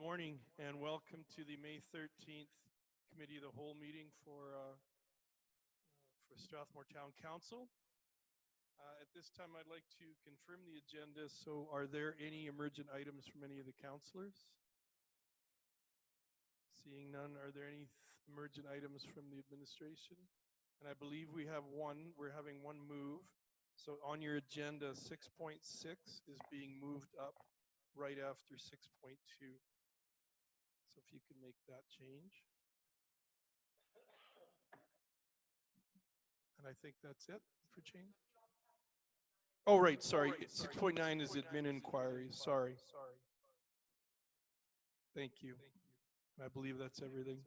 Morning and welcome to the May 13th Committee of the Whole meeting for Strathmore Town Council. At this time, I'd like to confirm the agenda. So are there any emergent items from any of the councillors? Seeing none, are there any emergent items from the administration? And I believe we have one. We're having one move. So on your agenda, 6.6 is being moved up right after 6.2. So if you can make that change. And I think that's it for change. Oh, right, sorry. 6.9 is admin inquiries. Sorry. Thank you. I believe that's everything.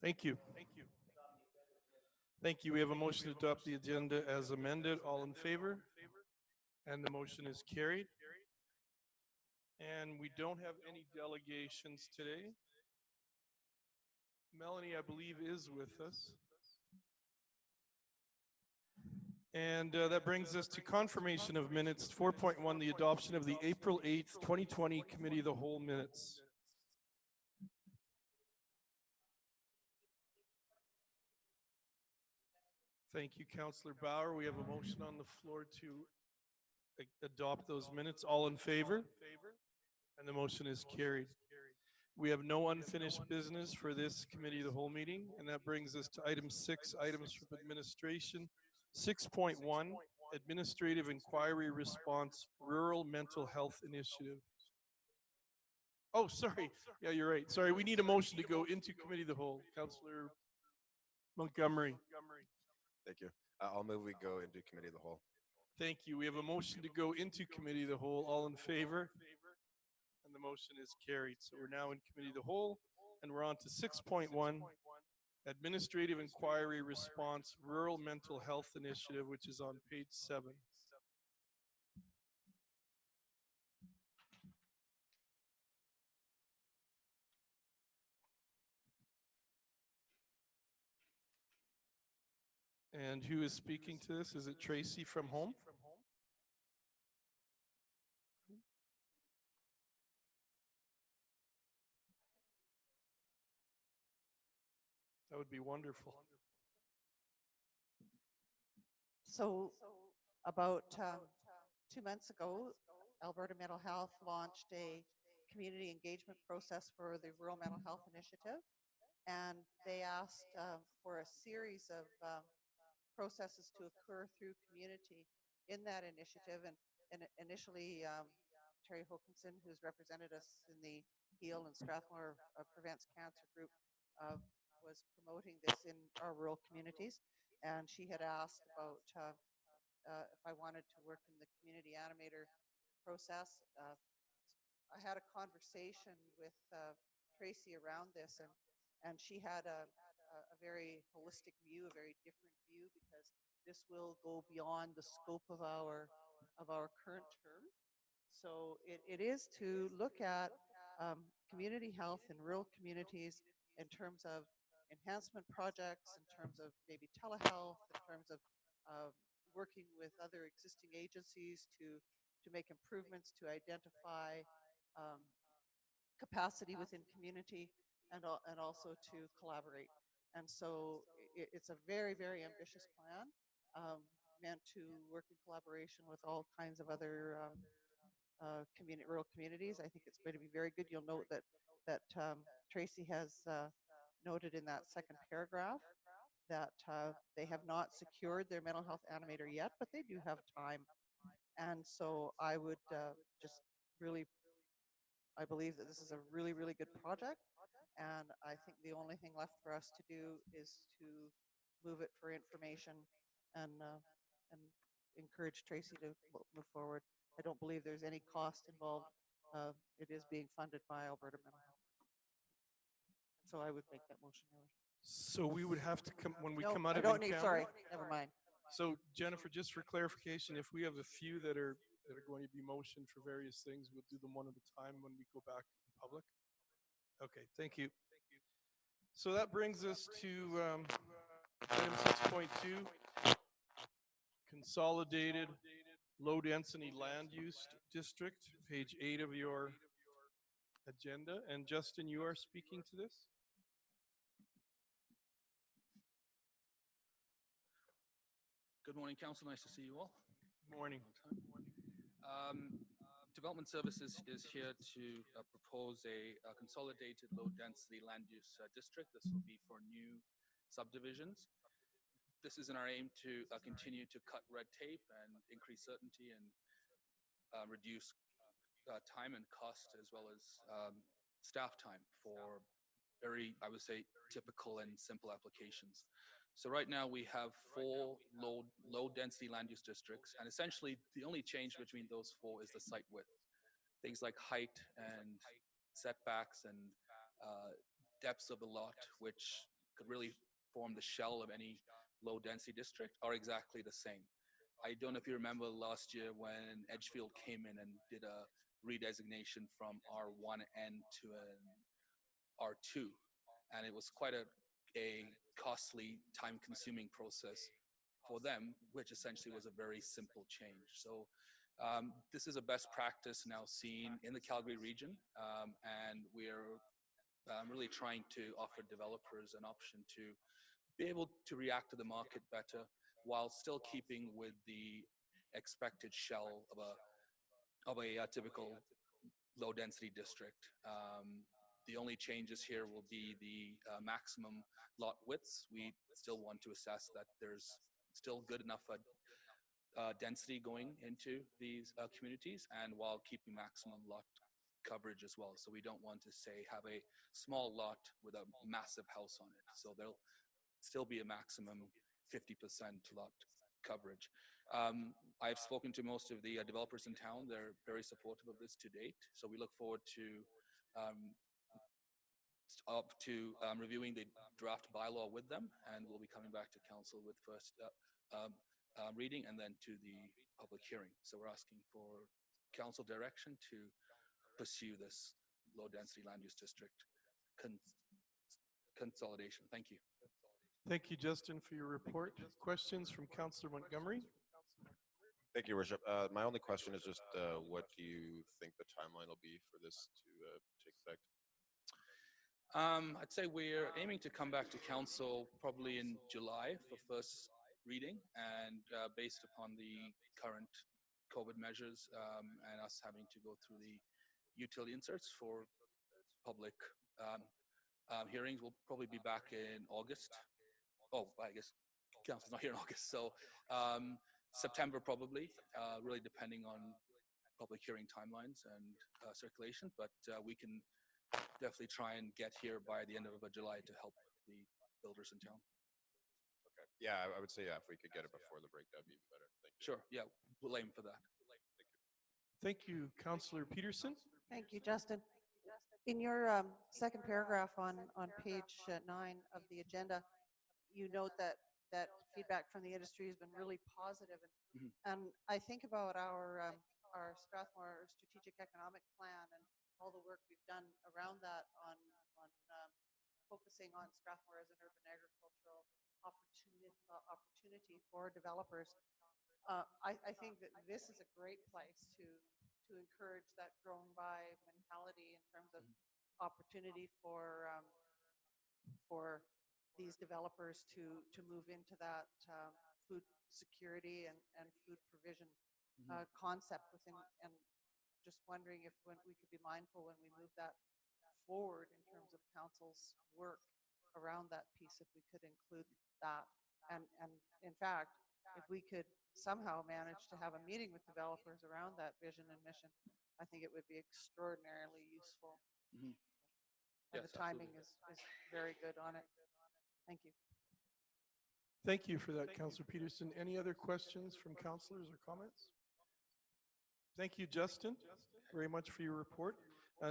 Thank you. Thank you. We have a motion to adopt the agenda as amended. All in favor? And the motion is carried. And we don't have any delegations today. Melanie, I believe, is with us. And that brings us to confirmation of minutes. 4.1, the adoption of the April 8th, 2020 Committee of the Whole minutes. Thank you, Councillor Bauer. We have a motion on the floor to adopt those minutes. All in favor? And the motion is carried. We have no unfinished business for this Committee of the Whole meeting, and that brings us to item 6, items from administration. 6.1, Administrative Inquiry Response Rural Mental Health Initiative. Oh, sorry. Yeah, you're right. Sorry, we need a motion to go into Committee of the Whole. Councillor Montgomery. Thank you. I'll move we go into Committee of the Whole. Thank you. We have a motion to go into Committee of the Whole. All in favor? And the motion is carried. So we're now in Committee of the Whole, and we're on to 6.1, Administrative Inquiry Response Rural Mental Health Initiative, which is on page 7. And who is speaking to this? Is it Tracy from Home? That would be wonderful. So about 2 months ago, Alberta Mental Health launched a community engagement process for the Rural Mental Health Initiative, and they asked for a series of processes to occur through community in that initiative. And initially, Terry Hokinson, who's represented us in the HEAL and Strathmore Prevents Cancer group, was promoting this in our rural communities, and she had asked about if I wanted to work in the community animator process. I had a conversation with Tracy around this, and she had a very holistic view, a very different view, because this will go beyond the scope of our current term. So it is to look at community health in rural communities in terms of enhancement projects, in terms of maybe telehealth, in terms of working with other existing agencies to make improvements, to identify capacity within community, and also to collaborate. And so it's a very, very ambitious plan, meant to work in collaboration with all kinds of other rural communities. I think it's going to be very good. You'll note that Tracy has noted in that second paragraph that they have not secured their mental health animator yet, but they do have time. And so I would I believe that this is a really, really good project. And I think the only thing left for us to do is to move it for information and encourage Tracy to move forward. I don't believe there's any cost involved. It is being funded by Alberta Mental Health. So I would make that motion. So we would have to come when we No, come out I of don't need. in-camera? Sorry, never mind. So Jennifer, just for clarification, if we have a few that are going to be motioned for various things, we'll do them one at a time when we go back in public. Okay, thank you. So that brings us to item 6.2, Consolidated Low Density Land Use District, page 8 of your agenda. And Justin, you are speaking to this? Good morning, Council. Nice to see you all. Morning. Development Services is here to propose a consolidated low-density land use district. This will be for new subdivisions. This is in our aim to continue to cut red tape and increase certainty and reduce time and cost, as well as staff time for very, I would say, typical and simple applications. So right now we have 4 low density land use districts, and essentially the only change between those 4 is the site width. Things like height and setbacks and depths of the lot, which could really form the shell of any low density district, are exactly the same. I don't know if you remember last year when Edgefield came in and did a redesignation from R1N to an R2, and it was quite a costly, time-consuming process for them, which essentially was a very simple change. So this is a best practice now seen in the Calgary region, and we're really trying to offer developers an option to be able to react to the market better while still keeping with the expected shell of a typical low-density district. The only changes here will be the maximum lot widths. We still want to assess that there's still good enough density going into these communities, and while keeping maximum lot coverage as well. So we don't want to say have a small lot with a massive house on it. So there'll still be a maximum 50% lot coverage. I've spoken to most of the developers in town. They're very supportive of this to date. So we look forward to reviewing the draft bylaw with them, and we'll be coming back to council with first reading and then to the public hearing. So we're asking for council direction to pursue this low density land use district consolidation. Thank you. Thank you, Justin, for your report. Questions from Councillor Montgomery? Thank you, Worship. My only question is just what do you think the timeline will be for this to take effect? I'd say we're aiming to come back to council probably in July for first reading, and based upon the current COVID measures and us having to go through the utility inserts for public hearings, we'll probably be back in August. Oh, I guess council's not here in August, so September probably, really depending on public hearing timelines and circulation, but we can definitely try and get here by the end of July to help the builders in town. Okay. Yeah, I would say if we could get it before the break, that'd be even better. Thank you. Sure. Yeah, we'll aim for that. Thank you, Councillor Peterson. Thank you, Justin. In your second paragraph on page 9 of the agenda, you note that feedback from the industry has been really positive. And I think about our Strathmore strategic economic plan and all the work we've done around that on focusing on Strathmore as an urban agricultural opportunity for developers. I think that this is a great place to encourage that grown by mentality in terms of opportunity for these developers to move into that food security and food provision concept within, and just wondering if we could be mindful when we move that forward in terms of council's work around that piece, if we could include that. And in fact, if we could somehow manage to have a meeting with developers around that vision and mission, I think it would be extraordinarily useful. And Yes, the timing absolutely. is very good on it. Thank you. Thank you for that, Councillor Peterson. Any other questions from councillors or comments? Thank you, Justin, very much for your report.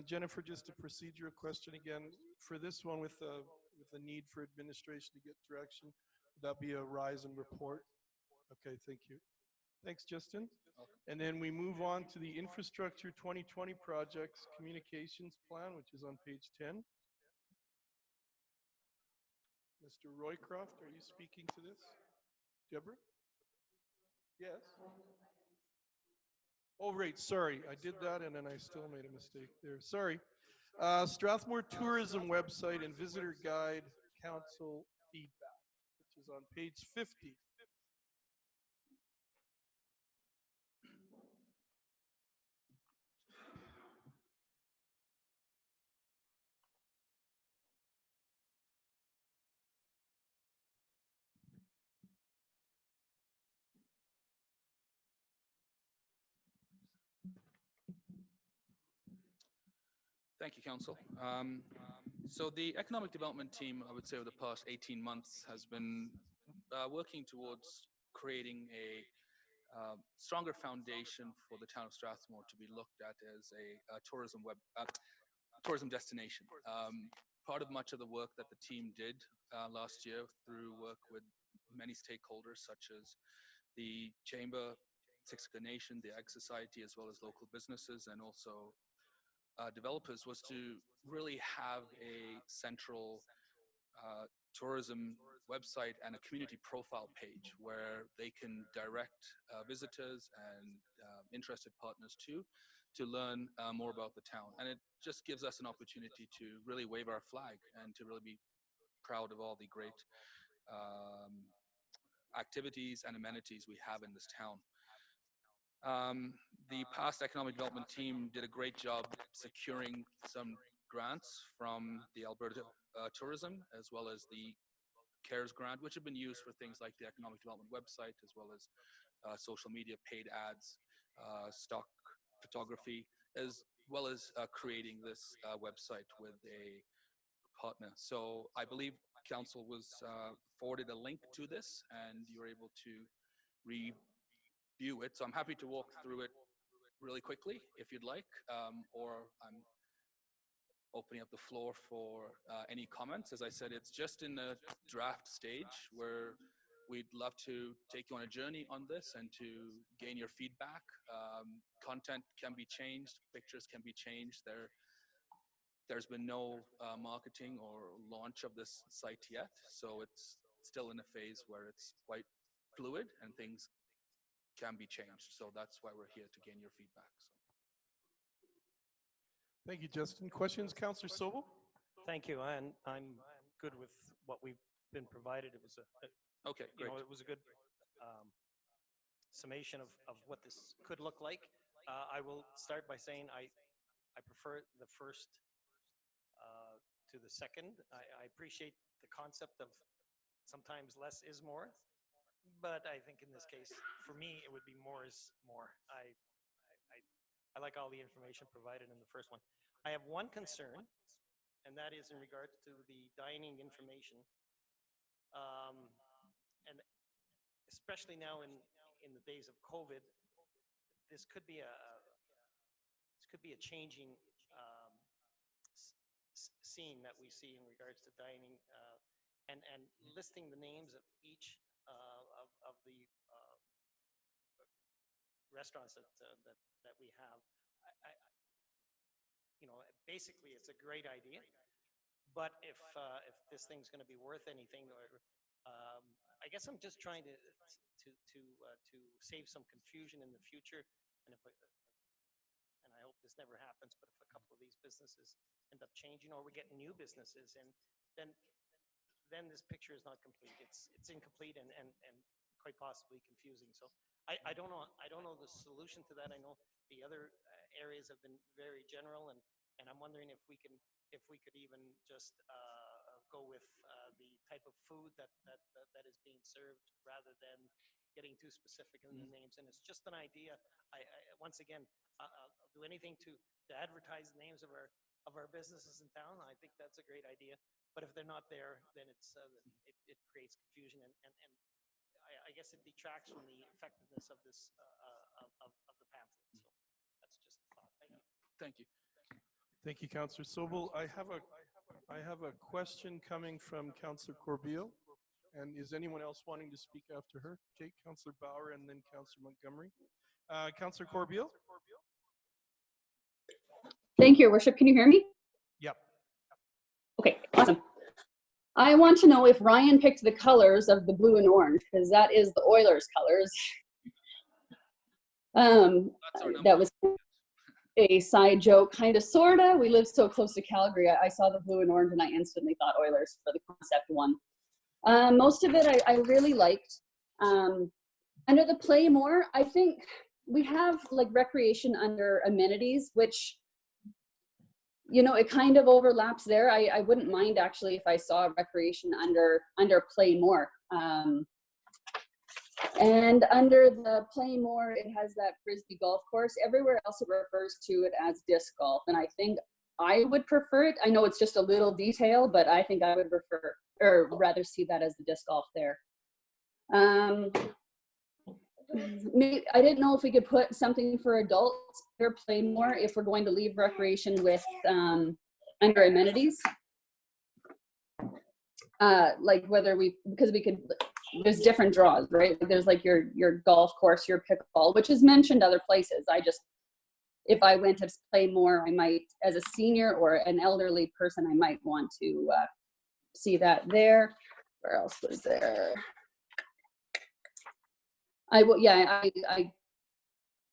Jennifer, just a procedural question again. For this one, with the need for administration to get direction, would that be a rise and report? Okay, thank you. Thanks, Justin. And then we move on to the Infrastructure 2020 Projects Communications Plan, which is on page 10. Mr. Roycroft, are you speaking to this? Deborah? Yes. Oh, right, sorry, I did that and then I still made a mistake there. Sorry. Strathmore Tourism website and visitor guide council feedback, which is on page 50. Thank you, Council. So the economic development team, I would say over the past 18 months, has been working towards creating a stronger foundation for the town of Strathmore to be looked at as a tourism destination. Part of much of the work that the team did last year through work with many stakeholders such as the Chamber, Siksika Nation, the Ag Society, as well as local businesses and also developers was to really have a central tourism website and a community profile page where they can direct visitors and interested partners to learn more about the town. And it just gives us an opportunity to really wave our flag and to really be proud of all the great activities and amenities we have in this town. The past economic development team did a great job securing some grants from the Alberta Tourism as well as the CARES grant, which have been used for things like the economic development website as well as social media, paid ads, stock photography, as well as creating this website with a partner. So I believe Council was forwarded a link to this and you were able to review it. So I'm happy to walk through it really quickly if you'd like, or I'm opening up the floor for any comments. As I said, it's just in the draft stage where we'd love to take you on a journey on this and to gain your feedback. Content can be changed, pictures can be changed. There's been no marketing or launch of this site yet, so it's still in a phase where it's quite fluid and things can be changed. So that's why we're here to gain your feedback. So. Thank you, Justin. Questions, Councillor Sobel? Thank you, and I'm good with what we've been provided. It was Okay, great. it was a good summation of what this could look like. I will start by saying I prefer the first to the second. I appreciate the concept of sometimes less is more, but I think in this case, for me, it would be more is more. I like all the information provided in the first one. I have one concern, and that is in regards to the dining information. And especially now in the days of COVID, this could be a changing scene that we see in regards to dining, and listing the names of each of the restaurants that we have. Basically, it's a great idea, but if this thing's going to be worth anything, or I guess I'm just trying to save some confusion in the future, and and I hope this never happens. But if a couple of these businesses end up changing, or we get new businesses, and then this picture is not complete. It's incomplete and quite possibly confusing. So I don't know the solution to that. I know the other areas have been very general, and I'm wondering if we could even just go with the type of food that is being served rather than getting too specific in the names. And it's just an idea. I once again, I'll do anything to advertise the names of our businesses in town. I think that's a great idea. But if they're not there, then it creates confusion, and I guess it detracts from the effectiveness of this of the pamphlet. So that's just a thought. Thank you. Thank you. Thank you, Councillor Sobel. I have a question coming from Councillor Corbeil. And is anyone else wanting to speak after her? Okay, Councillor Bauer and then Councillor Montgomery. Councillor Corbeil? Thank you, Your Worship. Can you hear me? Yep. Okay, awesome. I want to know if Ryan picked the colors of the blue and orange, because that is the Oilers colors. That's our number. That was a side joke, kind of, sorta. We live so close to Calgary. I saw the blue and orange and I instantly thought Oilers for the concept one. Most of it I really liked. Under the play more, I think we have like recreation under amenities, which, you know, it kind of overlaps there. I wouldn't mind actually if I saw recreation under play more. And under the play more, it has that frisbee golf course. Everywhere else it refers to it as disc golf. And I think I would prefer it. I know it's just a little detail, but I think I would prefer, or rather see that as the disc golf there. Maybe, I didn't know if we could put something for adults or play more if we're going to leave recreation with under amenities. Like whether because we could, there's different draws, right? There's like your golf course, your pickleball, which is mentioned other places. If I went to play more, I might, as a senior or an elderly person, I might want to see that there. Where else was there? I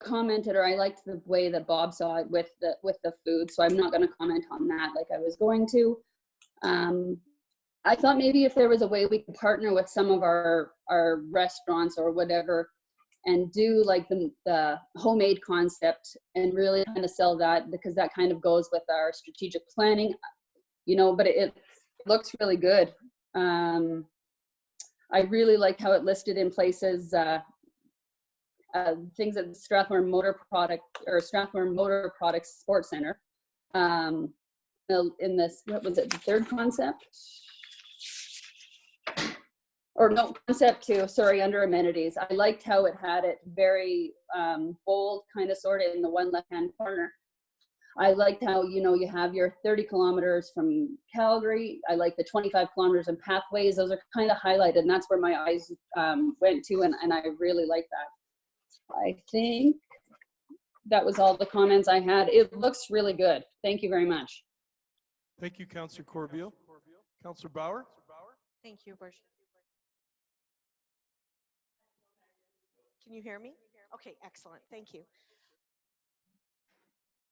commented, or I liked the way that Bob saw it with the food, so I'm not going to comment on that like I was going to. I thought maybe if there was a way we could partner with some of our restaurants or whatever and do like the homemade concept and really kind of sell that, because that kind of goes with our strategic planning, you know, but it looks really good. I really like how it listed in places things at Strathmore Motor Products Sports Center. In this, what was it, the third concept? Or no, concept two, sorry, under amenities. I liked how it had it very bold, kind of sort of in the one left-hand corner. I liked how, you know, you have your 30 kilometers from Calgary. I like the 25 kilometers and pathways. Those are kind of highlighted, and that's where my eyes went to, and I really like that. I think that was all the comments I had. It looks really good. Thank you very much. Thank you, Councillor Corbeil. Councillor Bauer? Thank you, Worship. Can you hear me? Okay, excellent. Thank you.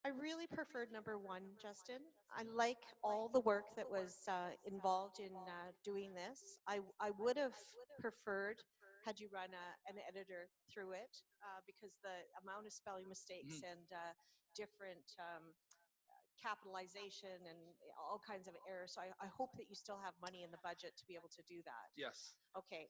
I really preferred number one, Justin. I like all the work that was involved in doing this. I would have preferred had you run an editor through it because the amount of spelling mistakes and different capitalization and all kinds of errors. So I hope that you still have money in the budget to be able to do that. Yes. Okay.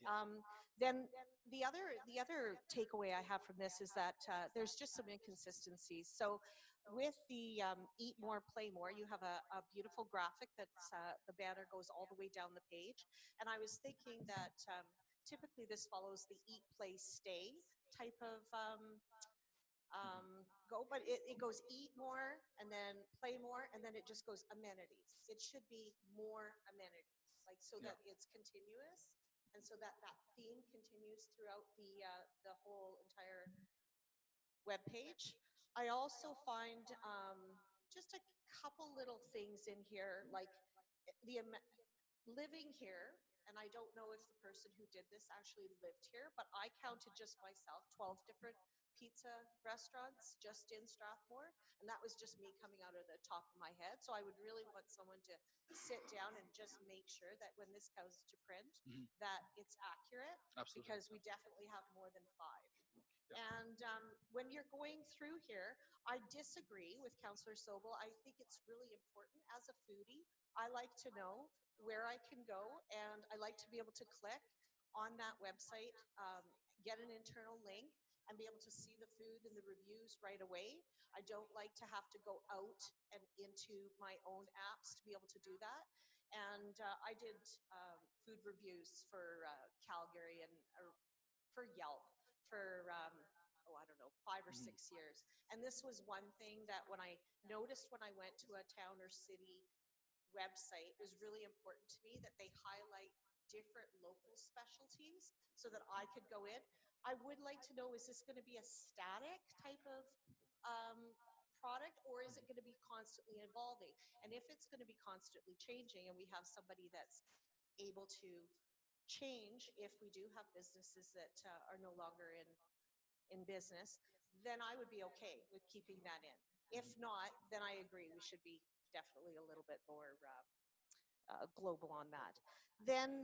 Then the other takeaway I have from this is that there's just some inconsistencies. So with the Eat More, Play More, you have a beautiful graphic that's the banner goes all the way down the page. And I was thinking that typically this follows the Eat, Play, Stay type of go, but it goes eat more and then play more and then it just goes amenities. It should be more amenities, like so that it's continuous and so that theme continues throughout the whole entire web page. I also find just a couple little things in here, like living here. And I don't know if the person who did this actually lived here, but I counted just myself 12 different pizza restaurants just in Strathmore, and that was just me coming out of the top of my head. So I would really want someone to sit down and just make sure that when this goes to print, that it's accurate. Absolutely. Because we definitely have more than 5. And when you're going through here, I disagree with Councillor Sobel. I think it's really important as a foodie. I like to know where I can go, and I like to be able to click on that website, get an internal link, and be able to see the food and the reviews right away. I don't like to have to go out and into my own apps to be able to do that. And I did food reviews for Calgary and for Yelp for I don't know, 5 or 6 years. And this was one thing that when I noticed when I went to a town or city website, it was really important to me that they highlight different local specialties so that I could go in. I would like to know, is this going to be a static type of product, or is it going to be constantly evolving? And if it's going to be constantly changing and we have somebody that's able to change if we do have businesses that are no longer in business, then I would be okay with keeping that in. If not, then I agree, we should be definitely a little bit more global on that. Then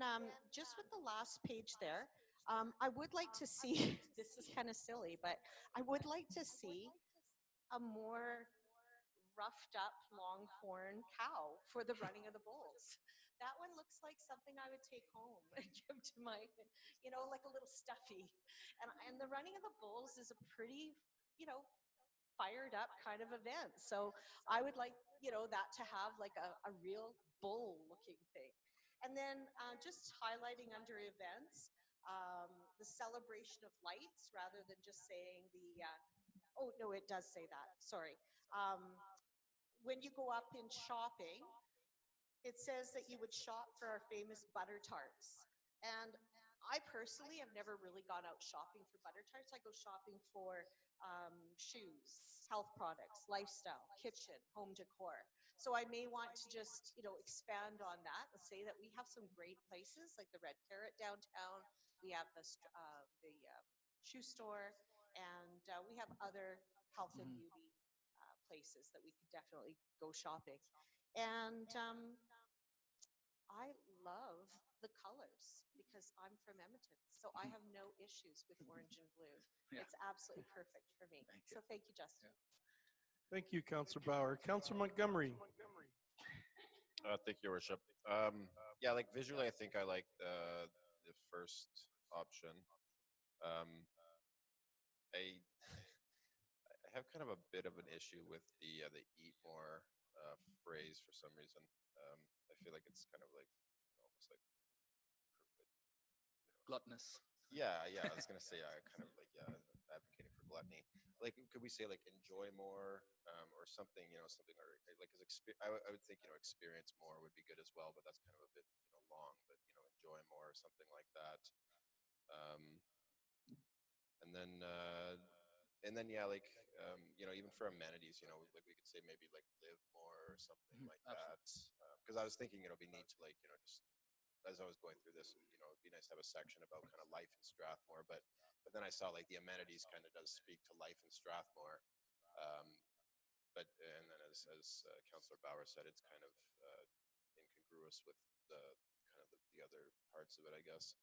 just with the last page there, I would like to see, this is kind of silly, but I would like to see a more roughed up longhorn cow for the running of the bulls. That one looks like something I would take home and give to my, like a little stuffy. And the running of the bulls is a pretty, fired up kind of event. So I would like, that to have like a real bull looking thing. And then just highlighting under events, the celebration of lights rather than just saying oh no, it does say that, sorry. When you go up in shopping, it says that you would shop for our famous butter tarts. And I personally have never really gone out shopping for butter tarts. I go shopping for shoes, health products, lifestyle, kitchen, home decor. So I may want to just, expand on that and say that we have some great places like the Red Carrot downtown. We have the shoe store, and we have other health and beauty places that we could definitely go shopping. And I love the colors because I'm from Edmonton, so I have no issues with orange and blue. Yeah. It's absolutely perfect for me. So thank you, Justin. Thank you, Councillor Bauer. Councillor Montgomery. Thank you, Your Worship. Yeah, like visually, I think I like the first option. I I have kind of a bit of an issue with the eat more phrase for some reason. I feel like it's kind of like almost like Gluttonous. yeah, I was gonna say kind of like advocating for gluttony. Like, could we say like enjoy more or something? Something or like I would think experience more would be good as well, but that's kind of a bit long. But enjoy more or something like that. Um, and then yeah, like even for amenities, like we could say maybe like live more or something like that. Because I was thinking it'd be neat to like just as I was going through this, it'd be nice to have a section about kind of life in Strathmore, but then I saw like the amenities kind of does speak to life in Strathmore. Um, and then as Councillor Bauer said, it's kind of incongruous with the kind of the other parts of it, I guess.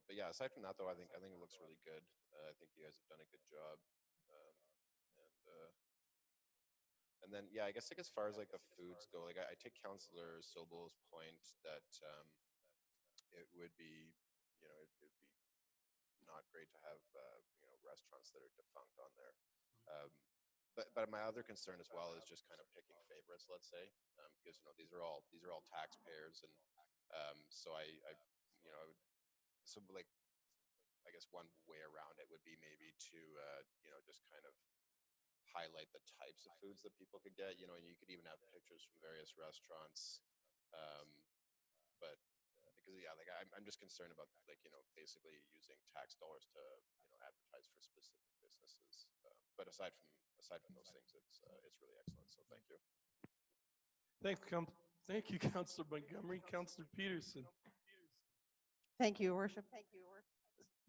But yeah, aside from that though, I think it looks really good. I think you guys have done a good job. And then yeah, I guess like as far as like the foods go, like I take Councillor Sobel's point that it would be it'd be not great to have restaurants that are defunct on there. But my other concern as well is just kind of picking favorites, let's say, because these are all taxpayers, and so I would, so like I guess one way around it would be maybe to just kind of highlight the types of foods that people could get, and you could even have pictures from various restaurants. But because yeah, like I'm just concerned about like basically using tax dollars to advertise for specific businesses. But aside from those things, it's really excellent. So thank you. Thank you, Councillor Montgomery. Councillor Peterson. Thank you, Your Worship.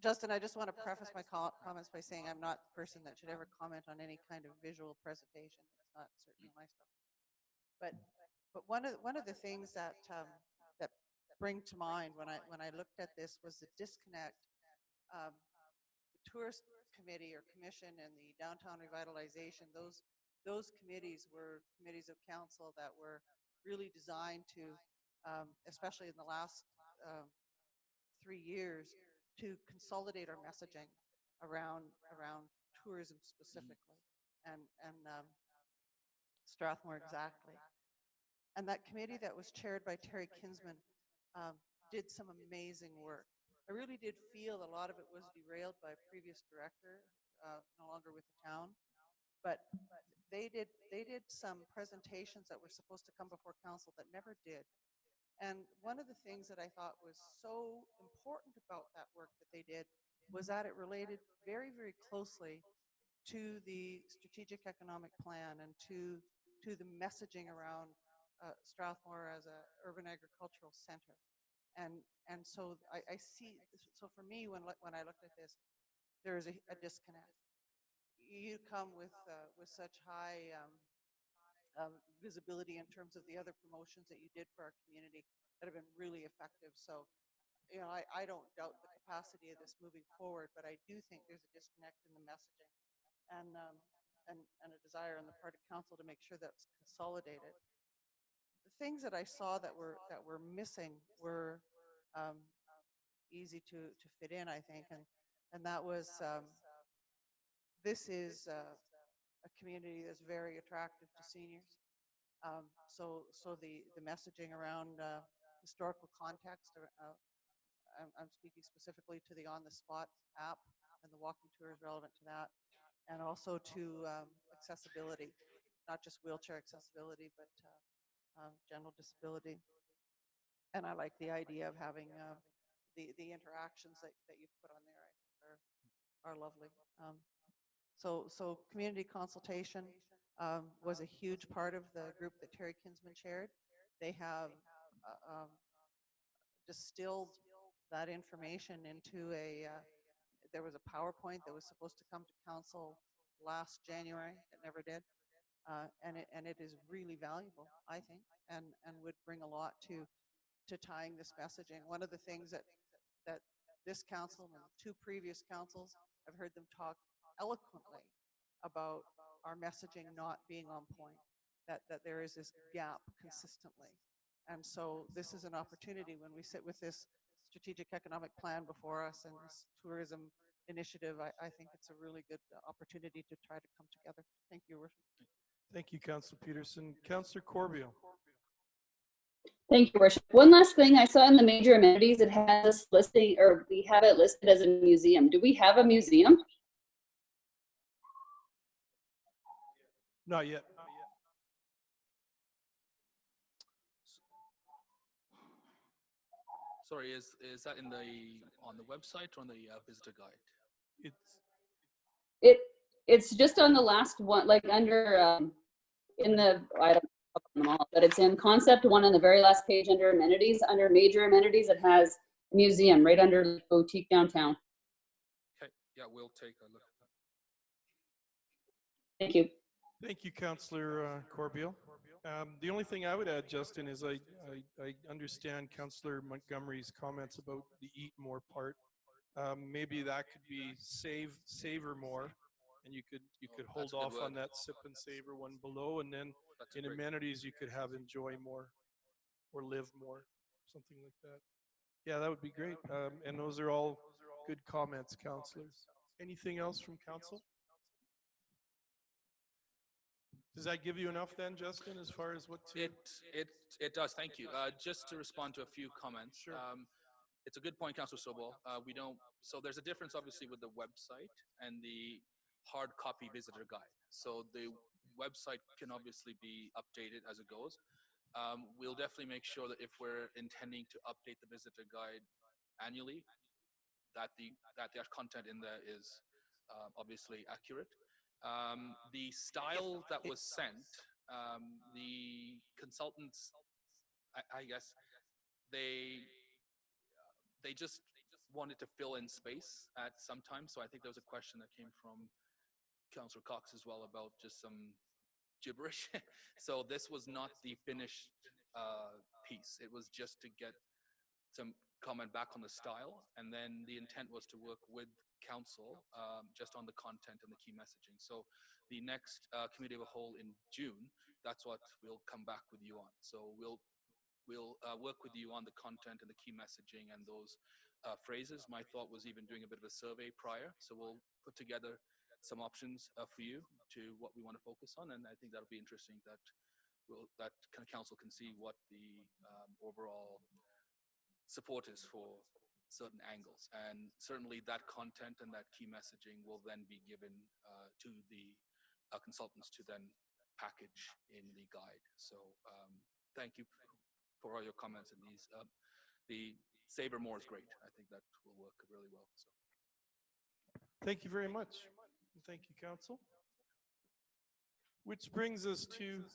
Justin, I just want to preface my comments by saying I'm not the person that should ever comment on any kind of visual presentation. It's not certainly my stuff. But one of the things that that bring to mind when I looked at this was the disconnect. The tourist committee or commission and the downtown revitalization, those committees were committees of council that were really designed to, especially in the last 3 years, to consolidate our messaging around tourism specifically, and Strathmore exactly. And that committee that was chaired by Terry Kinsman did some amazing work. I really did feel a lot of it was derailed by a previous director, no longer with the town, but they did some presentations that were supposed to come before council that never did. And one of the things that I thought was so important about that work that they did was that it related very, very closely to the strategic economic plan and to the messaging around Strathmore as an urban agricultural center. And so I see, so for me, when I looked at this, there is a disconnect. You come with such high visibility in terms of the other promotions that you did for our community that have been really effective. So, you know, I don't doubt the capacity of this moving forward, but I do think there's a disconnect in the messaging and a desire on the part of council to make sure that's consolidated. The things that I saw that were missing were easy to fit in, I think, and that was this is a community that's very attractive to seniors. So the messaging around historical context, I'm speaking specifically to the On the Spot app, and the walking tour is relevant to that, and also to accessibility, not just wheelchair accessibility, but general disability. And I like the idea of having the interactions that you've put on there. I think are lovely. So community consultation was a huge part of the group that Terry Kinsman chaired. They have distilled that information into there was a PowerPoint that was supposed to come to council last January. It never did. And it is really valuable, I think, and would bring a lot to tying this messaging. One of the things that this council and 2 previous councils, I've heard them talk eloquently about our messaging not being on point, that there is this gap consistently. And so this is an opportunity when we sit with this strategic economic plan before us and this tourism initiative. I think it's a really good opportunity to try to come together. Thank you, Your Worship. Thank you, Councillor Peterson. Councillor Corbeil. Thank you, Worship. One last thing I saw in the major amenities, it has us listing, or we have it listed as a museum. Do we have a museum? Not yet. Sorry, is that on the website or on the visitor guide? It's just on the last one, like under in the, I don't know them all, but it's in concept 1 on the very last page under amenities. Under major amenities, it has museum right under boutique downtown. Okay, yeah, we'll take a look at that. Thank you. Thank you, Councillor Corbeil. The only thing I would add, Justin, is I understand Councillor Montgomery's comments about the eat more part. Maybe that could be savor more, and you could hold off on that sip and savor one below, and then in amenities you could have enjoy more or live more, something like that. Yeah, that would be great. And those are all good comments, councillors. Anything else from council? Does that give you enough then, Justin, as far as what to... It does, thank you. Just to respond to a few comments. Sure. It's a good point, Councillor Sobol. So there's a difference obviously with the website and the hard copy visitor guide. So the website can obviously be updated as it goes. We'll definitely make sure that if we're intending to update the visitor guide annually, that the content in there is obviously accurate. The style that was sent, the consultants, I guess, they just wanted to fill in space at some time. So I think there was a question that came from Councillor Cox as well about just some gibberish. So this was not the finished piece. It was just to get some comment back on the style, and then the intent was to work with council just on the content and the key messaging. So the next committee of a whole in June, that's what we'll come back with you on. So we'll work with you on the content and the key messaging and those phrases. My thought was even doing a bit of a survey prior, so we'll put together some options for you to what we want to focus on, and I think that'll be interesting that kind of council can see what the overall support is for certain angles, and certainly that content and that key messaging will then be given to the consultants to then package in the guide. So thank you for all your comments in these. The savor more is great. I think that will work really well. So thank you very much. Thank you, council. Which brings us to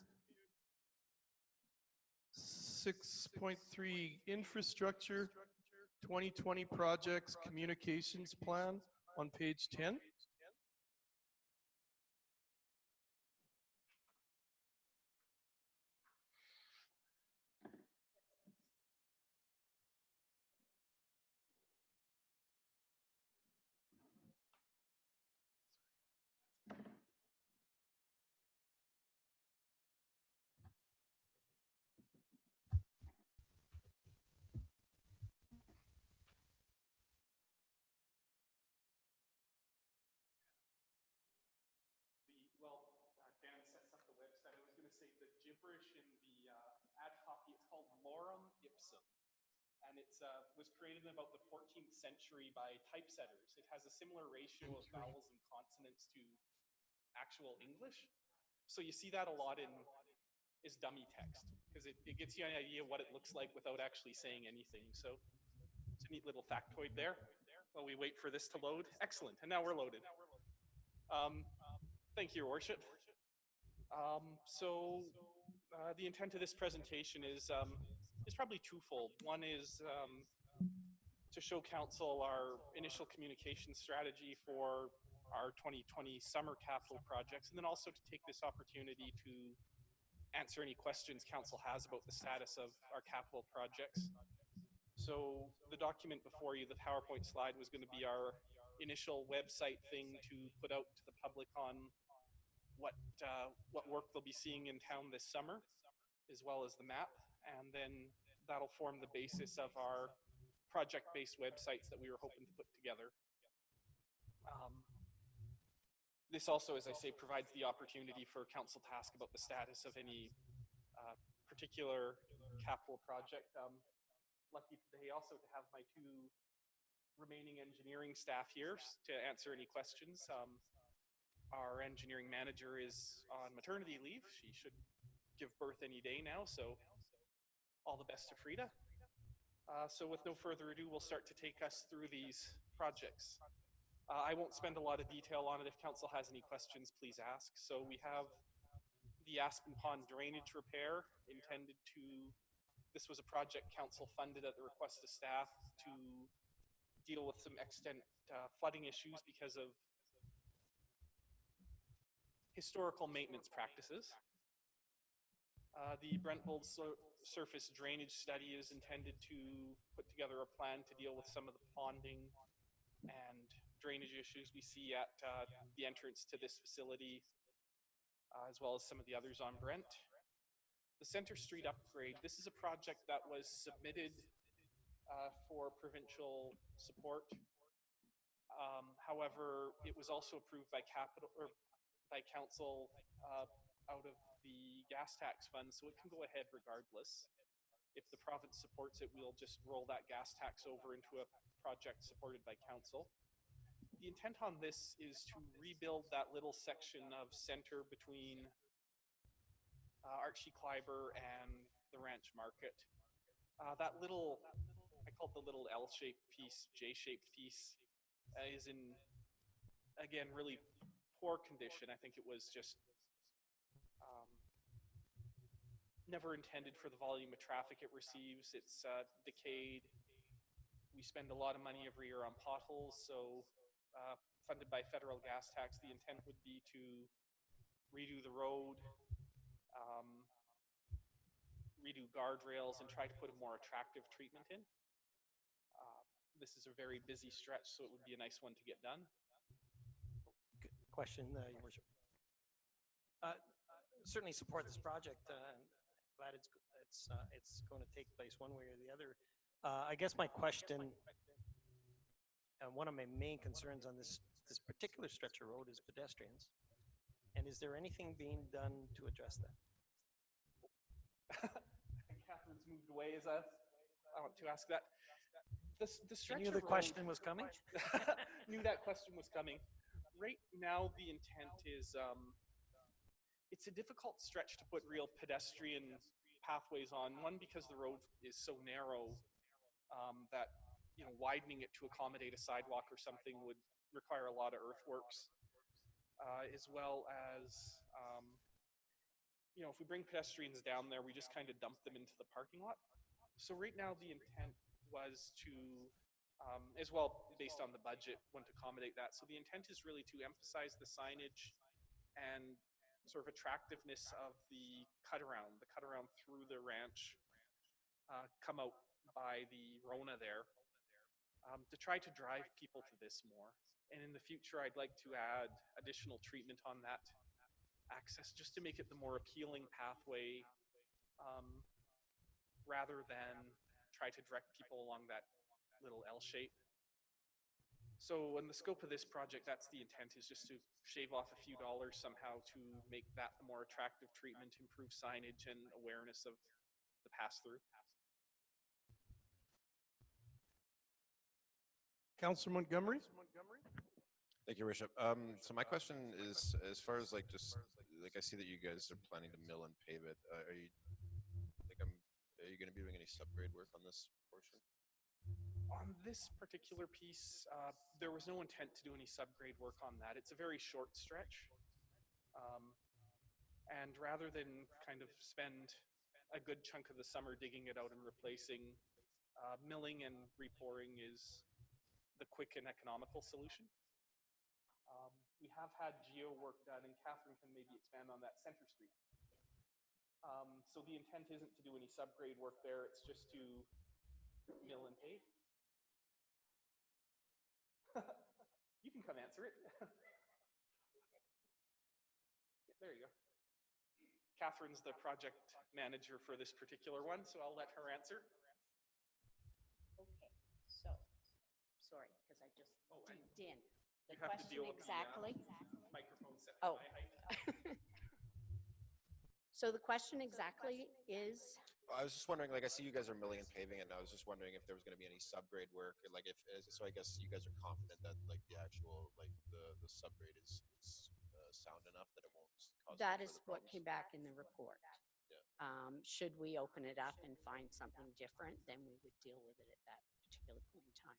6.3 infrastructure 2020 projects communications plan. on page 10. Dan sets up the website. I was going to say the gibberish in the ad copy, it's called lorem ipsum. And it was created in about the 14th century by typesetters. It has a similar ratio of vowels and consonants to actual English. So you see that a lot in is dummy text, because it gets you an idea of what it looks like without actually saying anything. So it's a neat little factoid there. While we wait for this to load. Excellent, and now we're loaded. Thank you, Your Worship. The intent of this presentation is probably twofold. One is to show Council our initial communication strategy for our 2020 summer capital projects, and then also to take this opportunity to answer any questions Council has about the status of our capital projects. So the document before you, the PowerPoint slide, was going to be our initial website thing to put out to the public on what work they'll be seeing in town this summer, as well as the map, and then that'll form the basis of our project-based websites that we were hoping to put together. This also, as I say, provides the opportunity for Council to ask about the status of any particular capital project. Lucky today also to have my two remaining engineering staff here to answer any questions. Our engineering manager is on maternity leave. She should give birth any day now, so all the best to Frida. So with no further ado, we'll start to take us through these projects. I won't spend a lot of detail on it. If Council has any questions, please ask. So we have the Aspen Pond drainage repair intended to, this was a project Council funded at the request of staff to deal with some extent flooding issues because of historical maintenance practices. The Brentwold surface drainage study is intended to put together a plan to deal with some of the ponding and drainage issues we see at the entrance to this facility, as well as some of the others on Brent. The Center Street upgrade, this is a project that was submitted for provincial support. However, it was also approved by Council out of the gas tax fund, so it can go ahead regardless. If the province supports it, we'll just roll that gas tax over into a project supported by Council. The intent on this is to rebuild that little section of center between Archie Kleiber and the Ranch Market. That little, I call it the little L-shaped piece, J-shaped piece, is in, again, really poor condition. I think it was just never intended for the volume of traffic it receives. It's decayed. We spend a lot of money every year on potholes, so funded by federal gas tax, the intent would be to redo the road, redo guardrails, and try to put a more attractive treatment in. This is a very busy stretch, so it would be a nice one to get done. Question, Your Worship. Certainly support this project. Glad it's going to take place one way or the other. I guess my question, one of my main concerns on this particular stretch of road is pedestrians. And is there anything being done to address that? Catherine's moved away. I want to ask that. The stretch You knew the question was coming? Knew that question was coming. Right now, the intent is, it's a difficult stretch to put real pedestrian pathways on. One, because the road is so narrow that widening it to accommodate a sidewalk or something would require a lot of earthworks, as well as if we bring pedestrians down there, we just kind of dump them into the parking lot. So right now the intent was to as well based on the budget, want to accommodate that. So the intent is really to emphasize the signage and sort of attractiveness of the cut around through the ranch, come out by the Rona there, to try to drive people to this more. And in the future, I'd like to add additional treatment on that access just to make it the more appealing pathway, rather than try to direct people along that little L shape. So in the scope of this project, that's the intent, is just to shave off a few dollars somehow to make that a more attractive treatment, improve signage and awareness of the pass-through. Councillor Montgomery? Thank you, Worship. So my question is, as far as like just like I see that you guys are planning to mill and pave it. Are you going to be doing any subgrade work on this portion? On this particular piece, there was no intent to do any subgrade work on that. It's a very short stretch. And rather than kind of spend a good chunk of the summer digging it out and replacing, milling and repouring is the quick and economical solution. We have had geo work done, and Catherine can maybe expand on that, Center Street. So the intent isn't to do any subgrade work there, it's just to mill and pave. You can come answer it. There you go. Catherine's the project manager for this particular one, so I'll let her answer. Okay, so, sorry, because I just dipped in. The You have to question deal with exactly. the microphone set to Oh. my height. So the question exactly is, I was just wondering, like I see you guys are milling and paving it, and I was just wondering if there was going to be any subgrade work, like if so. I guess you guys are confident that like the actual like the subgrade is sound enough that it won't cause that any is further what came problems? back in the report. Yeah. Should we open it up and find something different, then we would deal with it at that particular point in time.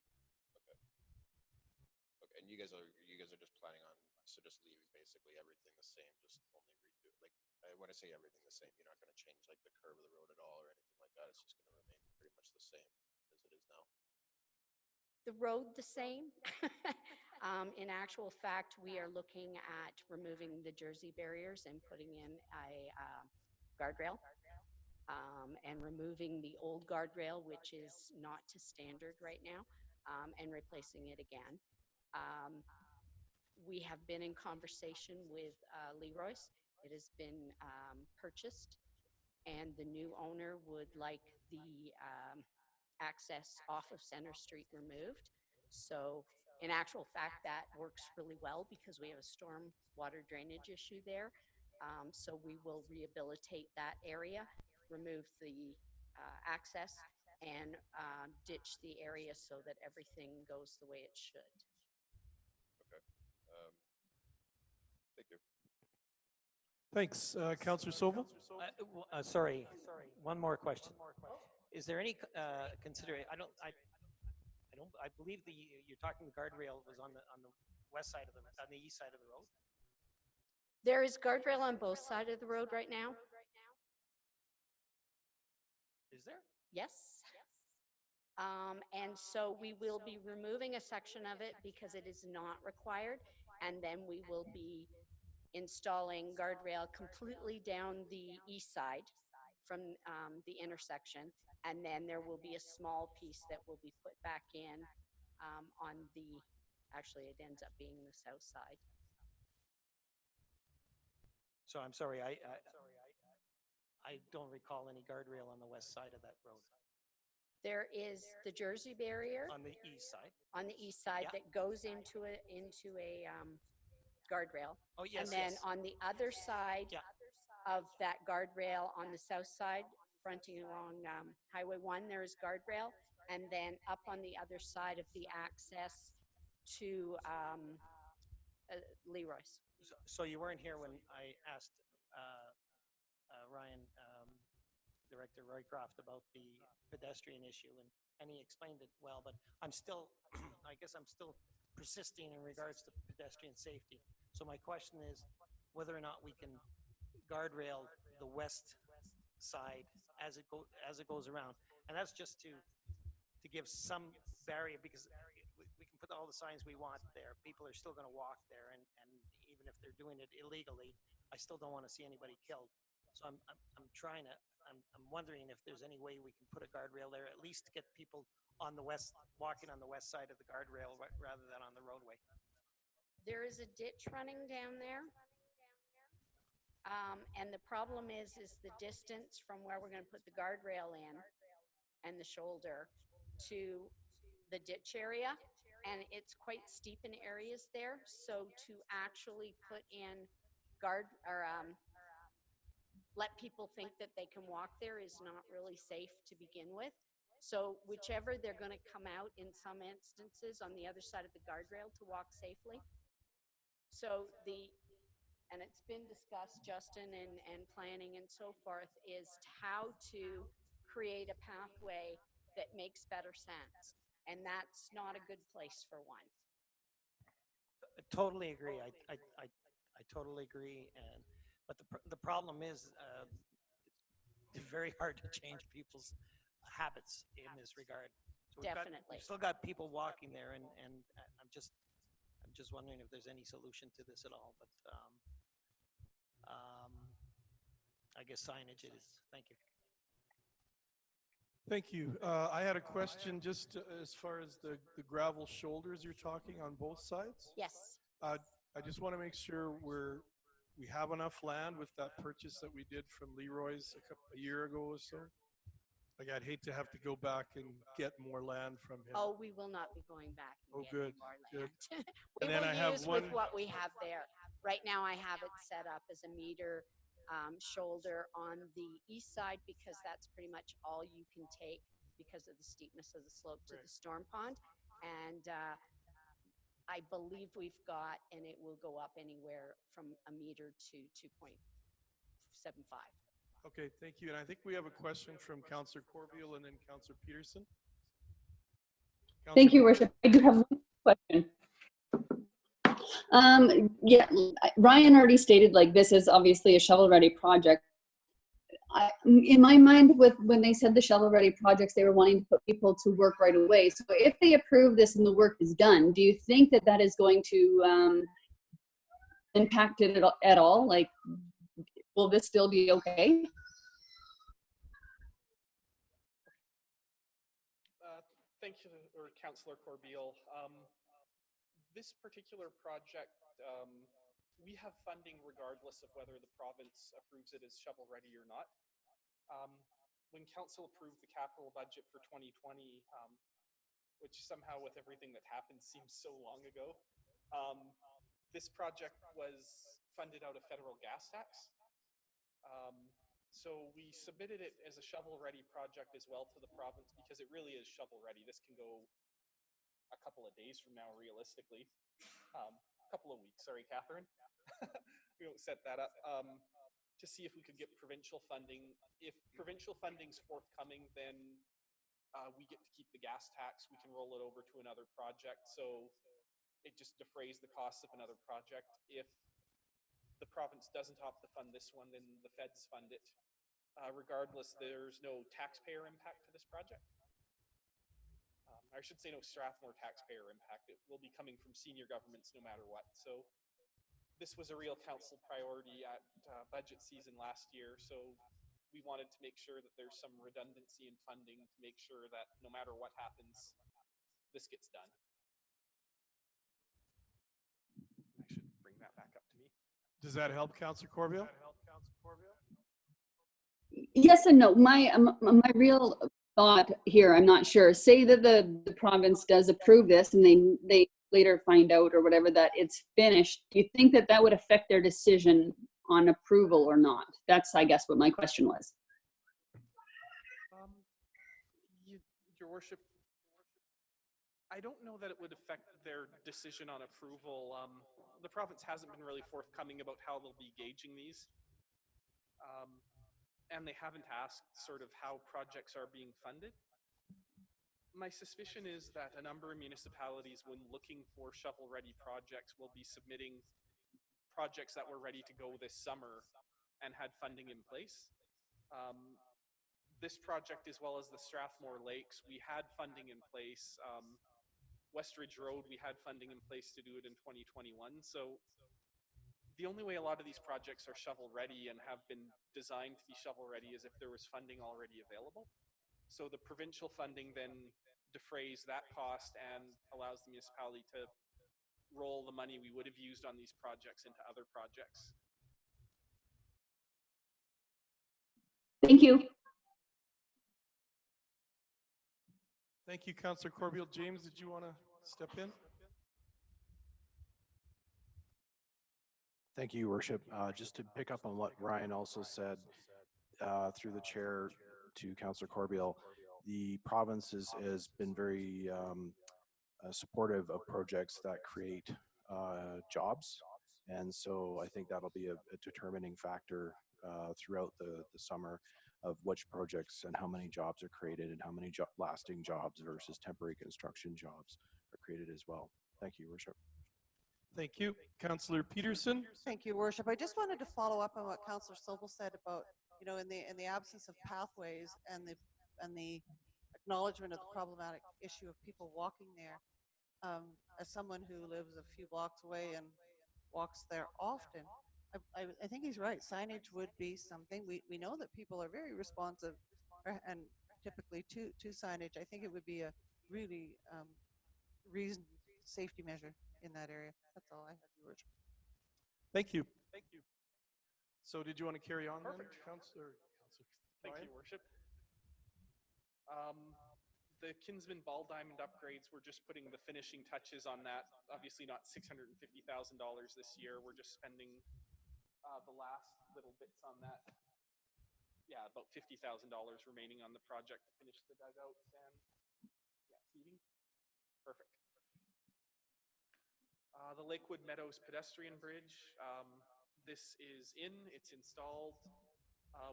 Okay, and you guys are just planning on just leaving basically everything the same, just only redo like when I say everything the same, you're not going to change like the curve of the road at all or anything like that. It's just going to remain pretty much the same as it is now. The road the same. In actual fact, we are looking at removing the Jersey barriers and putting in a guardrail, and removing the old guardrail, which is not to standard right now, and replacing it again. We have been in conversation with Leroy's. It has been purchased, and the new owner would like the access off of Center Street removed. So in actual fact, that works really well because we have a storm water drainage issue there. So we will rehabilitate that area, remove the access, and ditch the area so that everything goes the way it should. Okay. Thank you. Thanks. Councillor Sobel? Sorry, one more question. Is there any consideration? I believe you're talking the guardrail was on the west side of on the east side of the road. There is guardrail on both sides of the road right now. Is there? Yes. And so we will be removing a section of it because it is not required. And then we will be installing guardrail completely down the east side from the intersection. And then there will be a small piece that will be put back in on the, actually it ends up being the south side. So I'm sorry, I don't recall any guardrail on the west side of that road. There is the Jersey barrier On the east side. on the east side Yeah. that goes into a guardrail. Oh, yes, And then yes. on the other side Yeah. of that guardrail on the south side, fronting along Highway 1, there is guardrail. And then up on the other side of the access to Leroy's. So you weren't here when I asked Ryan, Director Roycroft, about the pedestrian issue, and he explained it well, but I'm still, I guess I'm still persisting in regards to pedestrian safety. So my question is whether or not we can guardrail the west side as it goes around, and that's just to give some barrier, because we can put all the signs we want there. People are still going to walk there, and even if they're doing it illegally, I still don't want to see anybody killed. So I'm wondering if there's any way we can put a guardrail there, at least to get people on the west, walking on the west side of the guardrail rather than on the roadway. There is a ditch running down there. And the problem is the distance from where we're going to put the guardrail in and the shoulder to the ditch area. And it's quite steep in areas there. So to actually put in let people think that they can walk there is not really safe to begin with. So whichever, they're going to come out in some instances on the other side of the guardrail to walk safely. So and it's been discussed, Justin, and planning and so forth, is how to create a pathway that makes better sense. And that's not a good place for one. I totally agree. I totally agree. But the problem is it's very hard to change people's habits in this regard. So Definitely. We've still got people walking there, and I'm just wondering if there's any solution to this at all. But I guess signage it is. Thank you. Thank you. I had a question just as far as the gravel shoulders you're talking on both sides. Yes. I just want to make sure we have enough land with that purchase that we did from Leroy's a year ago or so. Like, I'd hate to have to go back and get more land from him. Oh, we will not be going back and getting more land. We And then will I have use one, with what we have there. Right now I have it set up as a meter shoulder on the east side, because that's pretty much all you can take because of the steepness of the slope to the storm pond. And I believe we've got, and it will go up anywhere from a meter to 2.75. okay, thank you. And I think we have a question from Councillor Corbeil and then Councillor Peterson. Thank you, Worship. I do have one question. Yeah, Ryan already stated, like, this is obviously a shovel-ready project. In my mind, when they said the shovel-ready projects, they were wanting to put people to work right away. So if they approve this and the work is done, do you think that that is going to impact it at all? Like, will this still be okay? Thank you, Councillor Corbeil. This particular project, we have funding regardless of whether the province approves it as shovel-ready or not. When council approved the capital budget for 2020, which somehow with everything that happened seems so long ago, this project was funded out of federal gas tax. So we submitted it as a shovel-ready project as well to the province, because it really is shovel-ready. This can go a couple of days from now, realistically. A couple of weeks, sorry, Catherine. We won't set that up. To see if we could get provincial funding. If provincial funding's forthcoming, then we get to keep the gas tax. We can roll it over to another project. So it just defrays the costs of another project. If the province doesn't opt to fund this one, then the feds fund it. Regardless, there's no taxpayer impact to this project. I should say no Strathmore taxpayer impact. It will be coming from senior governments no matter what. So this was a real council priority at budget season last year. So we wanted to make sure that there's some redundancy in funding to make sure that no matter what happens, this gets done. I should bring that back up to me. Does that help, Councillor Corbeil? Yes and no. My real thought here, I'm not sure. Say that the province does approve this and they later find out or whatever that it's finished. Do you think that that would affect their decision on approval or not? That's, I guess, what my question was. Your Worship, I don't know that it would affect their decision on approval. The province hasn't been really forthcoming about how they'll be gauging these. And they haven't asked sort of how projects are being funded. My suspicion is that a number of municipalities, when looking for shovel-ready projects, will be submitting projects that were ready to go this summer and had funding in place. this project as well as the Strathmore Lakes, we had funding in place. Westridge Road, we had funding in place to do it in 2021. So the only way a lot of these projects are shovel ready and have been designed to be shovel ready is if there was funding already available. So the provincial funding then defrays that cost and allows the municipality to roll the money we would have used on these projects into other projects. Thank you. Thank you, Councillor Corbeil. James, did you want to step in? Thank you, Your Worship. Just to pick up on what Ryan also said through the chair to Councillor Corbeil, the province has been very supportive of projects that create jobs. And so I think that'll be a determining factor throughout the summer of which projects and how many jobs are created and how many lasting jobs versus temporary construction jobs are created as well. Thank you, Your Worship. Thank you. Councillor Peterson. Thank you, Worship. I just wanted to follow up on what Councillor Sobel said about, you know, in the absence of pathways and the acknowledgement of the problematic issue of people walking there. As someone who lives a few blocks away and walks there often, I think he's right. Signage would be something. We know that people are very responsive and typically to signage. I think it would be a really reasoned safety measure in that area. That's all I have, Your Worship. Thank you. Thank you. So did you want to carry on Perfect. then, Councillor? Thank you, Worship. The Kinsman ball diamond upgrades, we're just putting the finishing touches on that. Obviously not $650,000 this year. We're just spending the last little bits on that. Yeah, about $50,000 remaining on the project to finish the dugouts and seating. Perfect. The Lakewood Meadows pedestrian bridge. This is it's installed.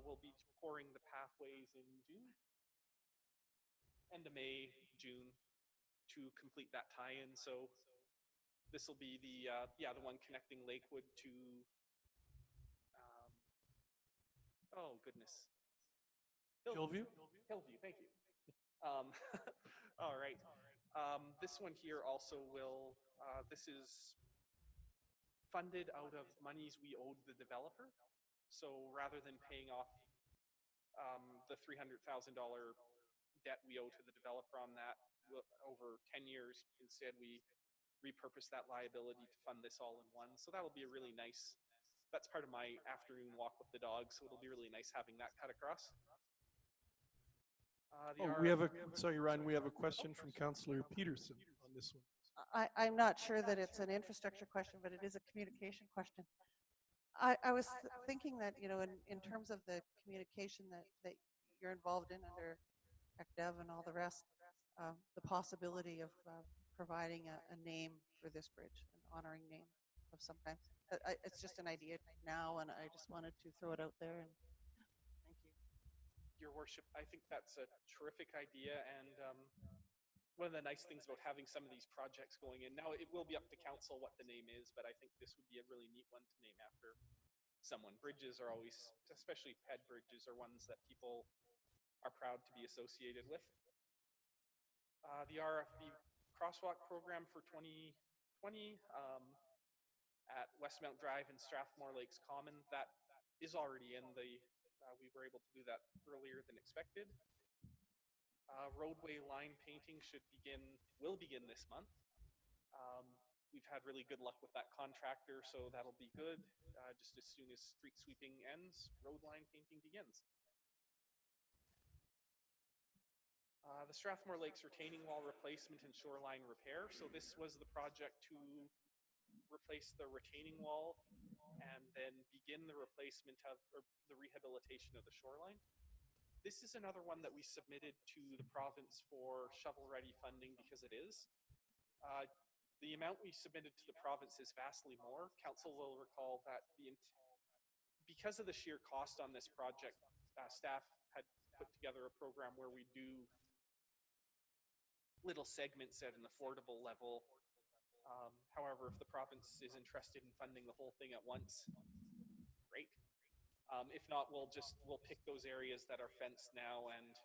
We'll be pouring the pathways in June. End of May, June to complete that tie-in. So this will be the one connecting Lakewood to oh goodness, Hillview. Hillview, thank you. All right. This one here also will. This is funded out of monies we owed the developer. So rather than paying off the $300,000 debt we owe to the developer on that over 10 years. Instead, we repurpose that liability to fund this all in one. So that'll be a really nice, that's part of my afternoon walk with the dog. So it'll be really nice having that cut across. Sorry, Ryan, we have a question from Councillor Peterson on this one. I'm not sure that it's an infrastructure question, but it is a communication question. I was thinking that, you know, in terms of the communication that you're involved in under ECDEV and all the rest, the possibility of providing a name for this bridge, an honoring name of some kind. It's just an idea now, and I just wanted to throw it out there. And thank you. Your Worship, I think that's a terrific idea, and one of the nice things about having some of these projects going in, now it will be up to council what the name is, but I think this would be a really neat one to name after someone. Bridges are always, especially ped bridges, are ones that people are proud to be associated with. The RFB crosswalk program for 2020 at Westmount Drive and Strathmore Lakes Common, that is already in the, we were able to do that earlier than expected. Roadway line painting will begin this month. We've had really good luck with that contractor, so that'll be good. Just as soon as street sweeping ends, road line painting begins. The Strathmore Lakes retaining wall replacement and shoreline repair. So this was the project to replace the retaining wall and then begin the replacement of the rehabilitation of the shoreline. This is another one that we submitted to the province for shovel-ready funding because it is. The amount we submitted to the province is vastly more. Council will recall that because of the sheer cost on this project, staff had put together a program where we do little segments at an affordable level. However, if the province is interested in funding the whole thing at once, great. If not, we'll pick those areas that are fenced now and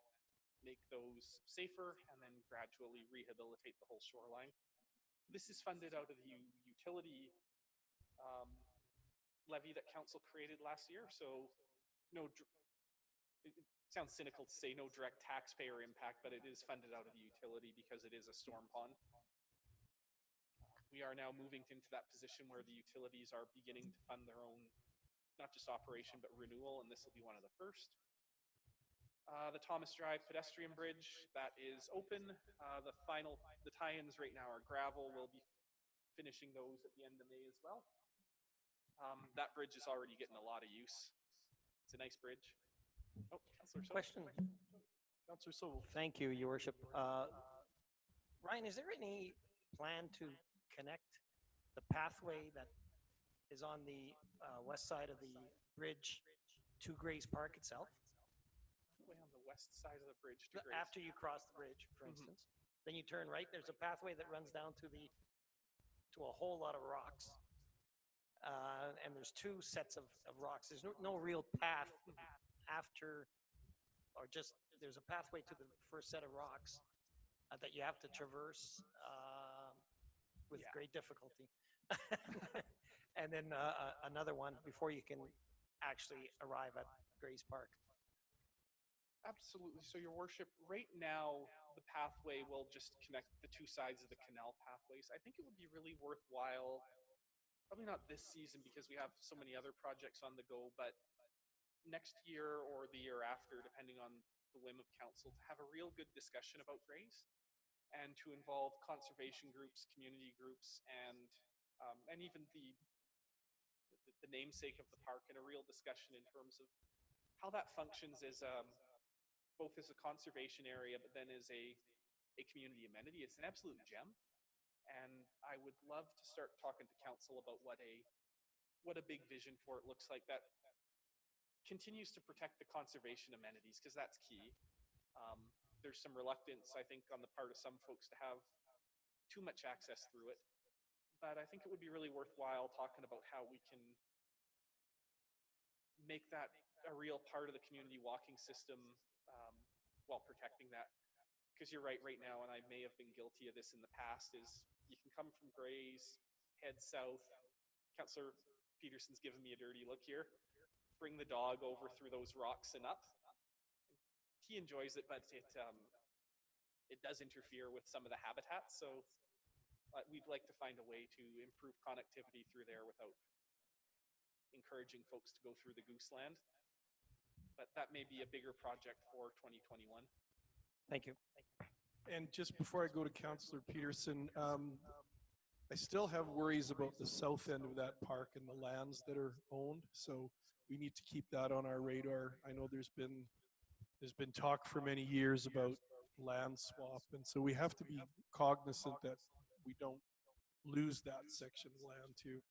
make those safer, and then gradually rehabilitate the whole shoreline. This is funded out of the utility levy that council created last year. So it sounds cynical to say no direct taxpayer impact, but it is funded out of the utility because it is a storm pond. We are now moving into that position where the utilities are beginning to fund their own, not just operation, but renewal, and this will be one of the first. The Thomas Drive pedestrian bridge, that is open. The tie-ins right now are gravel. We'll be finishing those at the end of May as well. That bridge is already getting a lot of use. It's a nice bridge. Oh, Councillor Sobel. Question. Councillor Sobel. Thank you, Your Worship. Ryan, is there any plan to connect the pathway that is on the west side of the bridge to Grays Park itself? Way on the west side of the bridge to Grays. After you cross the bridge, for instance, then you turn right. There's a pathway that runs down to a whole lot of rocks. And there's two sets of rocks. There's no real path after, or just there's a pathway to the first set of rocks that you have to traverse with great difficulty. And then another one before you can actually arrive at Grays Park. Absolutely. So, Your Worship, right now, the pathway will just connect the two sides of the canal pathways. I think it would be really worthwhile, probably not this season because we have so many other projects on the go, but next year or the year after, depending on the whim of council, to have a real good discussion about Grays and to involve conservation groups, community groups, and even the namesake of the park in a real discussion in terms of how that functions as both as a conservation area, but then as a community amenity. It's an absolute gem. And I would love to start talking to council about what a big vision for it looks like that continues to protect the conservation amenities, because that's key. There's some reluctance, I think, on the part of some folks to have too much access through it. But I think it would be really worthwhile talking about how we can make that a real part of the community walking system while protecting that. Because you're right now, and I may have been guilty of this in the past, is you can come from Grays, head south. Councillor Peterson's giving me a dirty look here. Bring the dog over through those rocks and up. He enjoys it, but it does interfere with some of the habitats. So we'd like to find a way to improve connectivity through there without encouraging folks to go through the goose land. But that may be a bigger project for 2021. Thank you. And just before I go to Councillor Peterson, I still have worries about the south end of that park and the lands that are owned. So we need to keep that on our radar. I know there's been talk for many years about land swap, and so we have to be cognizant that we don't lose that section of land too.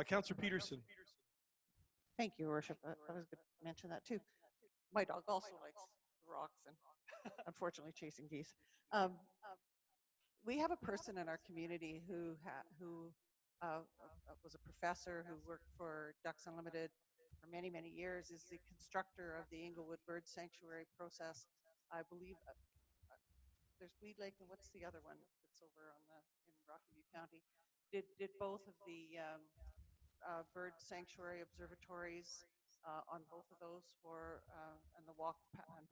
Councillor Peterson. Thank you, Your Worship. I was going to mention that too. My dog also likes rocks and unfortunately chasing geese. We have a person in our community who was a professor who worked for Ducks Unlimited for many, many years, is the constructor of the Inglewood Bird Sanctuary process. I believe there's Weed Lake, and what's the other one that's over on in Rocky View County? Did both of the bird sanctuary observatories on both of those for and the walk and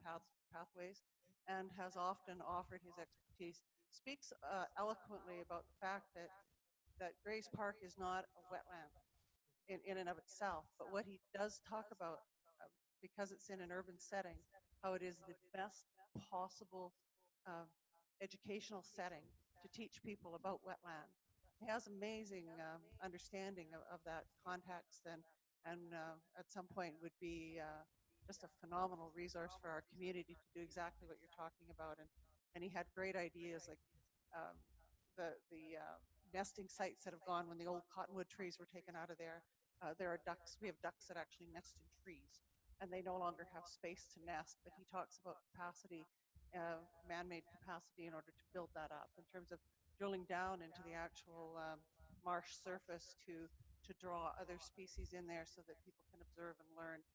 pathways, and has often offered his expertise. Speaks eloquently about the fact that Grays Park is not a wetland in and of itself, but what he does talk about, because it's in an urban setting, how it is the best possible educational setting to teach people about wetland. He has amazing understanding of that context, and at some point would be just a phenomenal resource for our community to do exactly what you're talking about. And he had great ideas like the nesting sites that have gone when the old cottonwood trees were taken out of there. There are ducks. We have ducks that actually nest in trees, and they no longer have space to nest. But he talks about capacity, man-made capacity, in order to build that up in terms of drilling down into the actual marsh surface to draw other species in there so that people can observe and learn.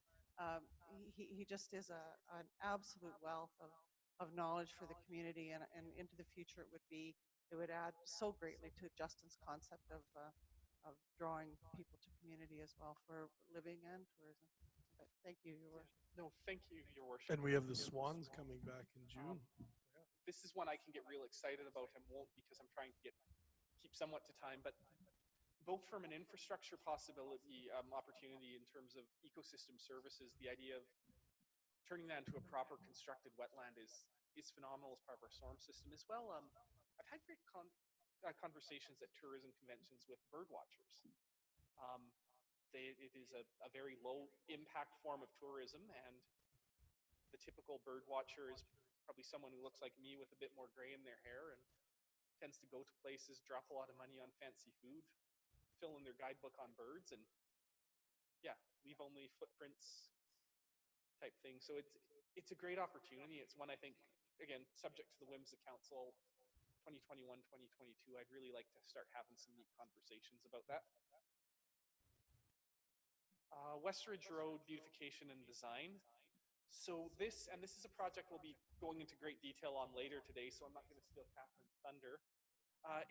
he just is an absolute wealth of knowledge for the community, and into the future it would add so greatly to Justin's concept of drawing people to community as well for living and tourism. But thank you, Your Worship. No, thank you, Your Worship. And we have the Swans coming back in June. This is one I can get real excited about and won't because I'm trying to keep somewhat to time, but both from an infrastructure possibility, opportunity in terms of ecosystem services, the idea of turning that into a proper constructed wetland is phenomenal as part of our storm system as well. I've had great conversations at tourism conventions with bird watchers. It is a very low impact form of tourism, and the typical bird watcher is probably someone who looks like me with a bit more gray in their hair and tends to go to places, drop a lot of money on fancy food, fill in their guidebook on birds, and yeah, leave only footprints type thing. So it's a great opportunity. It's one I think, again, subject to the whims of council 2021, 2022, I'd really like to start having some neat conversations about that. Westridge Road beautification and design. So this is a project we'll be going into great detail on later today, so I'm not going to steal Catherine's thunder.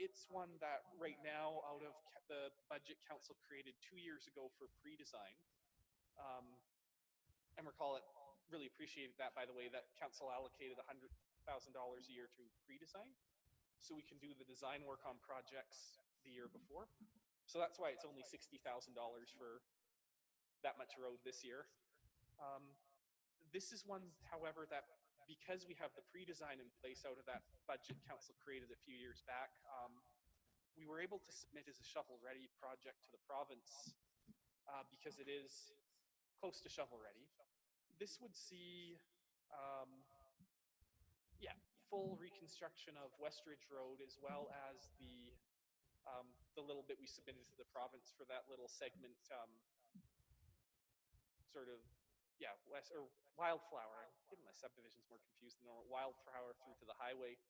It's one that right now, out of the budget council created 2 years ago for pre-design. And recall it, really appreciated that, by the way, that council allocated $100,000 a year to pre-design, so we can do the design work on projects the year before. So that's why it's only $60,000 for that much road this year. This is one, however, that because we have the pre-design in place out of that budget council created a few years back, we were able to submit as a shovel-ready project to the province because it is close to shovel-ready. This would see, full reconstruction of Westridge Road, as well as the little bit we submitted to the province for that little segment, Wildflower. I'm getting my subdivisions more confused than normal. Wildflower through to the highway.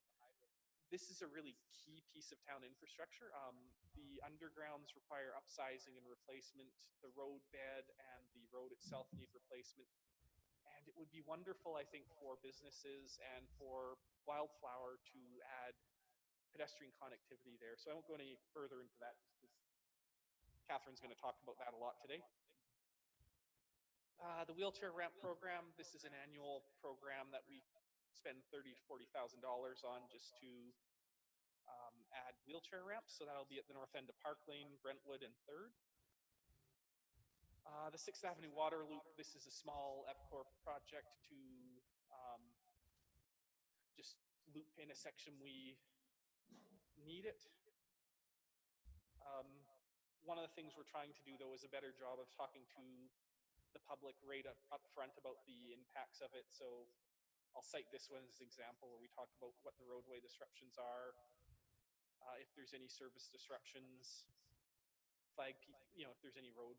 This is a really key piece of town infrastructure. The undergrounds require upsizing and replacement. The road bed and the road itself need replacement. And it would be wonderful, I think, for businesses and for Wildflower to add pedestrian connectivity there. So I won't go any further into that because Catherine's going to talk about that a lot today. The wheelchair ramp program, this is an annual program that we spend $30,000 to $40,000 on just to add wheelchair ramps. So that'll be at the north end of Park Lane, Brentwood, and 3rd. The 6th Avenue Water Loop, this is a small EPCOR project to just loop in a section we need it. One of the things we're trying to do, though, is a better job of talking to the public right up front about the impacts of it. So I'll cite this one as an example where we talk about what the roadway disruptions are, if there's any service disruptions, if there's any road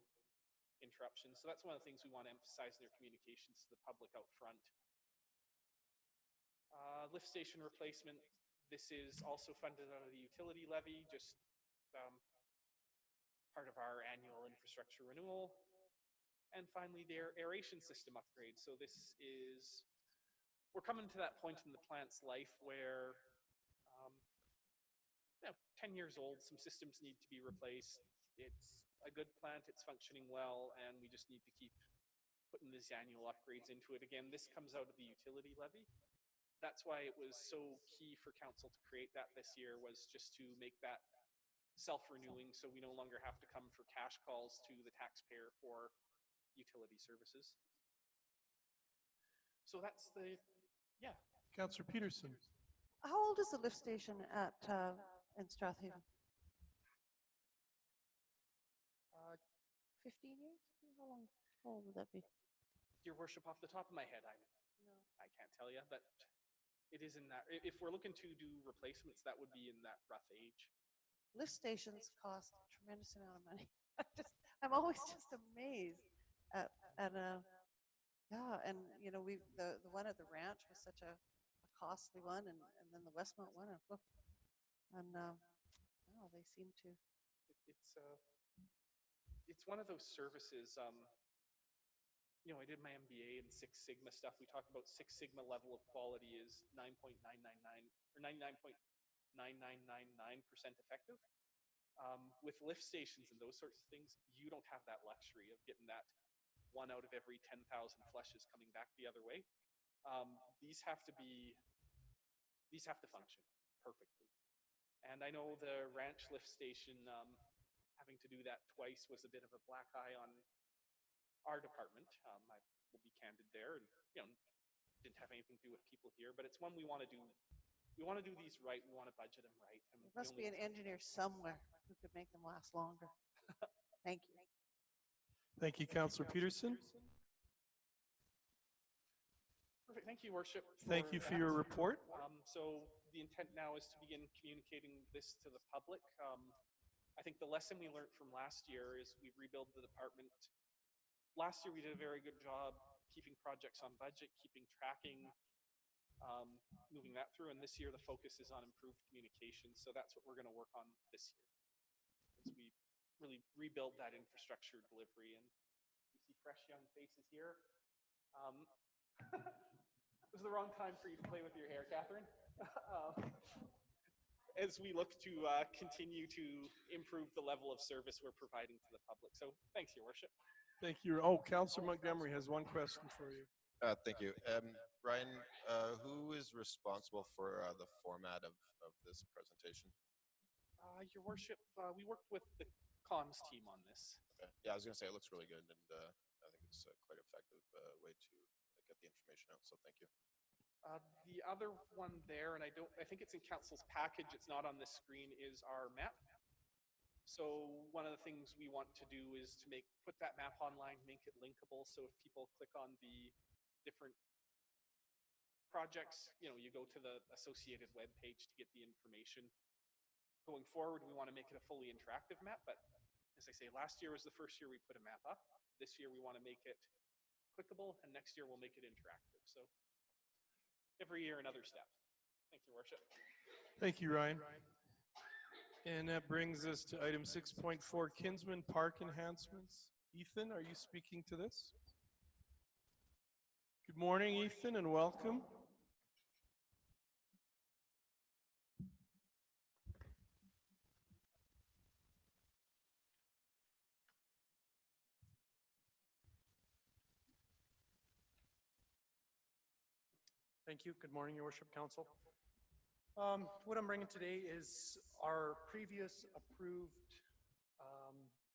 interruptions. So that's one of the things we want to emphasize in their communications to the public out front. Lift station replacement. This is also funded out of the utility levy, just part of our annual infrastructure renewal. And finally, their aeration system upgrade. So we're coming to that point in the plant's life where 10 years old, some systems need to be replaced. It's a good plant, it's functioning well, and we just need to keep putting these annual upgrades into it. Again, this comes out of the utility levy. That's why it was so key for council to create that this year, was just to make that self-renewing so we no longer have to come for cash calls to the taxpayer for utility services. So that's Councillor Peterson. How old is the lift station in Strathaven? 15 years? How old would that be? Your Worship, off the top of my head, I can't tell you, but it is in that. If we're looking to do replacements, that would be in that rough age. Lift stations cost a tremendous amount of money. I'm always just amazed at and the one at the ranch was such a costly one, and then the Westmont one, they seem to. It's one of those services. I did my MBA in Six Sigma stuff. We talked about Six Sigma level of quality is 9.999 or 99.9999% effective. With lift stations and those sorts of things, you don't have that luxury of getting that 1 out of every 10,000 flushes coming back the other way. These have to function perfectly. And I know the ranch lift station, having to do that twice was a bit of a black eye on our department. I will be candid there, and didn't have anything to do with people here, but it's one we want to do. We want to do these right. We want to budget them right. And There must be an engineer somewhere who could make them last longer. Thank you. Thank you, Councillor Peterson. Perfect. Thank you, Worship. Thank you for your report. So the intent now is to begin communicating this to the public. I think the lesson we learned from last year is we rebuilt the department. Last year we did a very good job keeping projects on budget, keeping tracking, moving that through. And this year the focus is on improved communication. So that's what we're going to work on this year, as we really rebuild that infrastructure delivery. And we see fresh young faces here. It was the wrong time for you to play with your hair, Catherine. As we look to continue to improve the level of service we're providing to the public. So thanks, Your Worship. Thank you. Oh, Councillor Montgomery has one question for you. Thank you. Ryan, who is responsible for the format of this presentation? Your Worship, we worked with the comms team on this. Okay. Yeah, I was going to say it looks really good, and I think it's quite effective way to get the information out, so thank you. The other one there, and I think it's in Council's package, it's not on this screen, is our map. So one of the things we want to do is to put that map online, make it linkable, so if people click on the different projects, you go to the associated web page to get the information. Going forward, we want to make it a fully interactive map, but as I say, last year was the first year we put a map up. This year we want to make it clickable, and next year we'll make it interactive. So every year another step. Thank you, Worship. Thank you, Ryan. And that brings us to item 6.4, Kinsman Park enhancements. Ethan, are you speaking to this? Good morning, Ethan, and welcome. Thank you. Good morning, Your Worship, Council. What I'm bringing today is our previous approved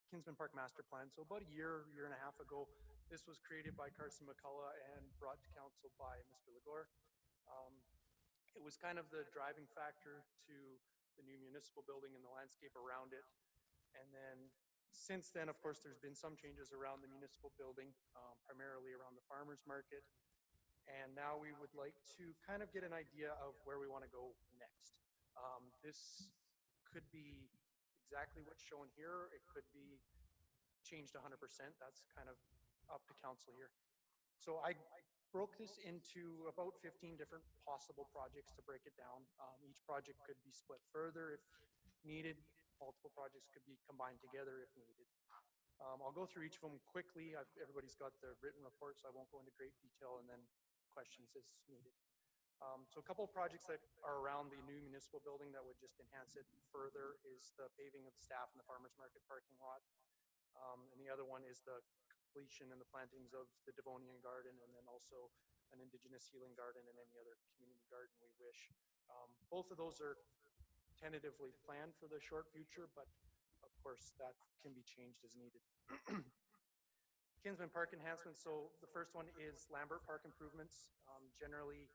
Kinsman Park Master Plan. So about a year and a half ago, this was created by Carson McCullough and brought to Council by Mr. Legore. It was kind of the driving factor to the new municipal building and the landscape around it. And then since then, of course, there's been some changes around the municipal building, primarily around the farmers market. And now we would like to kind of get an idea of where we want to go next. This could be exactly what's shown here. It could be changed 100%. That's kind of up to council here. So I broke this into about 15 different possible projects to break it down. Each project could be split further if needed. Multiple projects could be combined together if needed. I'll go through each of them quickly. Everybody's got the written report, so I won't go into great detail, and then questions as needed. So a couple of projects that are around the new municipal building that would just enhance it further is the paving of the staff and the farmers market parking lot. And the other one is the completion and the plantings of the Devonian garden, and then also an Indigenous healing garden and any other community garden we wish. Both of those are tentatively planned for the short future, but of course that can be changed as needed. Kinsman Park enhancements. So the first one is Lambert Park improvements. Generally,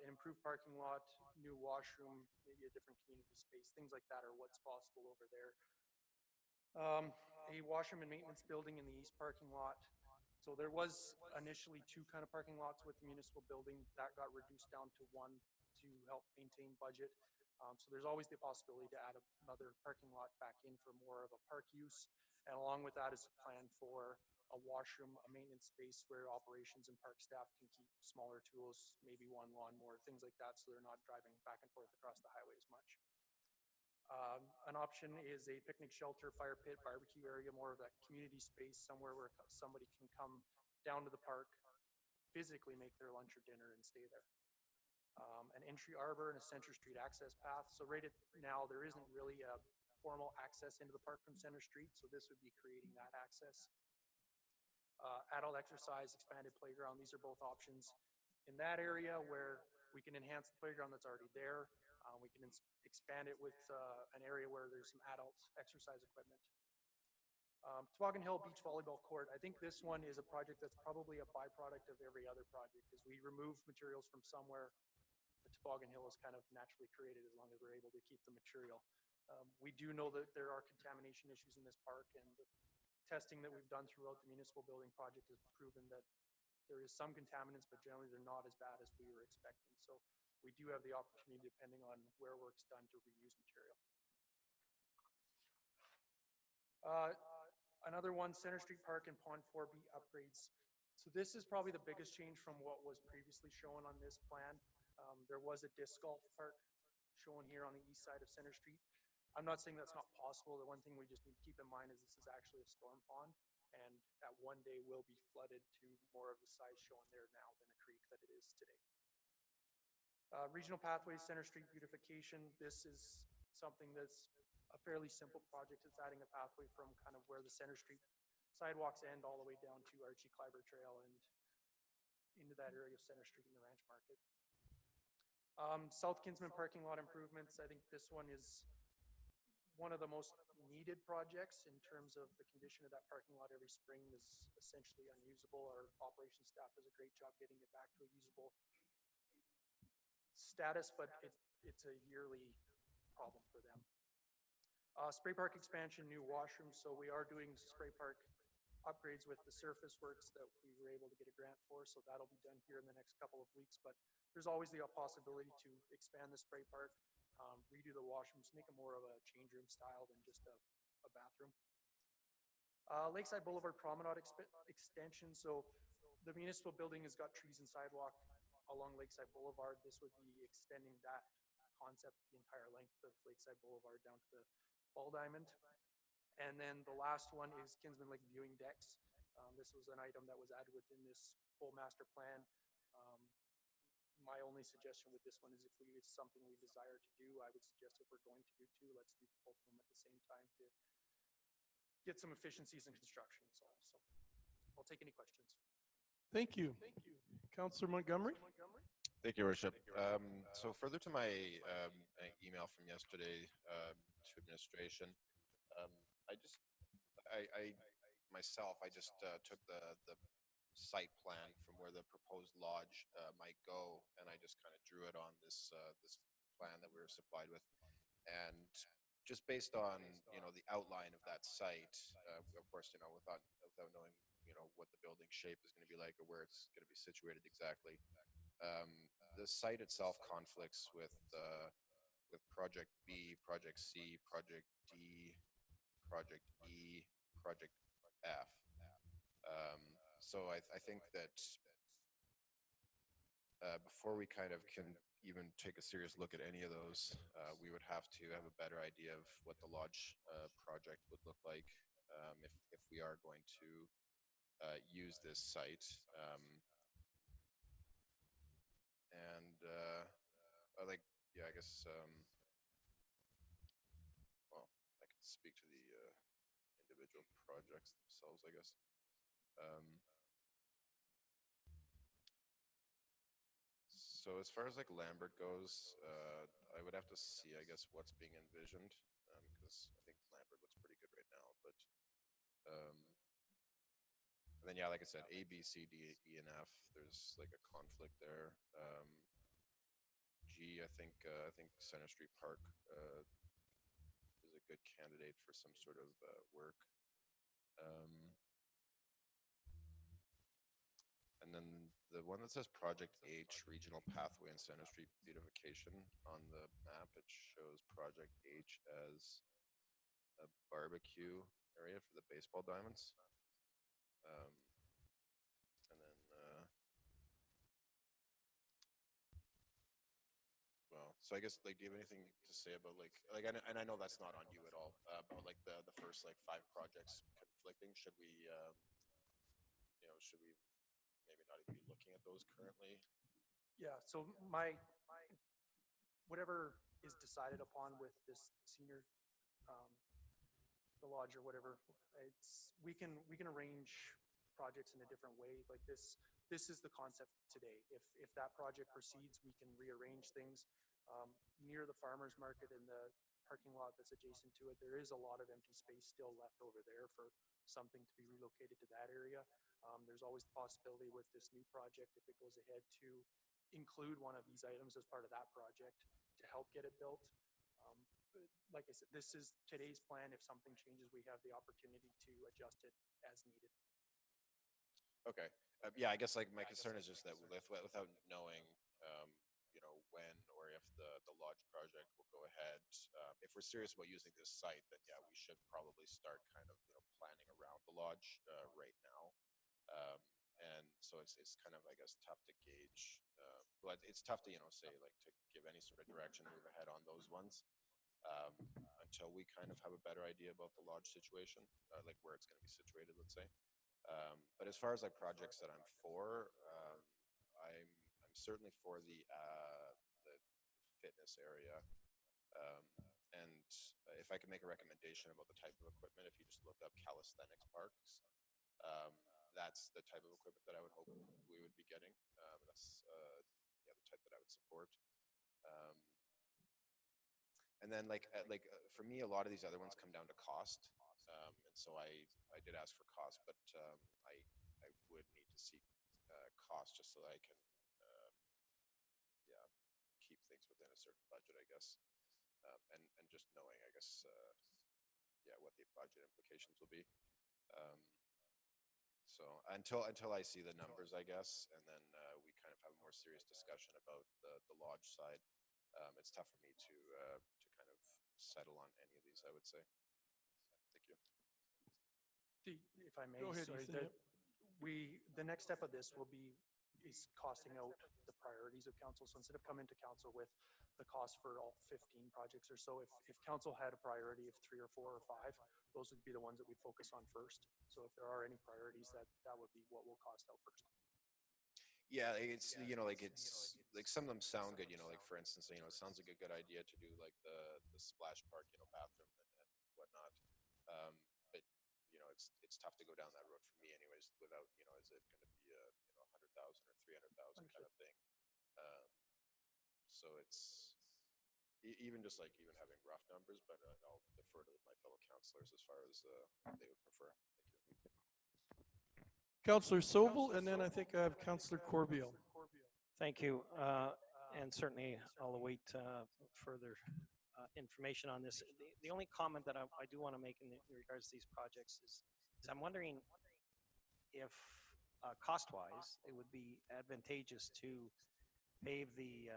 an improved parking lot, new washroom, maybe a different community space, things like that are what's possible over there. A washroom and maintenance building in the east parking lot. So there was initially 2 kind of parking lots with the municipal building. That got reduced down to 1 to help maintain budget. So there's always the possibility to add another parking lot back in for more of a park use. And along with that is a plan for a washroom, a maintenance space where operations and park staff can keep smaller tools, maybe one lawnmower, things like that, so they're not driving back and forth across the highway as much. An option is a picnic shelter, fire pit, barbecue area, more of that community space, somewhere where somebody can come down to the park, physically make their lunch or dinner and stay there. An entry arbor and a Center Street access path. So right now, there isn't really a formal access into the park from Center Street, so this would be creating that access. Adult exercise, expanded playground, these are both options in that area where we can enhance the playground that's already there. We can expand it with an area where there's some adult exercise equipment. Toboggan Hill Beach Volleyball Court, I think this one is a project that's probably a byproduct of every other project, because we remove materials from somewhere. The Toboggan Hill is kind of naturally created as long as we're able to keep the material. We do know that there are contamination issues in this park, and the testing that we've done throughout the municipal building project has proven that there is some contaminants, but generally they're not as bad as we were expecting. So we do have the opportunity, depending on where work's done, to reuse material. Another one, Center Street Park and Pond 4B upgrades. So this is probably the biggest change from what was previously shown on this plan. There was a disc golf park shown here on the east side of Center Street. I'm not saying that's not possible. The one thing we just need to keep in mind is this is actually a storm pond, and at one day will be flooded to more of the size shown there now than a creek that it is today. Regional Pathways, Center Street beautification. This is something that's a fairly simple project. It's adding a pathway from kind of where the Center Street sidewalks end all the way down to Archie Kleiber Trail and into that area of Center Street and the Ranch Market. South Kinsman parking lot improvements. I think this one is one of the most needed projects in terms of the condition of that parking lot. Every spring is essentially unusable. Our operations staff does a great job getting it back to a usable status, but it's a yearly problem for them. Spray park expansion, new washrooms. So we are doing spray park upgrades with the surface works that we were able to get a grant for. So that'll be done here in the next couple of weeks, but there's always the possibility to expand the spray park, redo the washrooms, make it more of a change room style than just a bathroom. Lakeside Boulevard Promenade extension. So the municipal building has got trees and sidewalk along Lakeside Boulevard. This would be extending that concept the entire length of Lakeside Boulevard down to the Ball Diamond. And then the last one is Kinsman Lake viewing decks. This was an item that was added within this full master plan. My only suggestion with this one is if it's something we desire to do, I would suggest if we're going to do two, let's do both of them at the same time to get some efficiencies in construction. So I'll take any questions. Thank you. Councillor Montgomery. Thank you, Worship. So further to my email from yesterday to administration, I myself just took the site plan from where the proposed lodge might go, and I just kind of drew it on this plan that we were supplied with, and just based on the outline of that site, of course without knowing what the building shape is going to be like or where it's going to be situated exactly. The site itself conflicts with Project B, Project C, Project D, Project E, Project F. So I think that before we kind of can even take a serious look at any of those, we would have to have a better idea of what the lodge project would look like if we are going to use this site. I guess, well, I can speak to the individual projects themselves, I guess. So as far as like Lambert goes, I would have to see, I guess, what's being envisioned, because I think Lambert looks pretty good right now. But and then yeah, like I said, A, B, C, D, E, and F. There's like a conflict there. G, I think Center Street Park is a good candidate for some sort of work. And then the one that says Project H, Regional Pathway and Center Street Beautification, on the map it shows Project H as a barbecue area for the baseball diamonds. And then, well, so I guess, like, do you have anything to say about and I know that's not on you at all, about like the first like 5 projects conflicting? Should we, should we maybe not even be looking at those currently? Yeah, so whatever is decided upon with this senior, um, the lodge or whatever, we can arrange projects in a different way. Like this is the concept today. If that project proceeds, we can rearrange things. Near the farmer's market and the parking lot that's adjacent to it, there is a lot of empty space still left over there for something to be relocated to that area. There's always the possibility with this new project, if it goes ahead, to include one of these items as part of that project to help get it built. But like I said, this is today's plan. If something changes, we have the opportunity to adjust it as needed. Okay. Yeah, I guess like my concern is just that without knowing, when or if the lodge project will go ahead, if we're serious about using this site, then yeah, we should probably start kind of, planning around the lodge right now. And so it's kind of, I guess, tough to gauge. But it's tough to, say like to give any sort of direction, move ahead on those ones until we kind of have a better idea about the lodge situation, like where it's going to be situated, let's say. But as far as like projects that I'm for, I'm certainly for the fitness area. And if I could make a recommendation about the type of equipment, if you just look up calisthenics parks, that's the type of equipment that I would hope we would be getting. That's the type that I would support. And then for me, a lot of these other ones come down to cost. And so I did ask for cost, but I would need to see cost just so that I can keep things within a certain budget, I guess. And just knowing, I guess, what the budget implications will be. So until I see the numbers, I guess, and then we kind of have a more serious discussion about the lodge side, it's tough for me to kind of settle on any of these, I would say. Thank you. If I may, Go ahead, sorry, Ethan, the next step of this is costing out the priorities of council. So instead of coming to council with the cost for all 15 projects or so, if council had a priority of 3 or 4 or 5, those would be the ones that we focus on first. So if there are any priorities, that would be what will cost out first. Yeah, it's it's like some of them sound good. Like for instance, it sounds like a good idea to do like the splash park, bathroom and whatnot. But it's tough to go down that road for me, anyways. Without is it going to be a 100,000 or 300,000 kind of thing? So it's even having rough numbers, but I'll defer to my fellow councillors as far as they would prefer. Thank you. Councillor Sobel, and then I think I have Councillor Corbeil. Thank you. And certainly I'll await further information on this. The only comment that I do want to make in regards to these projects is I'm wondering if cost-wise it would be advantageous to pave the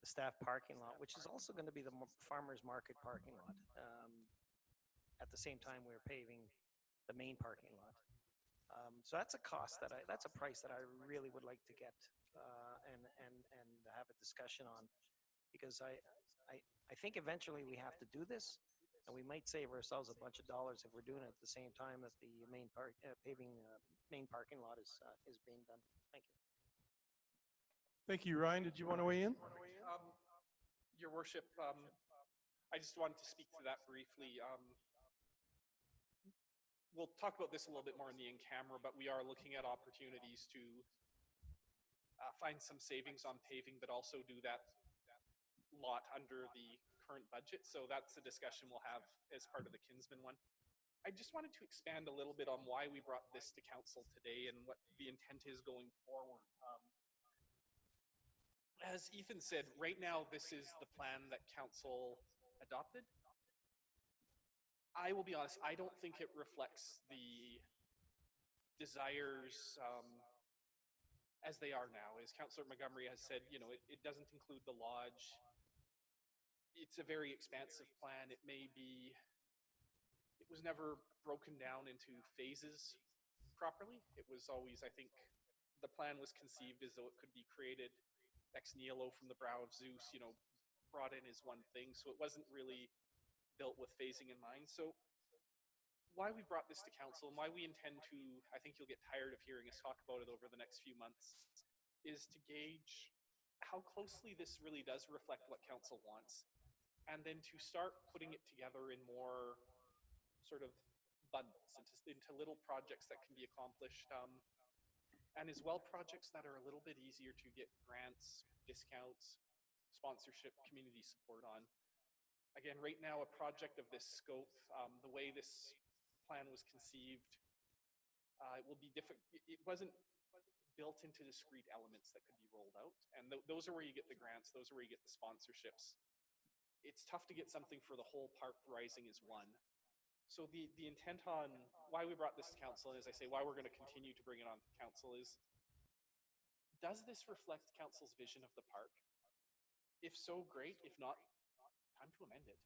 staff parking lot, which is also going to be the farmers market parking lot. At the same time, we're paving the main parking lot. So that's a cost that's a price that I really would like to get and have a discussion on, because I think eventually we have to do this, and we might save ourselves a bunch of dollars if we're doing it at the same time that the main paving main parking lot is being done. Thank you. Thank you, Ryan. Did you want to weigh in? Your Worship, I just wanted to speak to that briefly. We'll talk about this a little bit more in the in-camera, but we are looking at opportunities to find some savings on paving, but also do that lot under the current budget. So that's a discussion we'll have as part of the Kinsman one. I just wanted to expand a little bit on why we brought this to council today and what the intent is going forward. As Ethan said, right now this is the plan that council adopted. I will be honest, I don't think it reflects the desires as they are now. As Councillor Montgomery has said, it doesn't include the lodge. It's a very expansive plan. It was never broken down into phases properly. It was always, I think, the plan was conceived as though it could be created ex nihilo from the brow of Zeus, brought in as one thing. So it wasn't really built with phasing in mind. So why we brought this to council and why we intend to, I think you'll get tired of hearing us talk about it over the next few months, is to gauge how closely this really does reflect what council wants, and then to start putting it together in more sort of bundles into little projects that can be accomplished, and as well projects that are a little bit easier to get grants, discounts, sponsorship, community support on. Again, right now, a project of this scope, the way this plan was conceived, it will be different. It wasn't built into discrete elements that could be rolled out, and those are where you get the grants. Those are where you get the sponsorships. It's tough to get something for the whole park rising as one. So the intent on why we brought this to council, and as I say, why we're going to continue to bring it on to council is, does this reflect council's vision of the park? If so, great. If not, time to amend it.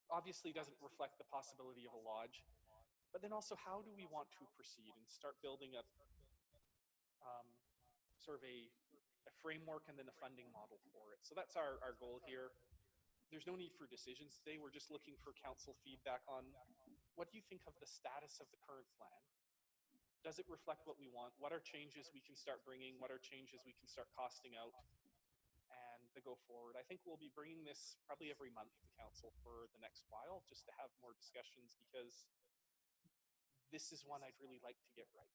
Obviously doesn't reflect the possibility of a lodge, but then also how do we want to proceed and start building a sort of a framework and then a funding model for it. So that's our goal here. There's no need for decisions today. We're just looking for council feedback on, what do you think of the status of the current plan? Does it reflect what we want? What are changes we can start bringing? What are changes we can start costing out? And to go forward, I think we'll be bringing this probably every month to council for the next while, just to have more discussions, because this is one I'd really like to get right.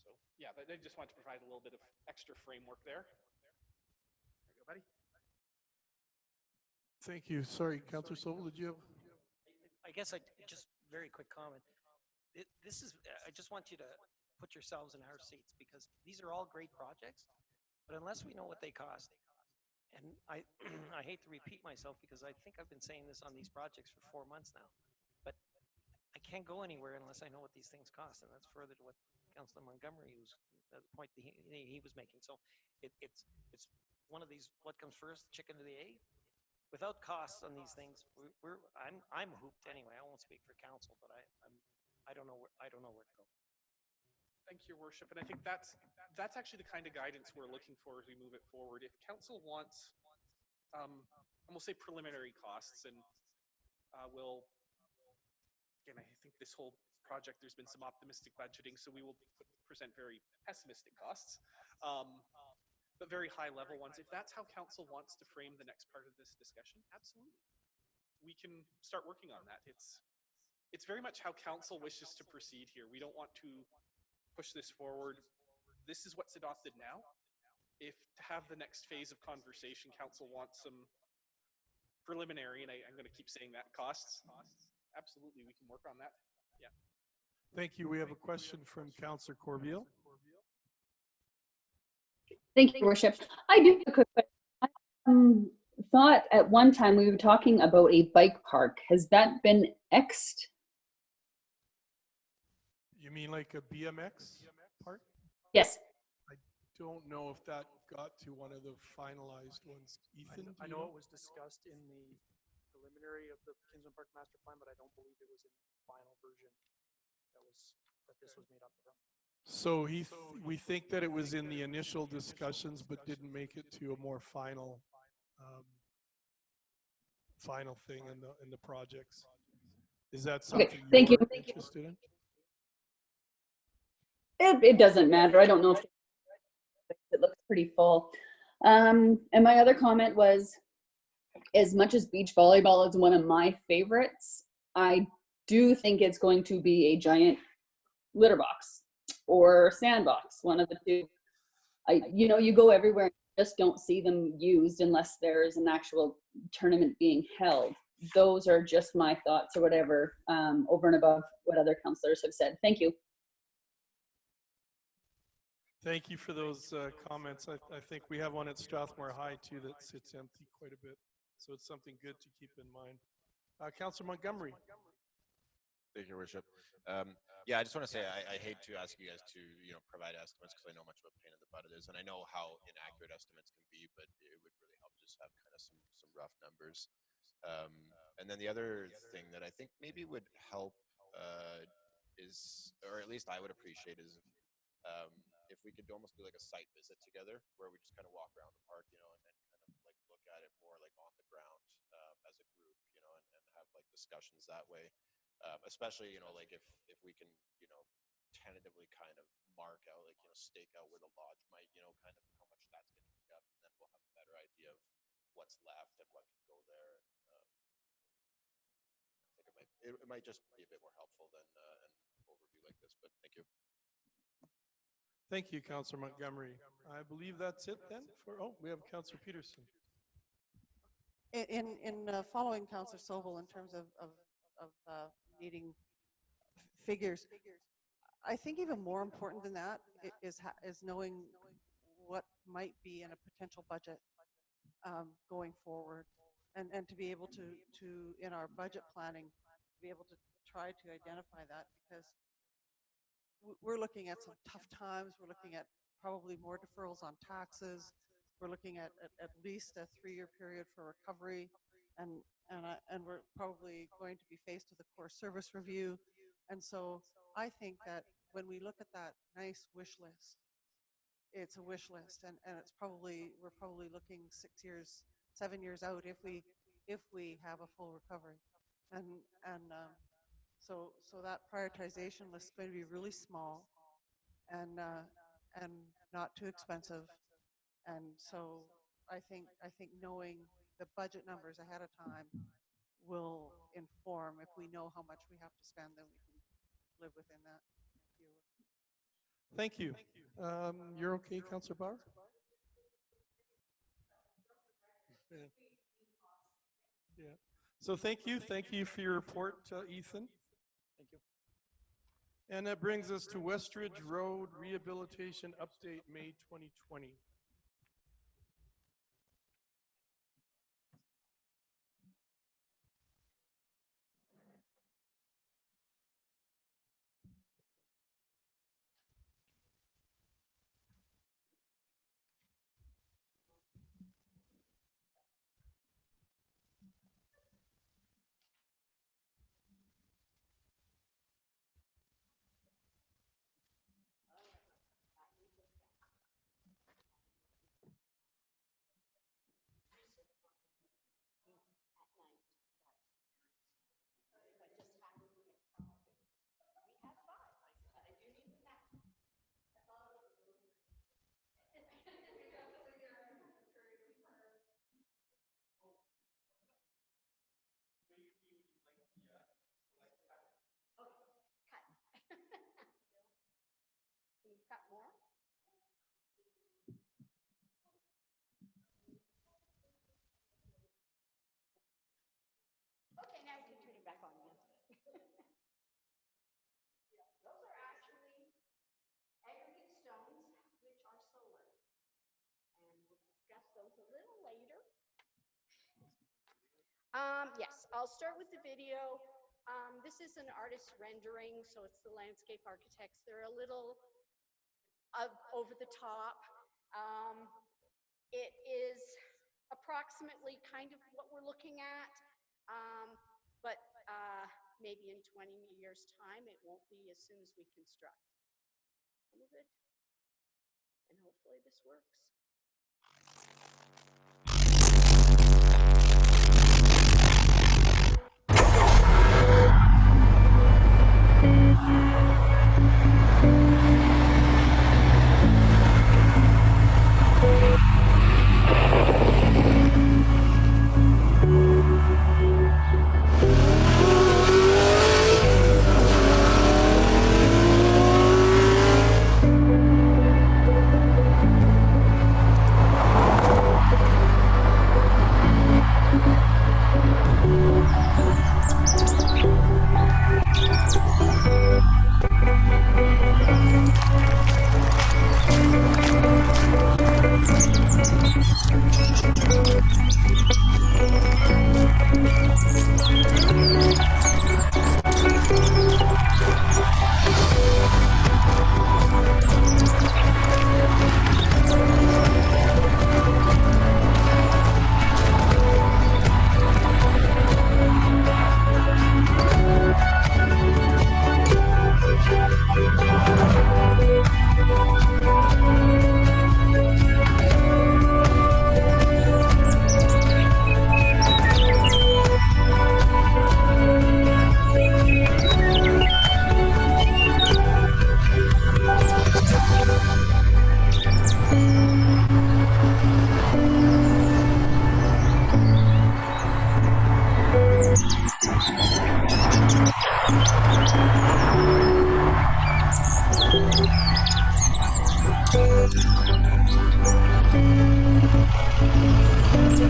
So yeah, I just want to provide a little bit of extra framework there. There you go, buddy. Thank you. Sorry, Councillor Sobel, did you have? I guess just very quick comment. This is, I just want you to put yourselves in our seats, because these are all great projects, but unless we know what they cost, and I hate to repeat myself because I think I've been saying this on these projects for 4 months now, but I can't go anywhere unless I know what these things cost, and that's further to what Councillor Montgomery was, the point that he was making. So it's one of these, what comes first, the chicken or the egg? Without costs on these things, I'm hooped anyway. I won't speak for council, but I don't know where to go. Thank you, Your Worship. And I think that's actually the kind of guidance we're looking for as we move it forward. If council wants, and we'll say preliminary costs, and we'll, again, I think this whole project, there's been some optimistic budgeting, so we will present very pessimistic costs, but very high level ones. If that's how council wants to frame the next part of this discussion, absolutely. We can start working on that. It's very much how council wishes to proceed here. We don't want to push this forward. This is what's adopted now. If to have the next phase of conversation, council wants some preliminary, and I'm going to keep saying that, costs, absolutely, we can work on that. Yeah. Thank you. We have a question from Councillor Corbeil. Thank you, Your Worship. I do have a quick question. Thought at one time we were talking about a bike park. Has that been X'd? You mean like a BMX park? Yes. I don't know if that got to one of the finalized ones. Ethan, I know it was discussed in the preliminary of the Kinsman Park Master Plan, but I don't believe it was in the final version that this was made up from. So we think that it was in the initial discussions, but didn't make it to a more final thing in the projects. Is that something thank you. Interested in? It doesn't matter. I don't know if it looks pretty full. And my other comment was, as much as beach volleyball is one of my favorites, I do think it's going to be a giant litter box or sandbox, one of the two. You go everywhere and just don't see them used unless there's an actual tournament being held. Those are just my thoughts or whatever, over and above what other councillors have said. Thank you. Thank you for those comments. I think we have one at Strathmore High too that sits empty quite a bit. So it's something good to keep in mind. Councillor Montgomery. Thank you, Your Worship. Yeah, I just want to say I hate to ask you guys to provide estimates, because I know much of a pain in the butt it is, and I know how inaccurate estimates can be, but it would really help just have kind of some rough numbers. And then the other thing that I think maybe would help is, or at least I would appreciate, is if we could almost do like a site visit together, where we just kind of walk around the park, and then kind of like look at it more like on the ground as a group, up like discussions that way. Especially, like if we can, tentatively kind of mark out, like, stake out where the lodge might, kind of how much that's going to eat up, and then we'll have a better idea of what's left and what can go there. I think it might just be a bit more helpful than an overview like this, but thank you. Thank you, Councillor Montgomery. I believe that's it then we have Councillor Peterson. In following Councillor Sobel in terms of needing figures, I think even more important than that is knowing what might be in a potential budget going forward, and to be able to in our budget planning, to be able to try to identify that, because we're looking at some tough times. We're looking at probably more deferrals on taxes. We're looking at least a 3-year period for recovery, and we're probably going to be faced with a core service review. And so I think that when we look at that nice wish list, it's a wish list, and we're probably looking 6 years, 7 years out if we have a full recovery, and so that prioritization list is going to be really small and not too expensive. And so I think knowing the budget numbers ahead of time will inform. If we know how much we have to spend, then we can live within that. Thank you. You're okay, Councillor Bauer? Yeah. So thank you for your report, Ethan. Thank you. And that brings us to Westridge Road Rehabilitation Update, May 2020. Got more? Okay, now you can turn it back on again. Those are actually aggregate stones, which are solar. And we'll discuss those a little later. Yes, I'll start with the video. This is an artist's rendering, so it's the landscape architects. They're a little over the top. It is approximately kind of what we're looking at, but maybe in 20 years' time, it won't be as soon as we construct. Some of it, and hopefully this works. I'm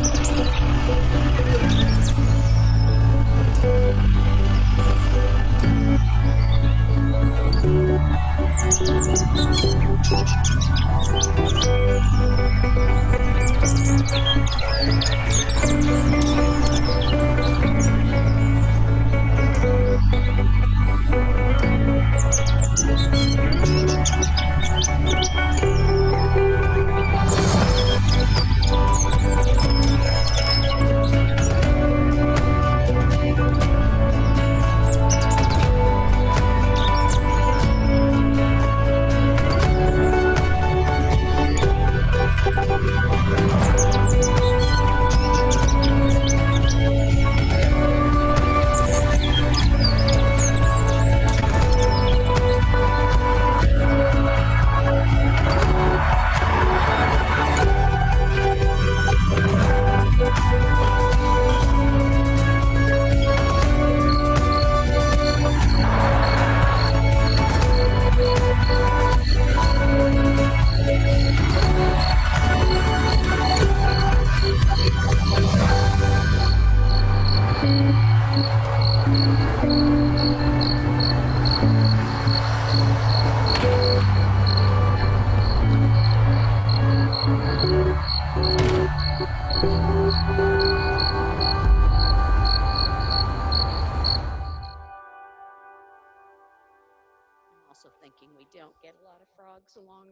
also thinking we don't get a lot of frogs along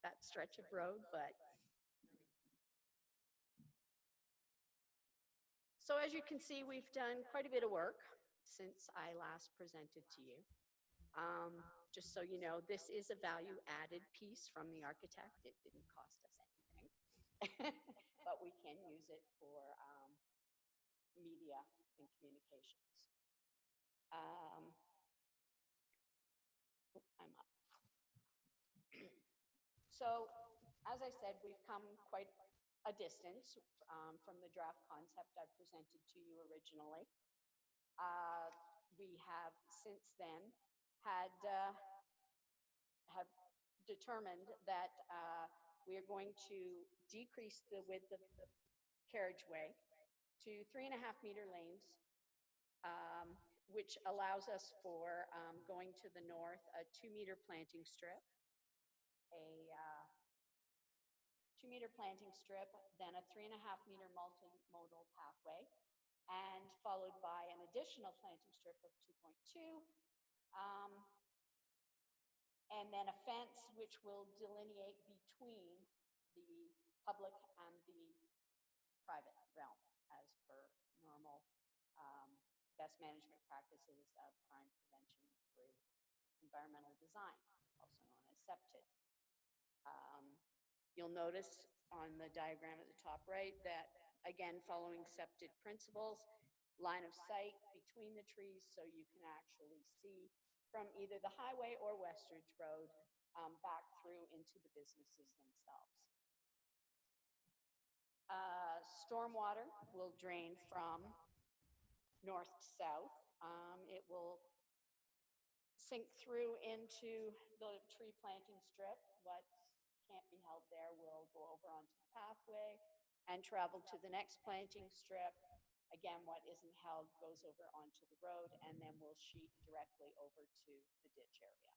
that stretch of road, but. So as you can see, we've done quite a bit of work since I last presented to you. Just so you know, this is a value-added piece from the architect. It didn't cost us anything, but we can use it for media and communications. I'm up. So, as I said, we've come quite a distance from the draft concept I presented to you originally. We have since then have determined that we are going to decrease the width of the carriageway to 3.5-meter lanes, which allows us for going to the north a 2-meter planting strip, a 2-meter planting strip, then a 3.5-meter multimodal pathway, and followed by an additional planting strip of 2.2, and then a fence which will delineate between the public and the private realm as per normal best management practices of crime prevention through environmental design, also known as SEPTID. You'll notice on the diagram at the top right that, again, following SEPTID principles, line of sight between the trees so you can actually see from either the highway or Westridge Road back through into the businesses themselves. Stormwater will drain from north to south. It will sink through into the tree planting strip. What can't be held there will go over onto the pathway and travel to the next planting strip. Again, what isn't held goes over onto the road and then will sheet directly over to the ditch area.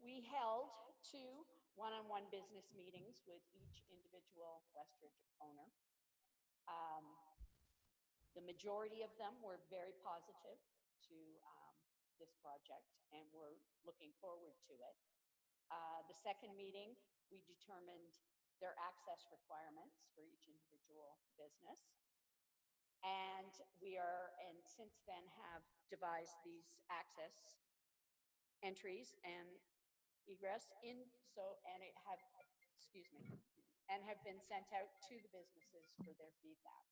We held 2 one-on-one business meetings with each individual Westridge owner. The majority of them were very positive to this project and were looking forward to it. The second meeting, we determined their access requirements for each individual business. And since then have devised these access entries and egress and have been sent out to the businesses for their feedback.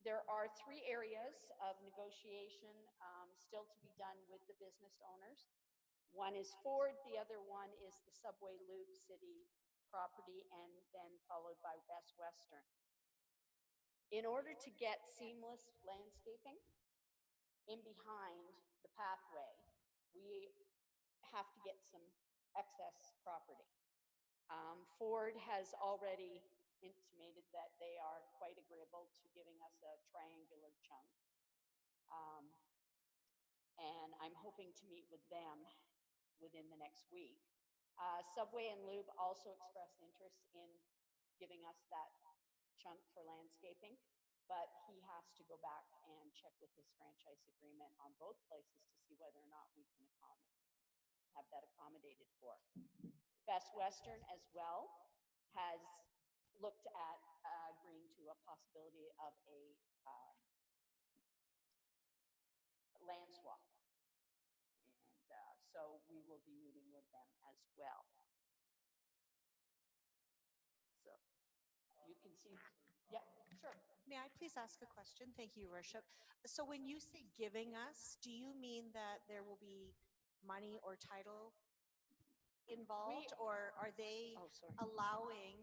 There are 3 areas of negotiation still to be done with the business owners. One is Ford, the other one is the subway loop city property, and then followed by Best Western. In order to get seamless landscaping in behind pathway, we have to get some excess property. Ford has already intimated that they are quite agreeable to giving us a triangular chunk. And I'm hoping to meet with them within the next week. Subway and Lube also expressed interest in giving us that chunk for landscaping, but he has to go back and check with his franchise agreement on both places to see whether or not we can have that accommodated for. Best Western as well has looked at agreeing to a possibility of a land swap. And so we will be meeting with them as well. So you can see, yeah, sure. May I please ask a question? Thank you, Your Worship. So when you say giving us, do you mean that there will be money or title involved, or are they allowing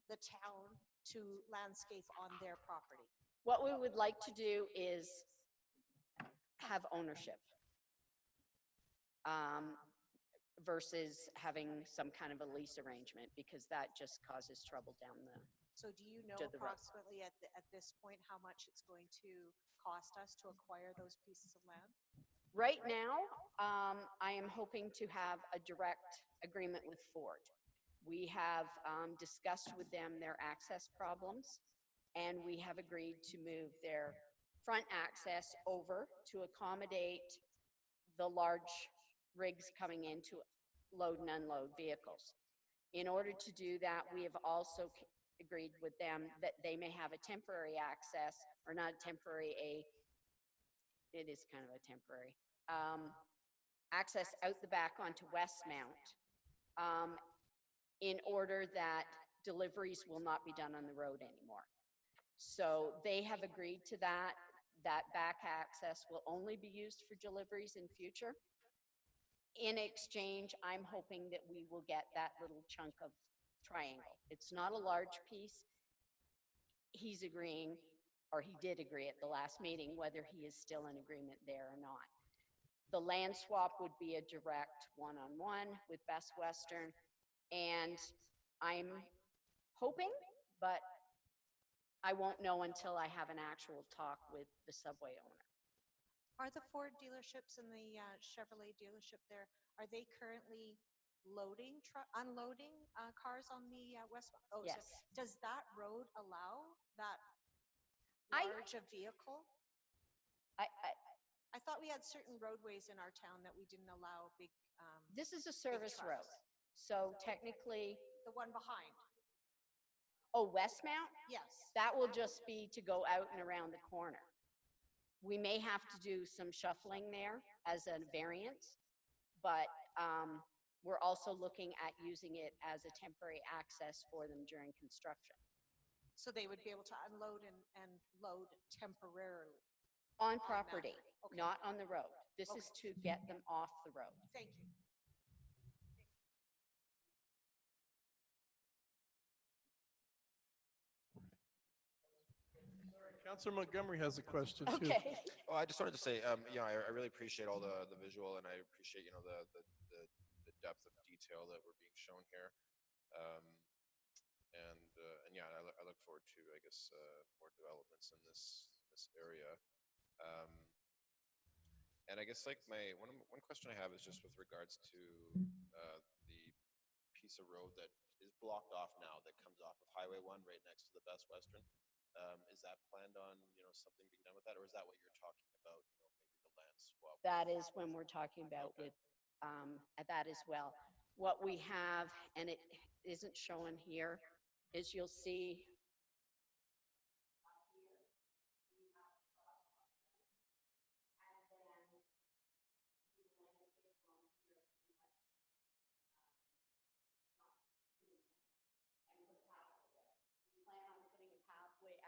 the town to landscape on their property? What we would like to do is have ownership versus having some kind of a lease arrangement, because that just causes trouble down the. So do you know To the right. approximately at this point how much it's going to cost us to acquire those pieces of land? Right now, I am hoping to have a direct agreement with Ford. We have discussed with them their access problems, and we have agreed to move their front access over to accommodate the large rigs coming in to load and unload vehicles. In order to do that, we have also agreed with them that they may have a temporary access, or not a temporary, it is kind of a temporary, access out the back onto Westmount, in order that deliveries will not be done on the road anymore. So they have agreed to that. That back access will only be used for deliveries in future. In exchange, I'm hoping that we will get that little chunk of triangle. It's not a large piece. He's agreeing, or he did agree at the last meeting, whether he is still in agreement there or not. The land swap would be a direct one-on-one with Best Western, and I'm hoping, but I won't know until I have an actual talk with the Subway owner. Are the Ford dealerships and the Chevrolet dealership there, are they currently loading, unloading cars on the west? Oh, Yes. So does that road allow that I- large a vehicle? I thought we had certain roadways in our town that we didn't allow big, This is a service road, trucks. so technically, the one behind. oh, Westmount? Yes. That will just be to go out and around the corner. We may have to do some shuffling there as a variance, but we're also looking at using it as a temporary access for them during construction. So they would be able to unload and load temporarily. On that. property, Okay. not on the road. This is to get them off the road. Thank you. Councillor Montgomery has a question too. Okay. Well, I just wanted to say, you know, I really appreciate all the visual, and I appreciate, you know, the depth of detail that we're being shown here. And yeah, I look forward to, I guess, more developments in this area. And I guess like one question I have is just with regards to the piece of road that is blocked off now that comes off of Highway 1 right next to the Best Western. Is that planned on, you know, something being done with that, or is that what you're talking about, you know, maybe the land swap? That is when we're talking about with that as well. What we have, and it isn't shown here, is you'll see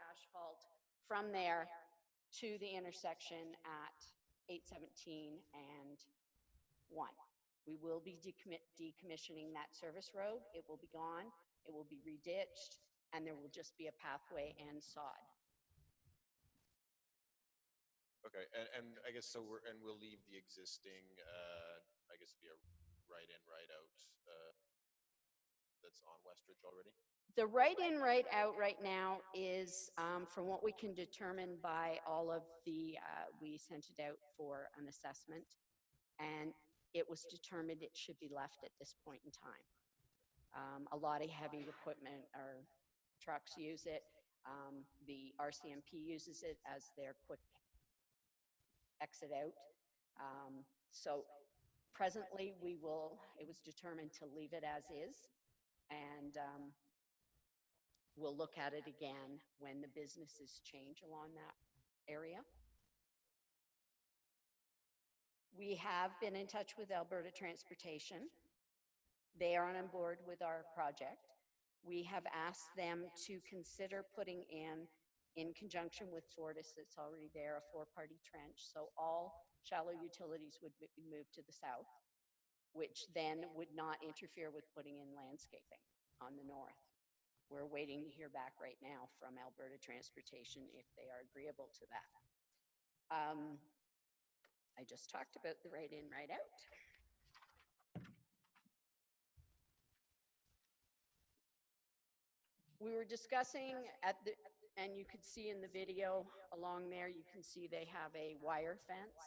asphalt from there to the intersection at 817 and 1. We will be decommissioning that service road. It will be gone. It will be reditched, and there will just be a pathway and sod. Okay, and I guess so we'll leave the existing, I guess it'd be a right in, right out, that's on Westridge already? The right in, right out right now is, from what we can determine by all of the, we sent it out for an assessment, and it was determined it should be left at this point in time. A lot of heavy equipment or trucks use it. The RCMP uses it as their quick exit out. So presently it was determined to leave it as is, and we'll look at it again when the businesses change along that area. We have been in touch with Alberta Transportation. They are on board with our project. We have asked them to consider putting in conjunction with Fortis that's already there, a 4-party trench. So all shallow utilities would be moved to the south, which then would not interfere with putting in landscaping on the north. We're waiting to hear back right now from Alberta Transportation if they are agreeable to that. I just talked about the right in, right out. We were discussing and you could see in the video along there, you can see they have a wire fence.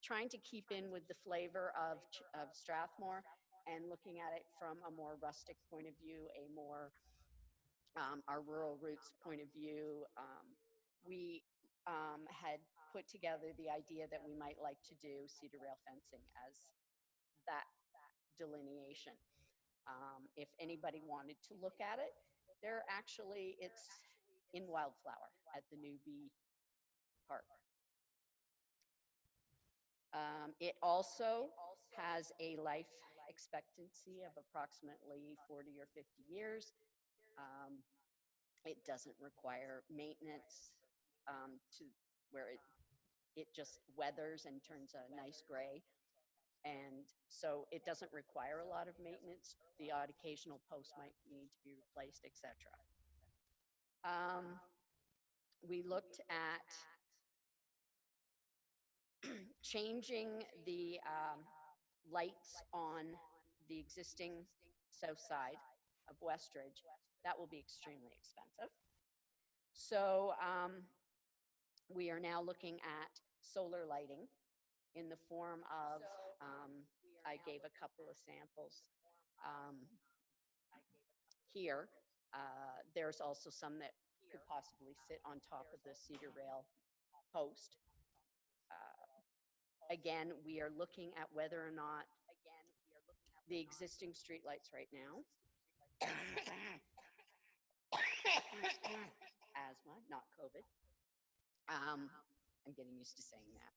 Trying to keep in with the flavor of Strathmore and looking at it from a more rustic point of view, a more our rural roots point of view. We had put together the idea that we might like to do cedar rail fencing as that delineation. If anybody wanted to look at it, it's in Wildflower at the new bee park. It also has a life expectancy of approximately 40 or 50 years. It doesn't require maintenance to where it just weathers and turns a nice gray. And so it doesn't require a lot of maintenance. The odd occasional post might need to be replaced, etc. We looked at changing the lights on the existing south side of Westridge. That will be extremely expensive. So we are now looking at solar lighting in the form of, I gave a couple of samples here. There's also some that could possibly sit on top of the cedar rail post. Again, we are looking at whether or not the existing streetlights right now, asthma, not COVID. I'm getting used to saying that.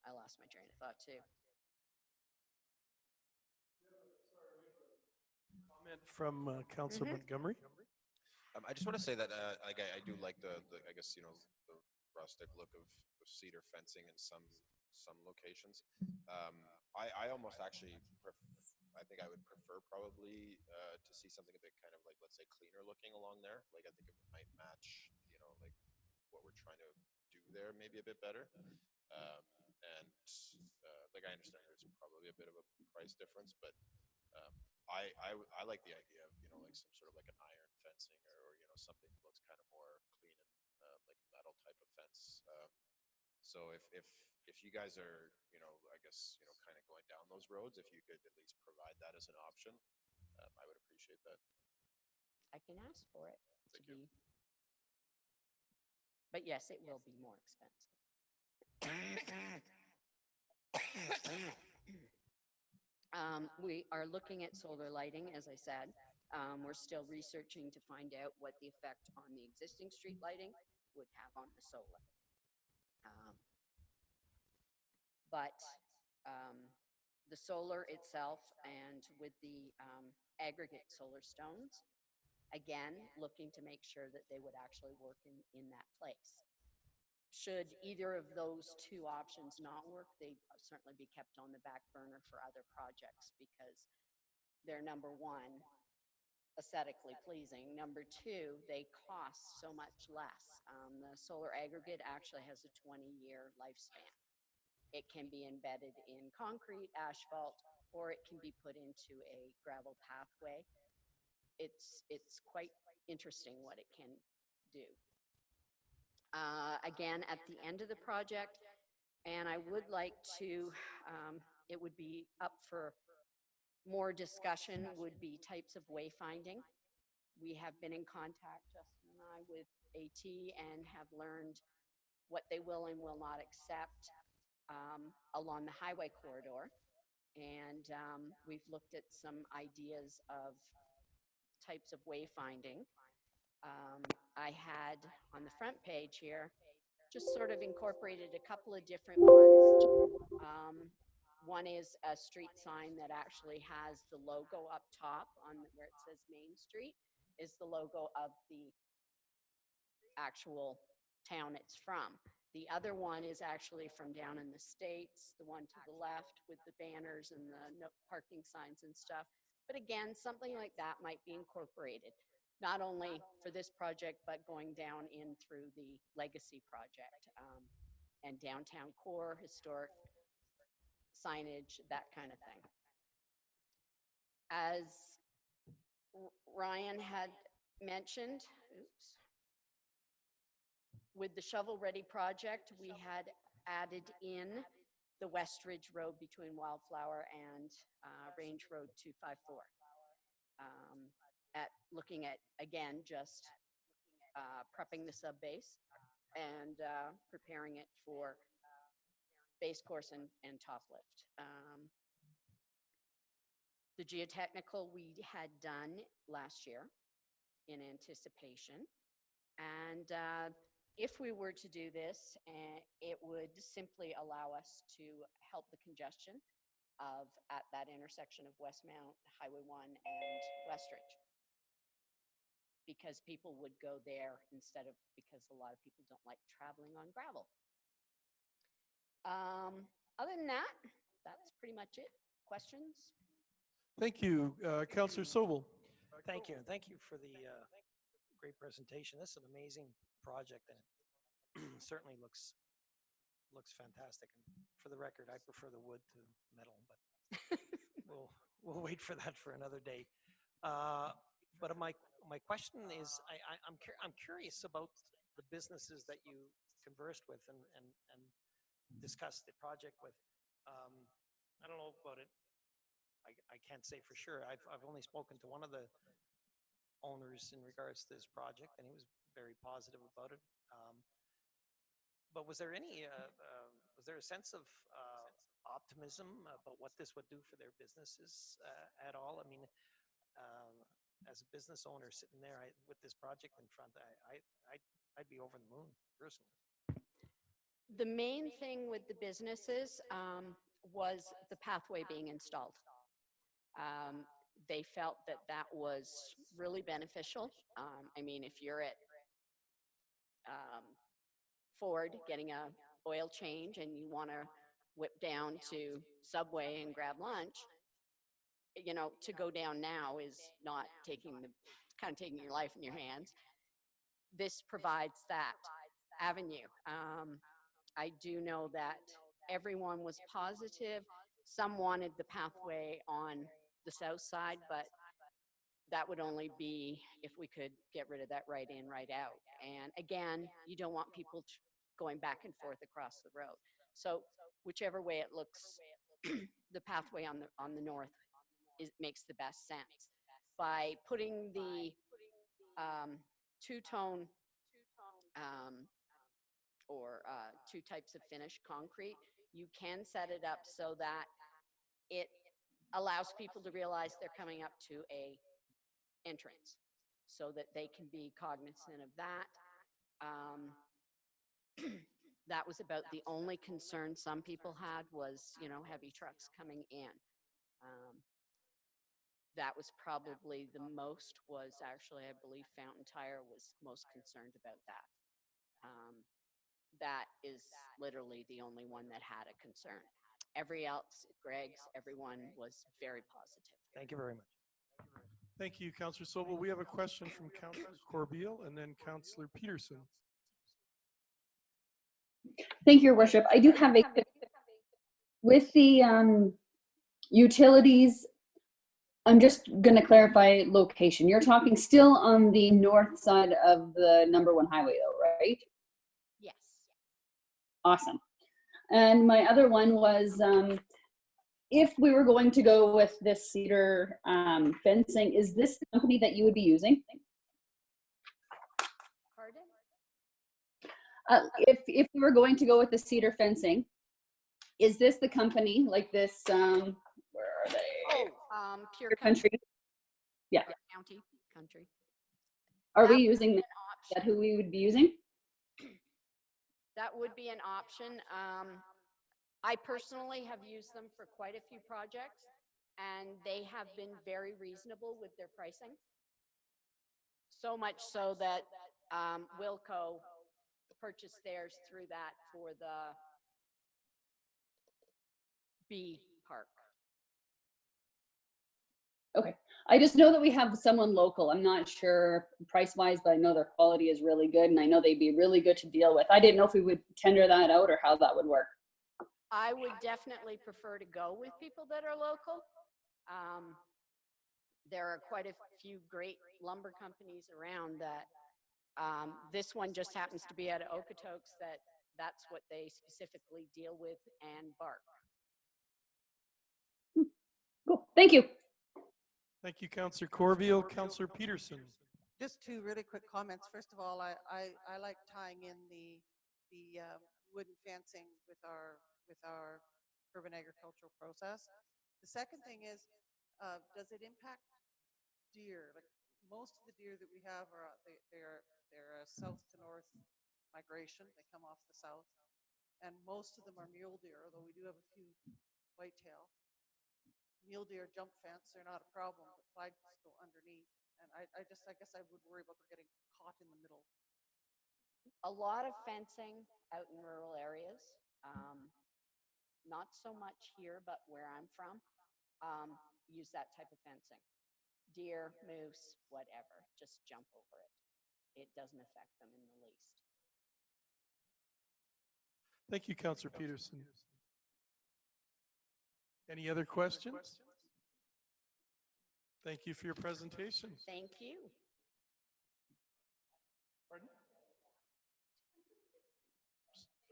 I lost my train of thought too. Comment from Councillor Montgomery. I just want to say that like I do like the I guess the rustic look of cedar fencing in some locations. I almost actually I think I would prefer probably to see something a bit kind of like, let's say, cleaner looking along there. Like I think it might match like what we're trying to do there maybe a bit better. And like I understand there's probably a bit of a price difference, but I like the idea of like some sort of like an iron fencing or something that looks kind of more clean and like a metal type of fence. So if you guys are I guess kind of going down those roads, if you could at least provide that as an option, I would appreciate that. I can ask for it. Thank you. But yes, it will be more expensive. We are looking at solar lighting, as I said. We're still researching to find out what the effect on the existing street lighting would have on the solar. But the solar itself and with the aggregate solar stones, again, looking to make sure that they would actually work in that place. Should either of those two options not work, they'd certainly be kept on the back burner for other projects because they're number one, aesthetically pleasing. Number two, they cost so much less. The solar aggregate actually has a 20-year lifespan. It can be embedded in concrete, asphalt, or it can be put into a gravel pathway. It's quite interesting what it can do. Again, at the end of the project, and I would like to, it would be up for more discussion, would be types of wayfinding. We have been in contact, Justin and I, with AT and have learned what they will and will not accept along the highway corridor. And we've looked at some ideas of types of wayfinding. I had on the front page here just sort of incorporated a couple of different ones. One is a street sign that actually has the logo up top on where it says Main Street is the logo of the actual town it's from. The other one is actually from down in the States, the one to the left with the banners and the no parking signs and stuff. But again, something like that might be incorporated, not only for this project, but going down in through the legacy project and downtown core, historic signage, that kind of thing. As Ryan had mentioned, oops, with the shovel-ready project, we had added in the West Ridge Road between Wildflower and Range Road 254. At looking at, again, just prepping the sub-base and preparing it for base course and top lift. The geotechnical we had done last year in anticipation. And if we were to do this, it would simply allow us to help the congestion of at that intersection of Westmount, Highway 1 and Westridge. Because people would go there instead of, because a lot of people don't like traveling on gravel. Other than that, that's pretty much it. Questions? Thank you, Councillor Sobel. Thank you, and thank you for the great presentation. This is an amazing project, and it certainly looks fantastic. And for the record, I prefer the wood to metal, but we'll wait for that for another day. But my question is, I'm curious about the businesses that you conversed with and discussed the project with. I don't know about it. I can't say for sure. I've only spoken to one of the owners in regards to this project, and he was very positive about it. But was there any was there a sense of optimism about what this would do for their businesses at all? I mean, as a business owner sitting there with this project in front, I'd be over the moon personally. The main thing with the businesses was the pathway being installed. They felt that that was really beneficial. I mean, if you're at Ford getting a oil change and you want to whip down to Subway and grab lunch, you know, to go down now is not taking kind of taking your life in your hands. This provides that avenue. I do know that everyone was positive. Some wanted the pathway on the south side, but that would only be if we could get rid of that right in, right out. And again, you don't want people going back and forth across the road. So whichever way it looks, the pathway on the north makes the best sense. By putting the two-tone or two types of finished concrete, you can set it up so that it allows people to realize they're coming up to a entrance so that they can be cognizant of that. That was about the only concern some people had was, you know, heavy trucks coming in. That was probably the most was actually, I believe Fountain Tire was most concerned about that. That is literally the only one that had a concern. Every else, Greg's, everyone was very positive. Thank you very much. Thank you, Councillor Sobel. We have a question from Councillor Corbeil and then Councillor Peterson. Thank you, Your Worship. I do have a, with the utilities, I'm just going to clarify location. You're talking still on the north side of the #1 highway though, right? Yes. Awesome. And my other one was, if we were going to go with this cedar fencing, is this the company that you would be using? Pardon? If we were going to go with the cedar fencing, is this the company like this? Where are they? Oh, Pure Country. Yeah. Country. Are That we would using be that? an Is that option. who we would be using? That would be an option. I personally have used them for quite a few projects, and they have been very reasonable with their pricing. So much so that Wilco purchased theirs through that for the B Park. Okay. I just know that we have someone local. I'm not sure price wise, but I know their quality is really good and I know they'd be really good to deal with. I didn't know if we would tender that out or how that would work. I would definitely prefer to go with people that are local. There are quite a few great lumber companies around that. This one just happens to be out of Okotoks that's what they specifically deal with and bark. Cool. Thank you. Thank you, Councillor Corbeil. Councillor Peterson. Just two really quick comments. First of all, I like tying in the wooden fencing with our urban agricultural process. The second thing is, does it impact deer? Like most of the deer that we have are they're a south to north migration. They come off the south, and most of them are mule deer. Although we do have a few whitetail. Mule deer jump fence, they're not a problem, but flags go underneath. And I guess I would worry about them getting caught in the middle. A lot of fencing out in rural areas, not so much here, but where I'm from, use that type of fencing. Deer, moose, whatever, just jump over it. It doesn't affect them in the least. Thank you, Councillor Peterson. Any other questions? Thank you for your presentation. Thank you. Pardon?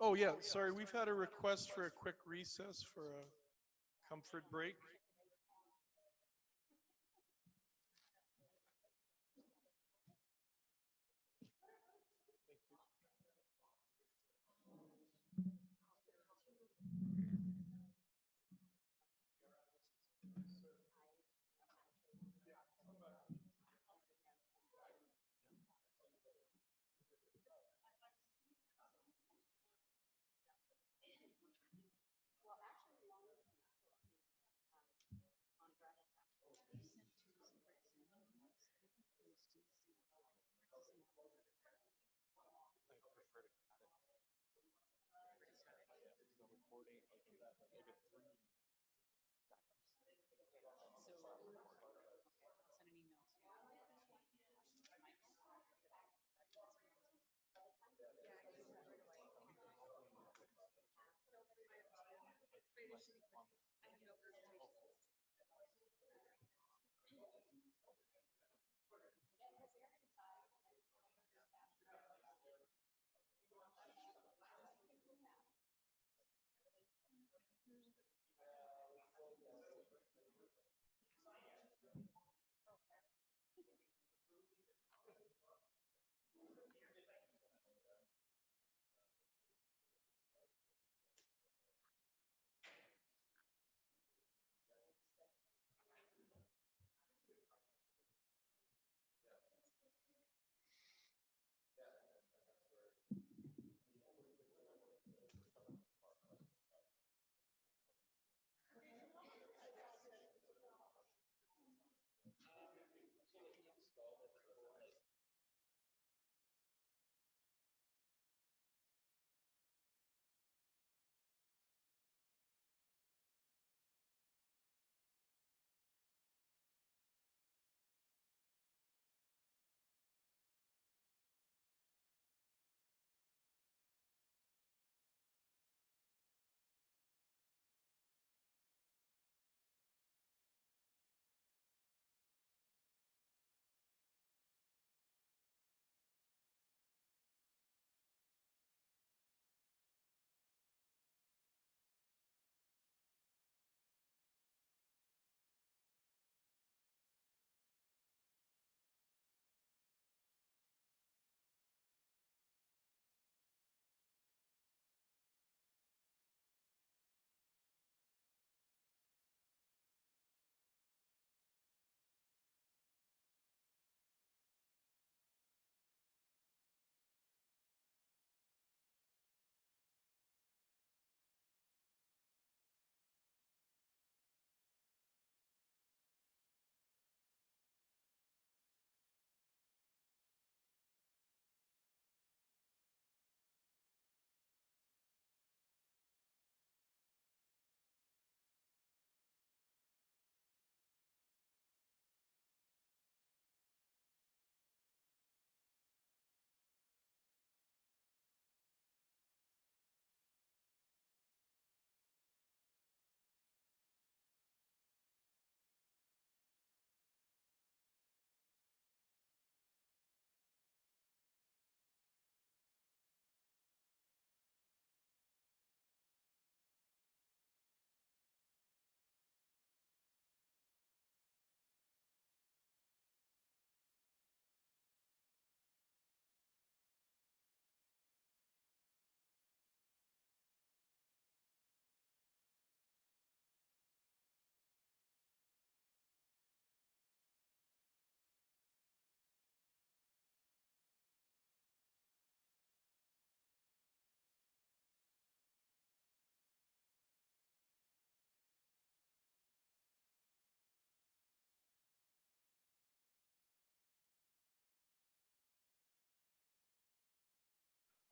Oh, yeah, sorry, we've had a request for a quick recess for a comfort break.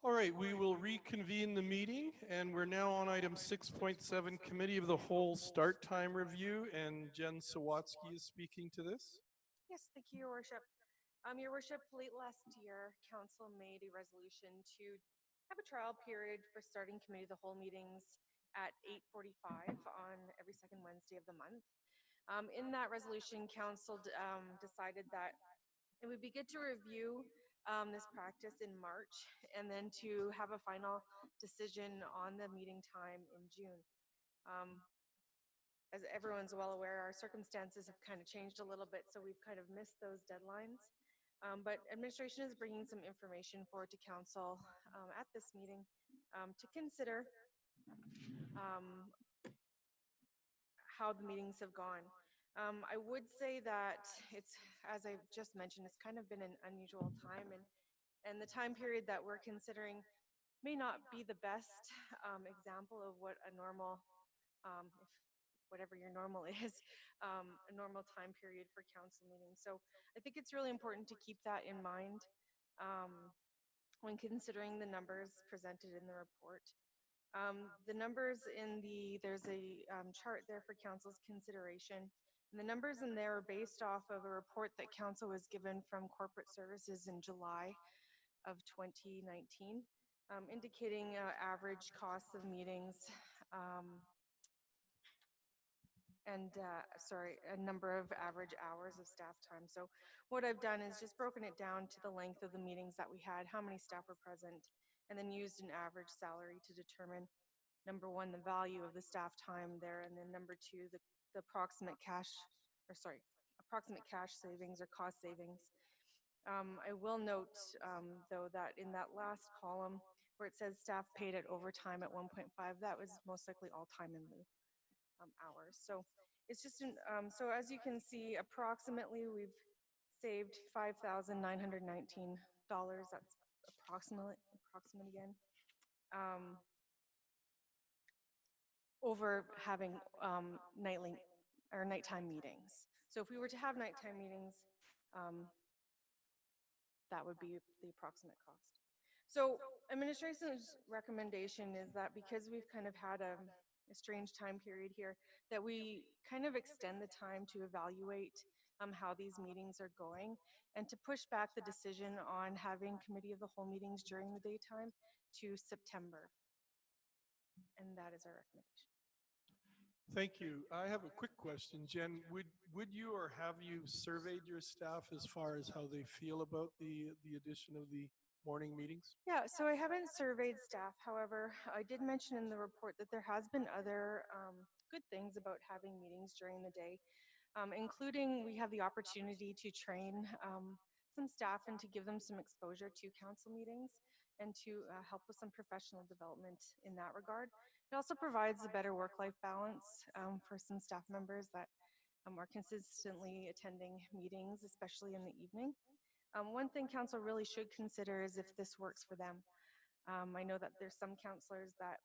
All right, we will reconvene the meeting, and we're now on item 6.7, Committee of the Whole Start Time Review, and Jen Sawatsky is speaking to this. Yes, thank you, Your Worship. Your Worship, late last year, Council made a resolution to have a trial period for starting Committee of the Whole meetings at 8:45 on every second Wednesday of the month. In that resolution, Council decided that it would be good to review this practice in March and then to have a final decision on the meeting time in June. As everyone's well aware, our circumstances have kind of changed a little bit, so we've kind of missed those deadlines. But administration is bringing some information forward to council at this meeting to consider how the meetings have gone. I would say that it's, as I've just mentioned, it's kind of been an unusual time, and the time period that we're considering may not be the best example of what a normal, if whatever your normal is, a normal time period for council meetings. So I think it's really important to keep that in mind when considering the numbers presented in the report. The numbers there's a chart there for council's consideration. And the numbers in there are based off of a report that council was given from corporate services in July of 2019, indicating average costs of meetings and a number of average hours of staff time. So what I've done is just broken it down to the length of the meetings that we had, how many staff were present, and then used an average salary to determine, number one, the value of the staff time there, and then number two, the approximate cash savings or cost savings. I will note, though, that in that last column where it says staff paid at overtime at 1.5, that was most likely all time in lieu hours. So it's just, so as you can see, approximately we've saved $5,919. That's approximate again. Over having nighttime meetings. So if we were to have nighttime meetings, that would be the approximate cost. So administration's recommendation is that because we've kind of had a strange time period here, that we kind of extend the time to evaluate how these meetings are going and to push back the decision on having committee of the whole meetings during the daytime to September. And that is our recommendation. Thank you. I have a quick question, Jen. Would you or have you surveyed your staff as far as how they feel about the addition of the morning meetings? Yeah, so I haven't surveyed staff. However, I did mention in the report that there has been other good things about having meetings during the day, including we have the opportunity to train some staff and to give them some exposure to council meetings and to help with some professional development in that regard. It also provides a better work-life balance for some staff members that are consistently attending meetings, especially in the evening. One thing council really should consider is if this works for them. I know that there's some councillors that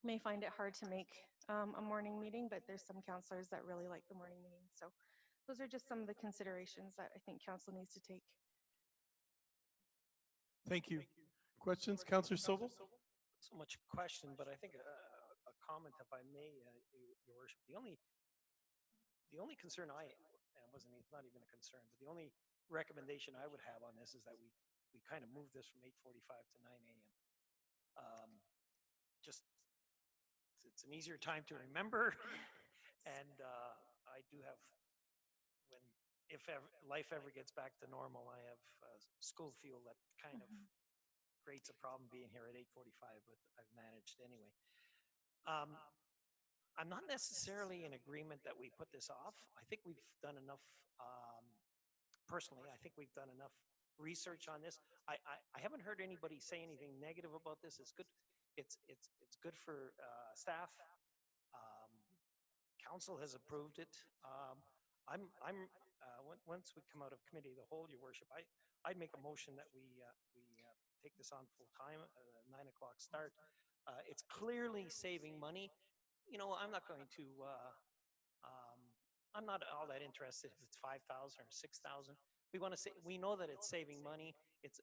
may find it hard to make a morning meeting, but there's some councillors that really like the morning meeting. So those are just some of the considerations that I think council needs to take. Thank you. Questions, Councillor Sobel? So much question, but I think a comment, if I may, Your Worship. The only concern it's not even a concern, but the only recommendation I would have on this is that we kind of move this from 8:45 to 9 a.m. Just it's an easier time to remember, and I do have if life ever gets back to normal, I have school fuel that kind of creates a problem being here at 8:45, but I've managed anyway. I'm not necessarily in agreement that we put this off. I think we've done enough, personally, I think we've done enough research on this. I haven't heard anybody say anything negative about this. It's good. It's good for staff. Council has approved it. Once we come out of committee of the whole, Your Worship, I'd make a motion that we take this on full time, 9 o'clock start. It's clearly saving money. You know, I'm not going to, I'm not all that interested if it's 5,000 or 6,000. We want to say, we know that it's saving money. it's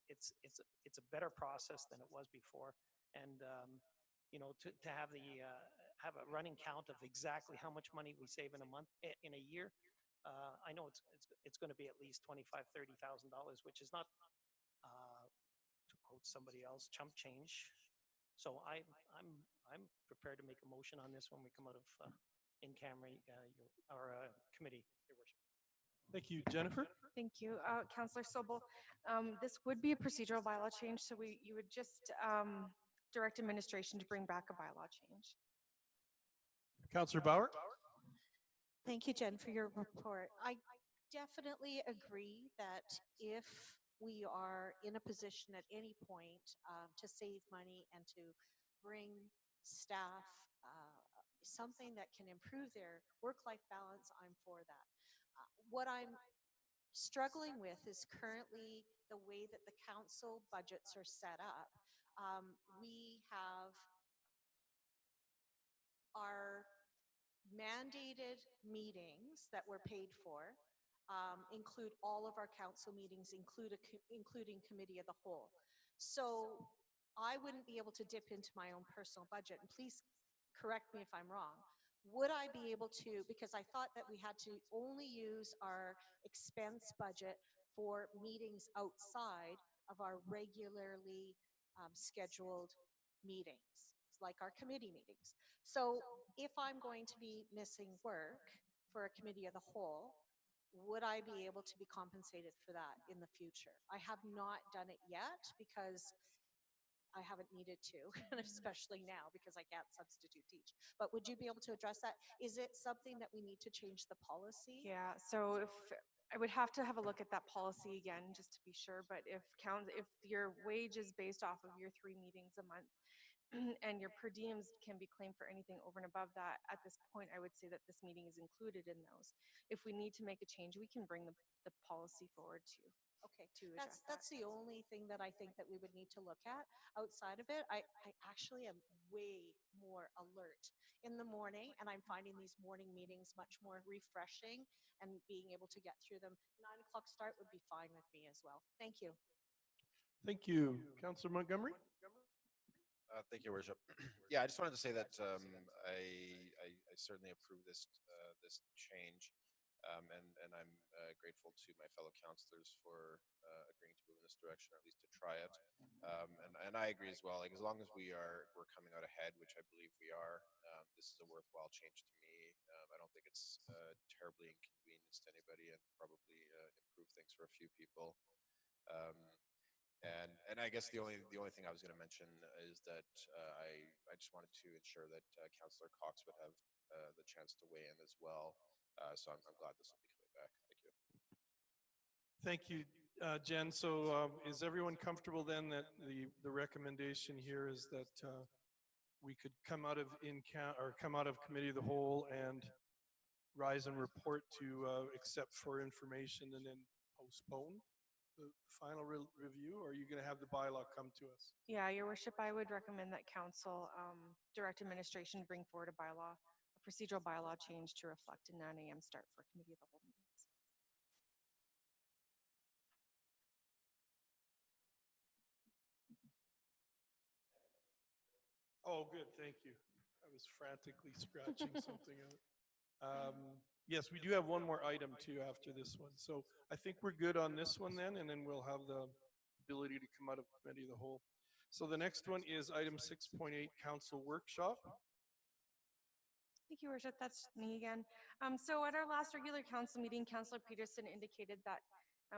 a better process than it was before. And, you know, to have have a running count of exactly how much money we save in a month, in a year, I know it's going to be at least $25,000-$30,000, which is not, to quote somebody else, chump change. So I'm prepared to make a motion on this when we come out of in camera our committee, Your Worship. Thank you, Jennifer. Thank you. Councillor Sobel, this would be a procedural bylaw change, so you would just direct administration to bring back a bylaw change. Councillor Bauer. Thank you, Jen, for your report. I definitely agree that if we are in a position at any point to save money and to bring staff something that can improve their work-life balance, I'm for that. What I'm struggling with is currently the way that the council budgets are set up. We have our mandated meetings that we're paid for, include all of our council meetings, including committee of the whole. So I wouldn't be able to dip into my own personal budget, and please correct me if I'm wrong. Would I be able to, because I thought that we had to only use our expense budget for meetings outside of our regularly scheduled meetings, like our committee meetings. So if I'm going to be missing work for a committee of the whole, would I be able to be compensated for that in the future? I have not done it yet because I haven't needed to, and especially now because I can't substitute teach. But would you be able to address that? Is it something that we need to change the policy? Yeah, so if I would have to have a look at that policy again, just to be sure, but if your wage is based off of your 3 meetings a month, and your per diems can be claimed for anything over and above that, at this point, I would say that this meeting is included in those. If we need to make a change, we can bring the policy forward to address That's the only thing that I think that we would need to look at. Outside of it, I actually am way more alert in the morning, and I'm finding these morning meetings much more refreshing and being able to get through them. 9 o'clock start would be fine with me as well. Thank you. Thank you. Councillor Montgomery. Thank you, Your Worship. Yeah, I just wanted to say that I certainly approve this change, and I'm grateful to my fellow councillors for agreeing to move in this direction, or at least to try it. And I agree as well. Like, as long as we're coming out ahead, which I believe we are, this is a worthwhile change to me. I don't think it's terribly inconvenienced to anybody, and probably improve things for a few people. And I guess the only thing I was going to mention is that I just wanted to ensure that Councillor Cox would have the chance to weigh in as well. So I'm glad this will be coming back. Thank you. Thank you, Jen. So is everyone comfortable then that the recommendation here is that we could come out of committee of the whole and rise and report to accept for information and then postpone the final review, or are you going to have the bylaw come to us? Yeah, Your Worship, I would recommend that council direct administration to bring forward a procedural bylaw change to reflect a 9 a.m. start for committee of the whole meetings. Oh, good, thank you. I was frantically scratching something out. Yes, we do have one more item too after this one. So I think we're good on this one then, and then we'll have the ability to come out of committee of the whole. So the next one is item 6.8, council workshop. Thank you, Worship. That's me again. So at our last regular council meeting, Councillor Peterson indicated that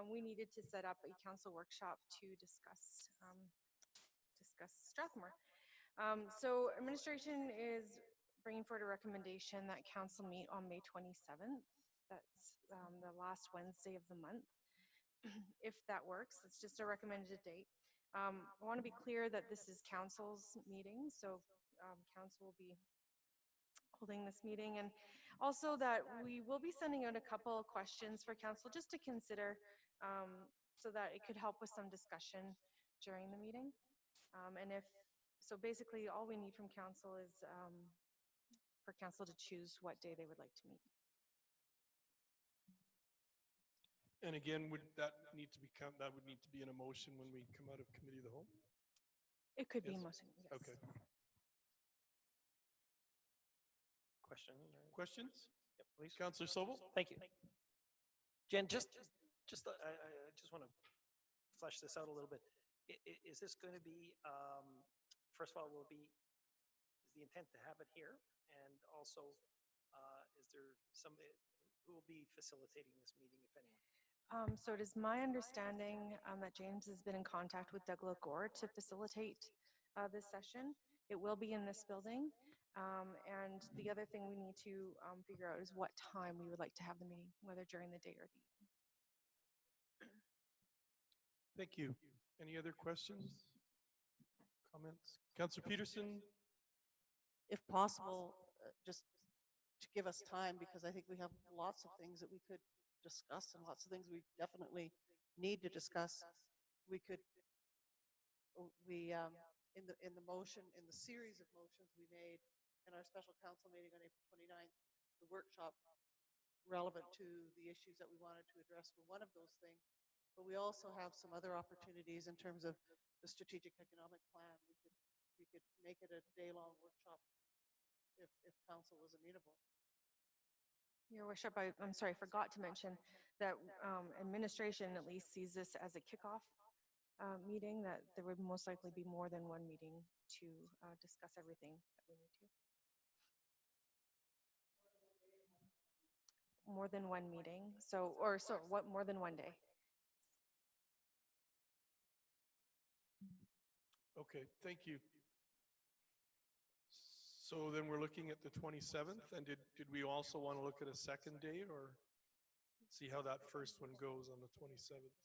we needed to set up a council workshop to discuss Strathmore. So administration is bringing forward a recommendation that council meet on May 27th. That's the last Wednesday of the month. If that works, it's just a recommended date. I want to be clear that this is council's meeting, so council will be holding this meeting, and also that we will be sending out a couple of questions for council just to consider, so that it could help with some discussion during the meeting. So basically all we need from council is for council to choose what day they would like to meet. And again, would that need to become, that would need to be an emotion when we come out of committee of the whole? It could be Yes. a motion, yes. Okay. Question? Questions? Yep, please. Councillor Sobel? Thank you. Jen, just I just want to flesh this out a little bit. Is this going to be, first of all, is the intent to have it here? And also, is there somebody who will be facilitating this meeting, if anyone? So it is my understanding that James has been in contact with Doug Gore to facilitate this session. It will be in this building. And the other thing we need to figure out is what time we would like to have the meeting, whether during the day or the evening. Thank you. Any other questions? Comments? Councillor Peterson? If possible, just to give us time, because I think we have lots of things that we could discuss and lots of things we definitely need to discuss. We could, in the motion, in the series of motions we made in our special council meeting on April 29th, the workshop relevant to the issues that we wanted to address were one of those things. But we also have some other opportunities in terms of the strategic economic plan. We could make it a day-long workshop if council was amenable. Your worship, I'm sorry, I forgot to mention that administration at least sees this as a kickoff meeting, that there would most likely be more than one meeting to discuss everything that we need to. More than one meeting, what, more than one day. Okay, thank you. So then we're looking at the 27th, and did we also want to look at a second date or see how that first one goes on the 27th?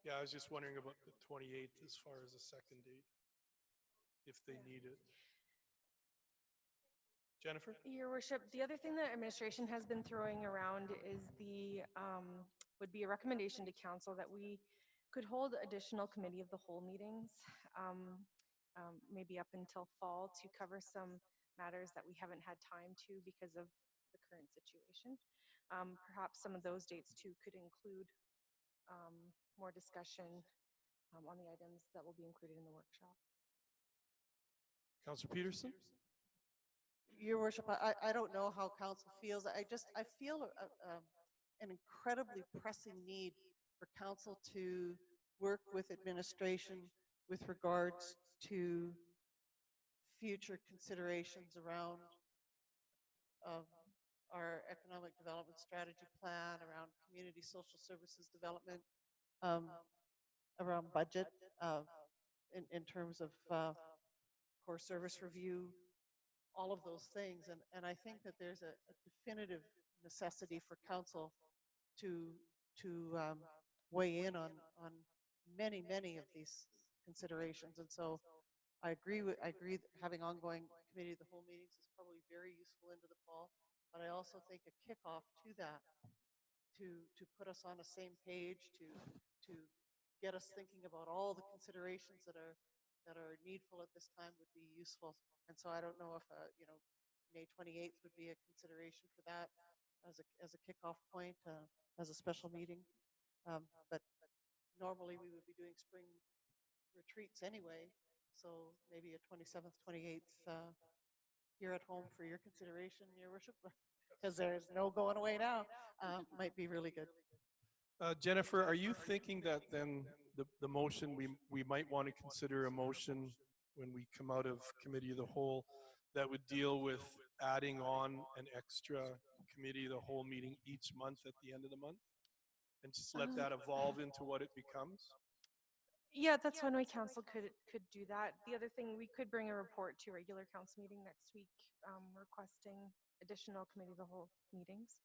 Yeah, I was just wondering about the 28th as far as a second date, if they need it. Jennifer? Your worship, the other thing that administration has been throwing around is would be a recommendation to council that we could hold additional committee of the whole meetings, maybe up until fall, to cover some matters that we haven't had time to because of the current situation. Perhaps some of those dates too could include more discussion on the items that will be included in the workshop. Councillor Peterson? Your worship, I don't know how council feels. I feel an incredibly pressing need for council to work with administration with regards to future considerations around our economic development strategy plan, around community social services development, around budget, in terms of core service review, all of those things. And I think that there's a definitive necessity for council to weigh in on many of these considerations. And so I agree that having ongoing committee of the whole meetings is probably very useful into the fall, but I also think a kickoff to that, to put us on the same page, to get us thinking about all the considerations that are needful at this time would be useful. And so I don't know if May 28th would be a consideration for that as a kickoff point, as a special meeting. But normally we would be doing spring retreats anyway, so maybe a 27th, 28th here at home for your consideration, Your Worship, because there's no going away now, might be really good. Jennifer, are you thinking that then the motion, we might want to consider a motion when we come out of committee of the whole that would deal with adding on an extra committee of the whole meeting each month at the end of the month, and just let that evolve into what it becomes? Yeah, that's one way council could do that. The other thing, we could bring a report to regular council meeting next week, requesting additional committee of the whole meetings.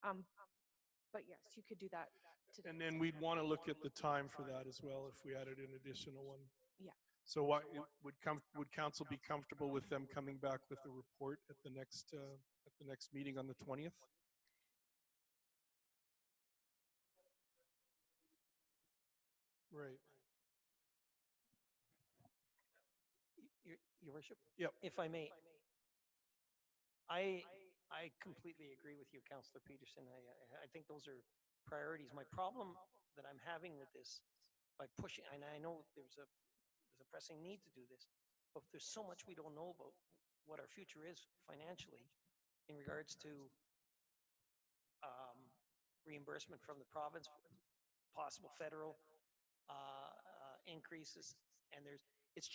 But yes, you could do that today. And then we'd want to look at the time for that as well if we added an additional one. Yeah. So what would council be comfortable with them coming back with a report at the next meeting on the 20th? Right. Your Worship. Yep. If I may, I completely agree with you, Councillor Peterson. I think those are priorities. My problem that I'm having with this, by pushing, and I know there's a pressing need to do this, but there's so much we don't know about what our future is financially in regards to reimbursement from the province, possible federal increases, and it's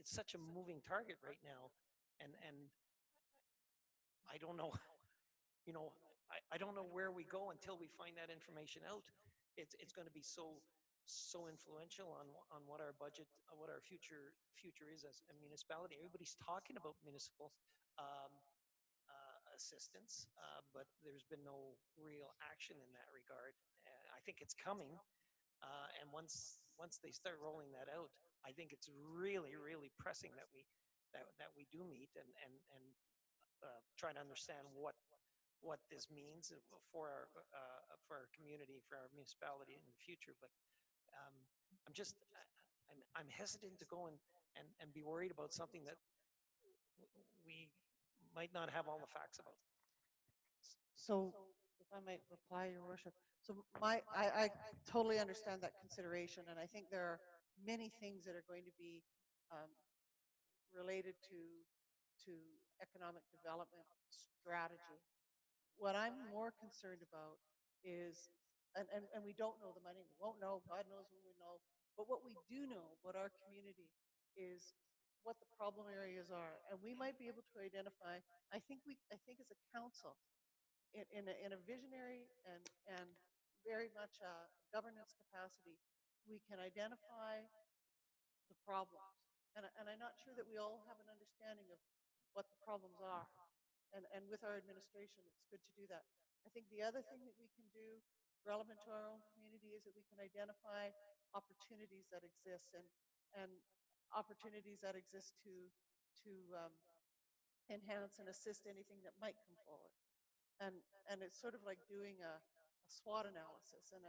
such a moving target right now, and I don't know, you know, I don't know where we go until we find that information out. It's going to be so influential on what our budget, what our future is as a municipality. Everybody's talking about municipal assistance, but there's been no real action in that regard. I think it's coming, and once they start rolling that out, I think it's really pressing that we do meet and try to understand what this means for our community, for our municipality in the future. But I'm hesitant to go and be worried about something that we might not have all the facts about. So if I might reply, Your Worship. So I totally understand that consideration, and I think there are many things that are going to be related to economic development strategy. What I'm more concerned about is, and we don't know the money, we won't know, God knows when we know, but what we do know about our community is what the problem areas are, and we might be able to identify. I think as a council, in a visionary and very much a governance capacity, we can identify the problems, and I'm not sure that we all have an understanding of what the problems are, and with our administration, it's good to do that. I think the other thing that we can do relevant to our own community is that we can identify opportunities that exist, and opportunities that exist to enhance and assist anything that might come forward. And it's sort of like doing a SWOT analysis, and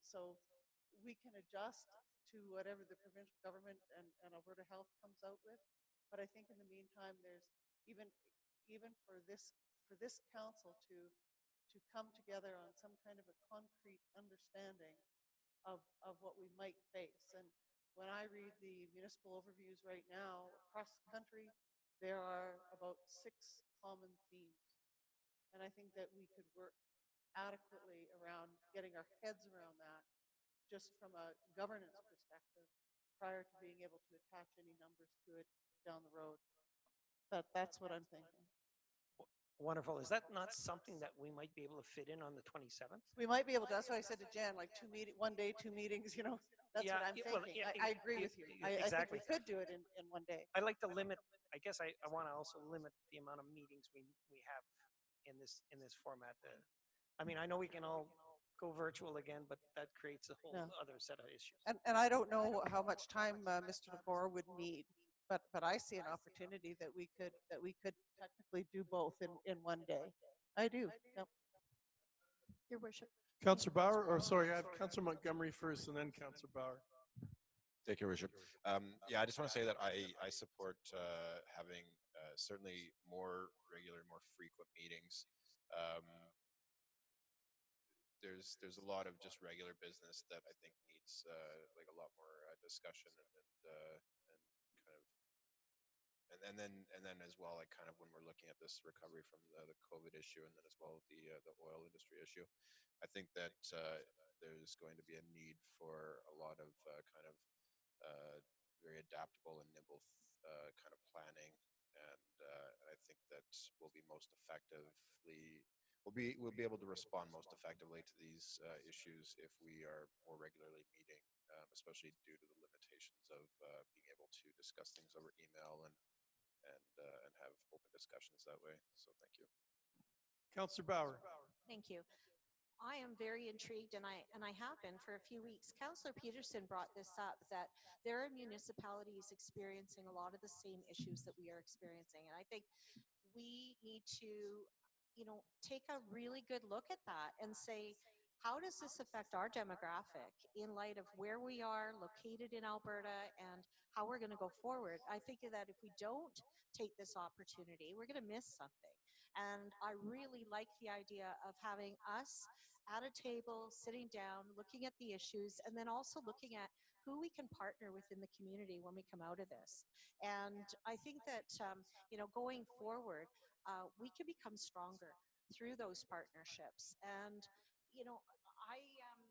so we can adjust to whatever the provincial government and Alberta Health comes out with. But I think in the meantime, there's even for this council to come together on some kind of a concrete understanding of what we might face. And when I read the municipal overviews right now across the country, there are about 6 common themes. And I think that we could work adequately around getting our heads around that, just from a governance perspective, prior to being able to attach any numbers to it down the road. That's what I'm thinking. Wonderful. Is that not something that we might be able to fit in on the 27th? We might be able to. That's why I said to Jan, like 1 day, 2 meetings, you know, that's what I'm well, thinking. I agree with you. I think we could do it in 1 day. I'd like to limit, I guess I want to also limit the amount of meetings we have in this format. I mean, I know we can all go virtual again, but that creates a whole other set of issues. And I don't know how much time Mr. Lepore would need, but I see an opportunity that we could technically do both in 1 day. I do. Yep. Your Worship. Councillor Bauer, or sorry, I have Councillor Montgomery first and then Councillor Bauer. Thank you, Worship. Yeah, I just want to say that I support having certainly more regular, more frequent meetings. There's a lot of just regular business that I think needs like a lot more discussion and then as well, like kind of when we're looking at this recovery from the COVID issue, and then as well the oil industry issue, I think that there's going to be a need for a lot of kind of very adaptable and nimble kind of planning, and I think that will be most effectively. We'll be able to respond most effectively to these issues if we are more regularly meeting, especially due to the limitations of being able to discuss things over email and have open discussions that way. So thank you. Councillor Bauer. Thank you. I am very intrigued, and I have been for a few weeks. Councillor Peterson brought this up, that there are municipalities experiencing a lot of the same issues that we are experiencing, and I think we need to, take a really good look at that and say, how does this affect our demographic in light of where we are located in Alberta and how we're going to go forward? I think that if we don't take this opportunity, we're going to miss something. And I really like the idea of having us at a table, sitting down, looking at the issues, and then also looking at who we can partner with in the community when we come out of this. And I think that, going forward, we can become stronger through those partnerships. And, you know, I, um,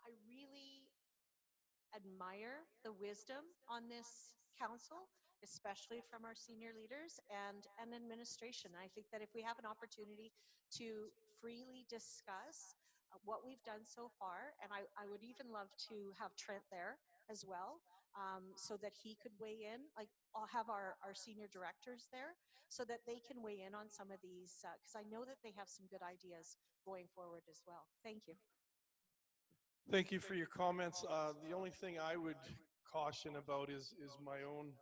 I really admire the wisdom on this council, especially from our senior leaders and administration. I think that if we have an opportunity to freely discuss what we've done so far, and I would even love to have Trent there as well, so that he could weigh in. Like, I'll have our senior directors there so that they can weigh in on some of these, because I know that they have some good ideas going forward as well. Thank you. Thank you for your comments. The only thing I would caution about is my own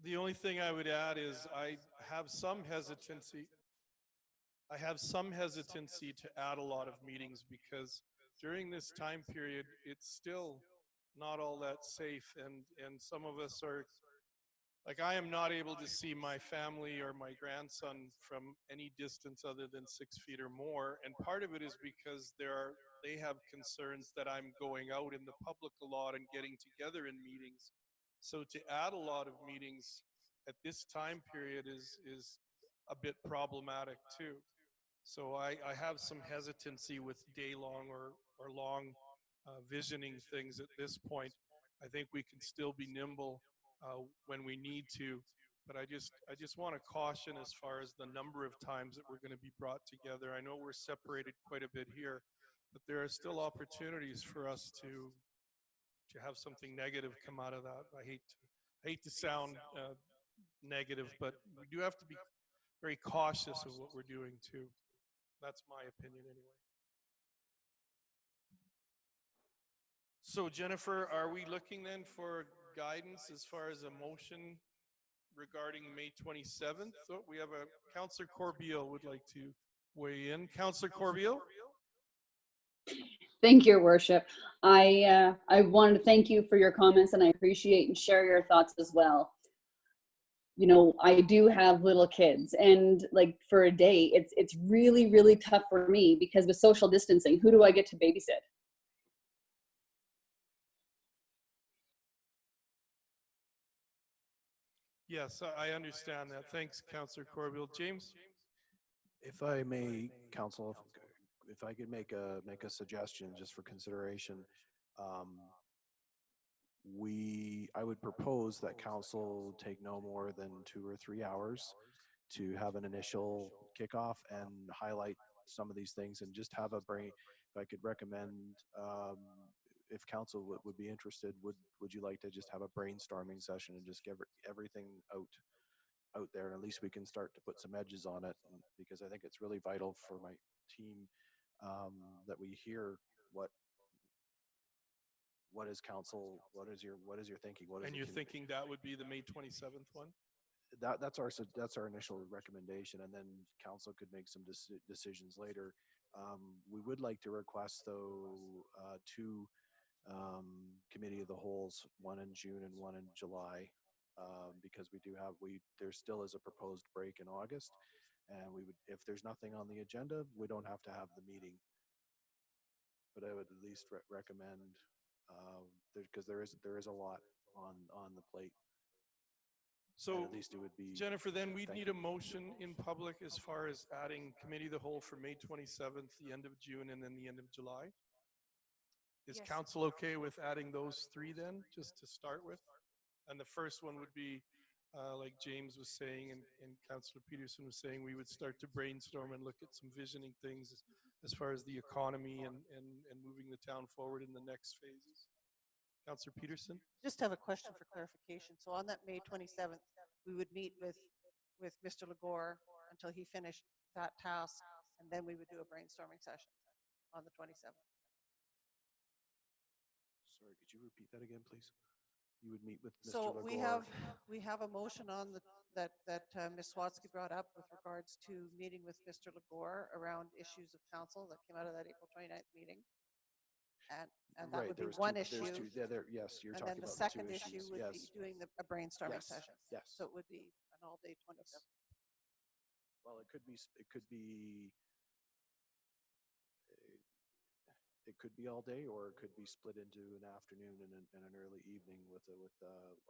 the only thing I would add is I have some hesitancy. I have some hesitancy to add a lot of meetings because during this time period, it's still not all that safe, and some of us are like, I am not able to see my family or my grandson from any distance other than 6 feet or more. And part of it is because they have concerns that I'm going out in the public a lot and getting together in meetings. So to add a lot of meetings at this time period is a bit problematic too. So I have some hesitancy with day-long or long visioning things at this point. I think we can still be nimble when we need to, but I just want to caution as far as the number of times that we're going to be brought together. I know we're separated quite a bit here, but there are still opportunities for us to have something negative come out of that. I hate to sound negative, but we do have to be very cautious of what we're doing too. That's my opinion anyway. So Jennifer, are we looking then for guidance as far as a motion regarding May 27th? So we have a Councillor Corbeil would like to weigh in. Councillor Corbeil? Thank you, Your Worship. I wanted to thank you for your comments, and I appreciate and share your thoughts as well. You know, I do have little kids, and like for a day, it's really, really tough for me because with social distancing, who do I get to babysit? Yes, I understand that. Thanks, Councillor Corbeil. James? If I may, Council, if I could make a suggestion just for consideration, I would propose that Council take no more than 2 or 3 hours to have an initial kickoff and highlight some of these things, and just have a brain. If I could recommend, if Council would be interested, would you like to just have a brainstorming session and just give everything out there, and at least we can start to put some edges on it, because I think it's really vital for my team that we hear what is Council, what is your thinking, And you're thinking that would be the May 27th one? That's our initial recommendation, and then Council could make some decisions later. We would like to request though 2 committee of the holes, one in June and one in July, because there still is a proposed break in August, and if there's nothing on the agenda, we don't have to have the meeting. But I would at least recommend, because there is a lot on the plate. So at least it would be. Jennifer, then we'd need a motion in public as far as adding committee of the whole for May 27th, the end of June, and then the end of July. Is Yes. Council okay with adding those 3 then, just to start with? And the first one would be, like James was saying and Councillor Peterson was saying, we would start to brainstorm and look at some visioning things as far as the economy and moving the town forward in the next phases. Councillor Peterson? Just have a question for clarification. So on that May 27th, we would meet with Mr. Legore until he finished that task, and then we would do a brainstorming session on the 27th. Sorry, could you repeat that again, please? you would meet with Mr. So Legore. we have a motion on the, that Ms. Swatsky brought up with regards to meeting with Mr. Legore around issues of council that came out of that April 29th meeting. And that Right, would there be was one two, issue. there's two, yes, you're And talking then the about the two second issues. issue would be Yes, doing a brainstorming yes, session. yes. So it would be an all-day 27. Well, it could be, it could be all day, or it could be split into an afternoon and an early evening with a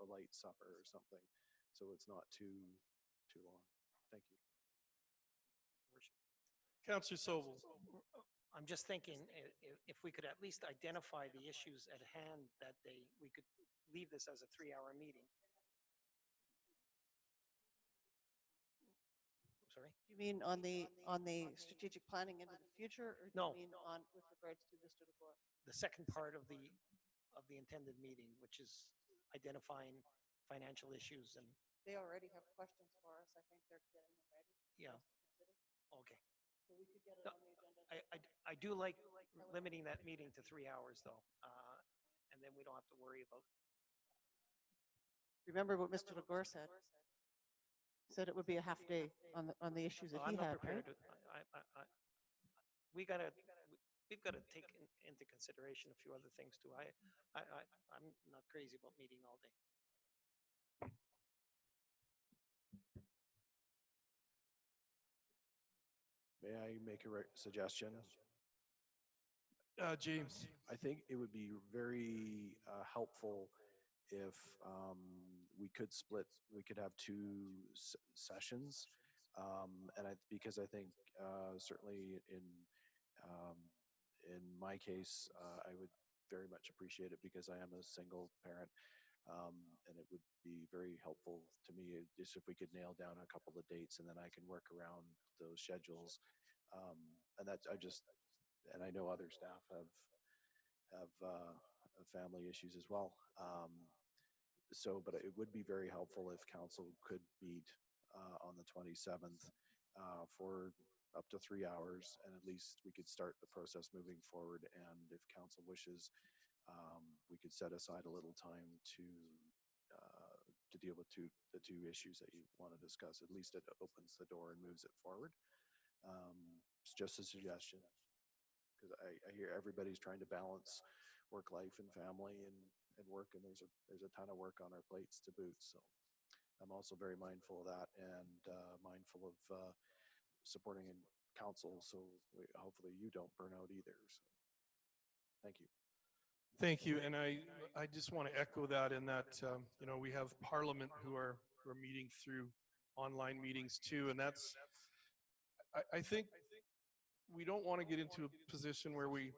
light supper or something. So it's not too long. Thank you. Councillor Sobel. I'm just thinking if we could at least identify the issues at hand that we could leave this as a 3-hour meeting. Sorry? You mean on the strategic planning into the future, or do No. you mean on with regards to Mr. Legore? The second part of the intended meeting, which is identifying financial issues and, They already have questions for us. I think they're getting them ready. yeah, for us to consider. okay. So we could get it No, on the agenda. I do like limiting that meeting to 3 hours though. And then we don't have to worry about, Remember what Mr. Legore said? Said it would be a half day on the issues that I'm he not had, right? prepared to, we've got to take into consideration a few other things too. I'm not crazy about meeting all day. May I make a suggestion? James. I think it would be very helpful if we could have two sessions. Because I think certainly in my case, I would very much appreciate it because I am a single parent. And it would be very helpful to me just if we could nail down a couple of dates, and then I can work around those schedules. And I know other staff have family issues as well. But it would be very helpful if council could meet on the 27th for up to 3 hours, and at least we could start the process moving forward. And if council wishes, we could set aside a little time to deal with the two issues that you want to discuss. At least it opens the door and moves it forward. It's just a suggestion, because I hear everybody's trying to balance work life and family and work, and there's a ton of work on our plates to boot. So I'm also very mindful of that, and mindful of supporting in council, so hopefully you don't burn out either. So thank you. Thank you, and I just want to echo that in that we have Parliament who are meeting through online meetings too, and that's I think we don't want to get into a position where we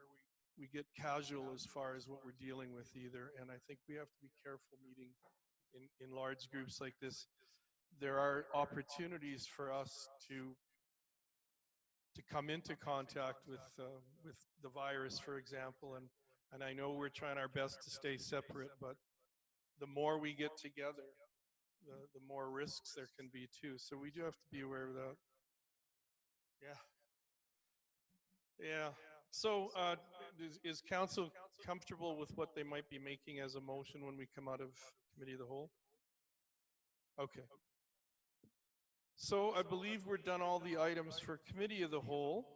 get casual as far as what we're dealing with either, and I think we have to be careful meeting in large groups like this. There are opportunities for us to come into contact with the virus, for example, and I know we're trying our best to stay separate, but the more we get together, the more risks there can be too. So we do have to be aware of that. Yeah. So is council comfortable with what they might be making as a motion when we come out of Committee of the Whole? Okay. So I believe we're done all the items for Committee of the Whole.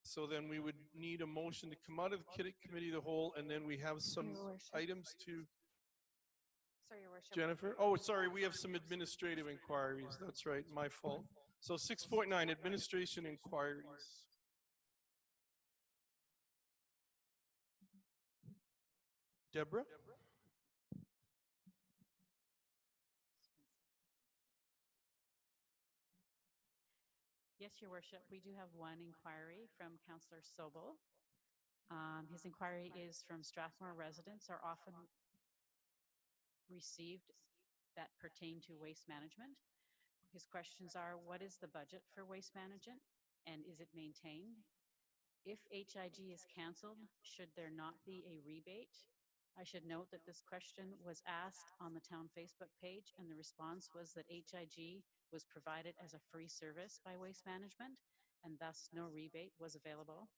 So then we would need a motion to come out of the Committee of the Whole, and then we have some Your Worship. items to Sorry, Your Worship. Jennifer. Oh, sorry, we have some administrative inquiries. That's right, my fault. So 6.9, administration inquiries. Deborah? Yes, Your Worship, we do have one inquiry from Councillor Sobel. His inquiry is from Strathmore residents are often received that pertain to waste management. His questions are, what is the budget for waste management, and is it maintained? If HIG is cancelled, should there not be a rebate? I should note that this question was asked on the town Facebook page, and the response was that HIG was provided as a free service by Waste Management, and thus no rebate was available.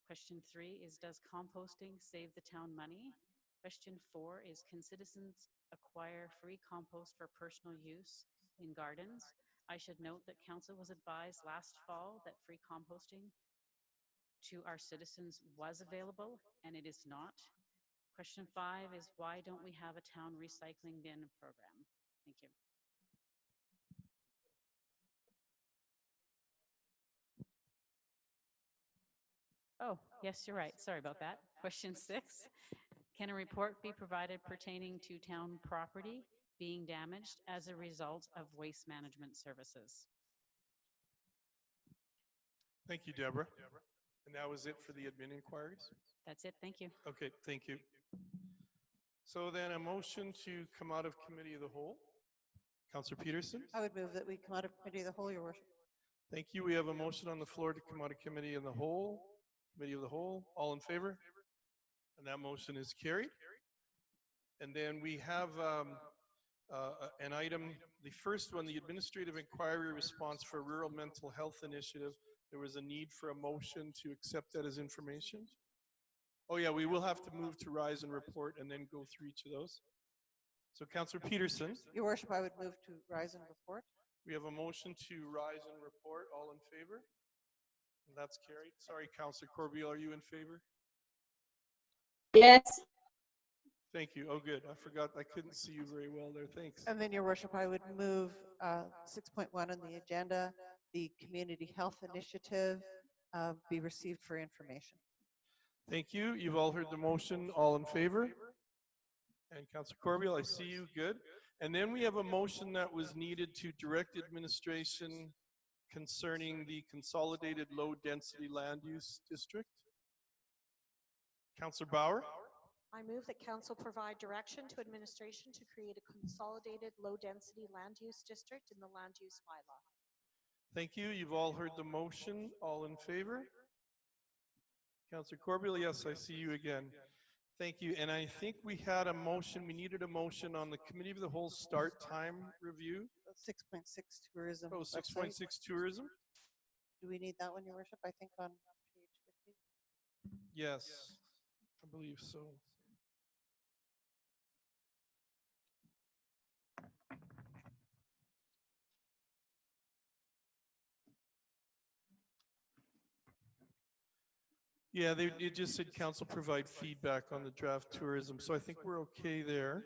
Question 3 is, does composting save the town money? Question 4 is, can citizens acquire free compost for personal use in gardens. I should note that council was advised last fall that free composting to our citizens was available, and it is not. Question 5 is, why don't we have a town recycling bin program? Thank you. Oh, yes, you're right. Sorry about that. Question 6, can a report be provided pertaining to town property being damaged as a result of waste management services? Thank you, Deborah. And that was it for the admin inquiries? That's it. Thank you. Okay, thank you. So then a motion to come out of committee of the whole. Councillor Peterson? I would move that we come out of committee of the whole, Your Worship. Thank you. We have a motion on the floor to come out of committee of the whole. Committee of the whole. All in favor? And that motion is carried. And then we have an item, the first one, the administrative inquiry response for rural mental health initiative. There was a need for a motion to accept that as information. Oh yeah, we will have to move to rise and report and then go through each of those. So Councillor Peterson. Your Worship, I would move to rise and report. We have a motion to rise and report. All in favor? And that's carried. Sorry, Councillor Corbeil, are you in favor? Yes. Thank you. Oh, good. I forgot. I couldn't see you very well there. Thanks. And then, Your Worship, I would move 6.1 on the agenda, the Community Health Initiative, be received for information. Thank you. You've all heard the motion. All in favor? And Councillor Corbeil, I see you. Good. And then we have a motion that was needed to direct administration concerning the consolidated low-density land use district. Councillor Bauer? I move that council provide direction to administration to create a consolidated low-density land use district in the land use bylaw. Thank you. You've all heard the motion. All in favor? Councillor Corbeil, yes, I see you again. Thank you. And I think we had a motion, we needed a motion on the committee of the whole start time review. 6.6 tourism. Oh, 6.6 tourism? Do we need that one, Your Worship? I think on page 50. Yes, I believe so. Yeah, it just said council provide feedback on the draft tourism, so I think we're okay there.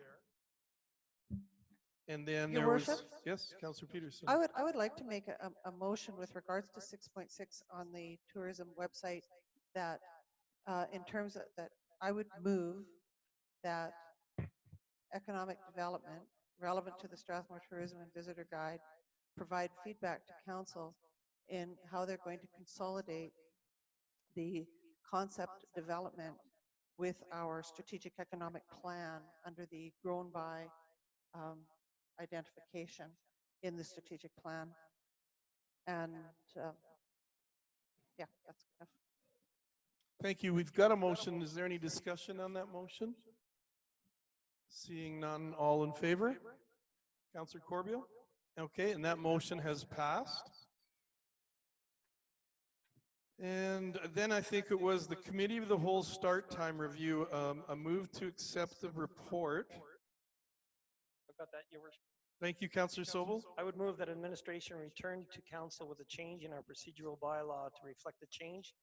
And then Your there was, Worship? yes, Councillor Peterson. I would like to make a motion with regards to 6.6 on the tourism website that in terms of that I would move that economic development relevant to the Strathmore Tourism and Visitor Guide provide feedback to council in how they're going to consolidate the concept development with our strategic economic plan under the grown by identification in the strategic plan. And yeah, that's enough. Thank you. We've got a motion. Is there any discussion on that motion? Seeing none, all in favor? Councillor Corbeil? Okay, and that motion has passed. And then I think it was the committee of the whole start time review, a move to accept the report. I've got that, Your Worship. Thank you, Councillor Sobel. I would move that administration return to council with a change in our procedural bylaw to reflect the change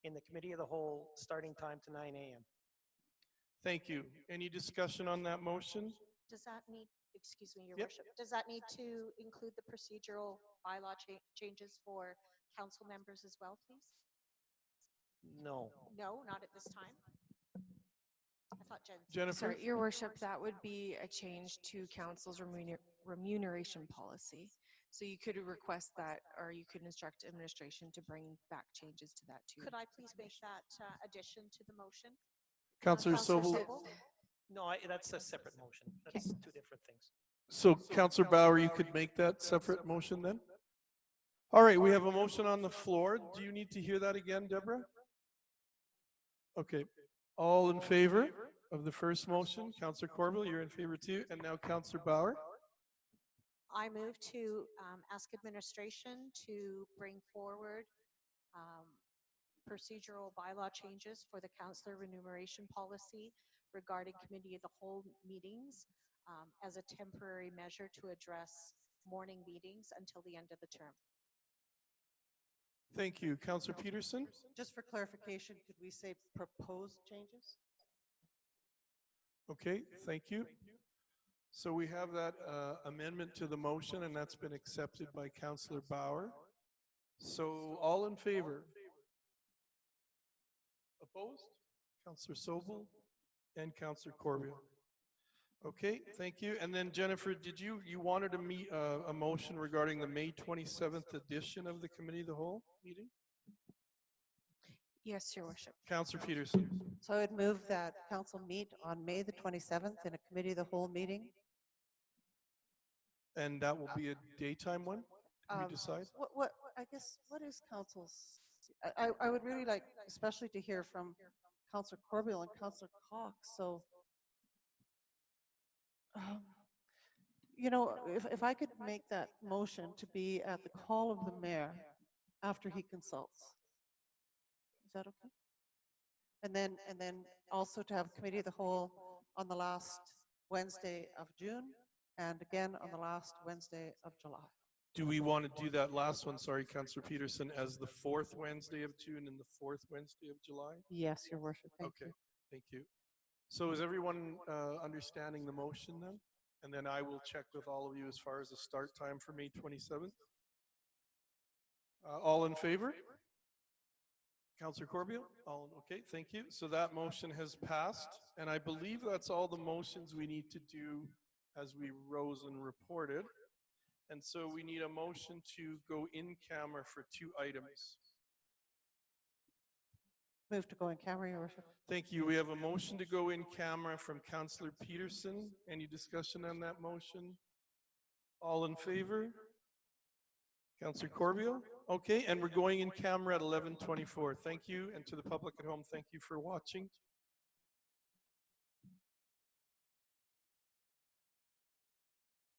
in the committee of the whole starting time to 9 a.m. Thank you. Any discussion on that motion? Does that need, excuse me, Your Yep. Worship, does that need to include the procedural bylaw changes for council members as well, please? No. No, not at this time. I thought Jen. Jennifer? Sorry, Your Worship, that would be a change to council's remuneration policy. So you could request that, or you could instruct administration to bring back changes to that too. Could I please make that addition to the motion? Councillor Councillor Sobel. No, that's a separate motion. That's two different things. So Councillor Bauer, you could make that separate motion then? All right, we have a motion on the floor. Do you need to hear that again, Deborah? Okay. All in favor of the first motion? Councillor Corbeil, you're in favor too. And now Councillor Bauer. I move to ask administration to bring forward procedural bylaw changes for the councillor remuneration policy regarding committee of the whole meetings as a temporary measure to address morning meetings until the end of the term. Thank you. Councillor Peterson? Just for clarification, could we say proposed changes? Okay, thank you. So we have that amendment to the motion, and that's been accepted by Councillor Bauer. So all in favor? Opposed? Councillor Sobel and Councillor Corbiel. Okay, thank you. And then Jennifer, did you wanted a motion regarding the May 27th edition of the Committee of the Whole meeting? Yes, Your Worship. Councillor Peterson. So I would move that council meet on May the 27th in a committee of the whole meeting. And that will be a daytime one? Can we decide? I guess, what is council's, I would really like, especially to hear from Councillor Corbiel and Councillor Cox, so, you know, if I could make that motion to be at the call of the mayor after he consults. Is that okay? And then also to have committee of the whole on the last Wednesday of June and again on the last Wednesday of July. Do we want to do that last one, sorry, Councillor Peterson, as the fourth Wednesday of June and the fourth Wednesday of July? Yes, Your Worship. Thank you. Okay, thank you. So is everyone understanding the motion then? And then I will check with all of you as far as the start time for May 27th. All in favor? Councillor Corbiel? All, okay, thank you. So that motion has passed, and I believe that's all the motions we need to do as we rose and reported. And so we need a motion to go in camera for 2 items. Move to go in camera, Your Worship. Thank you. We have a motion to go in camera from Councillor Peterson. Any discussion on that motion? All in favor? Councillor Corbiel? Okay, and we're going in camera at 11:24. Thank you, and to the public at home, thank you for watching.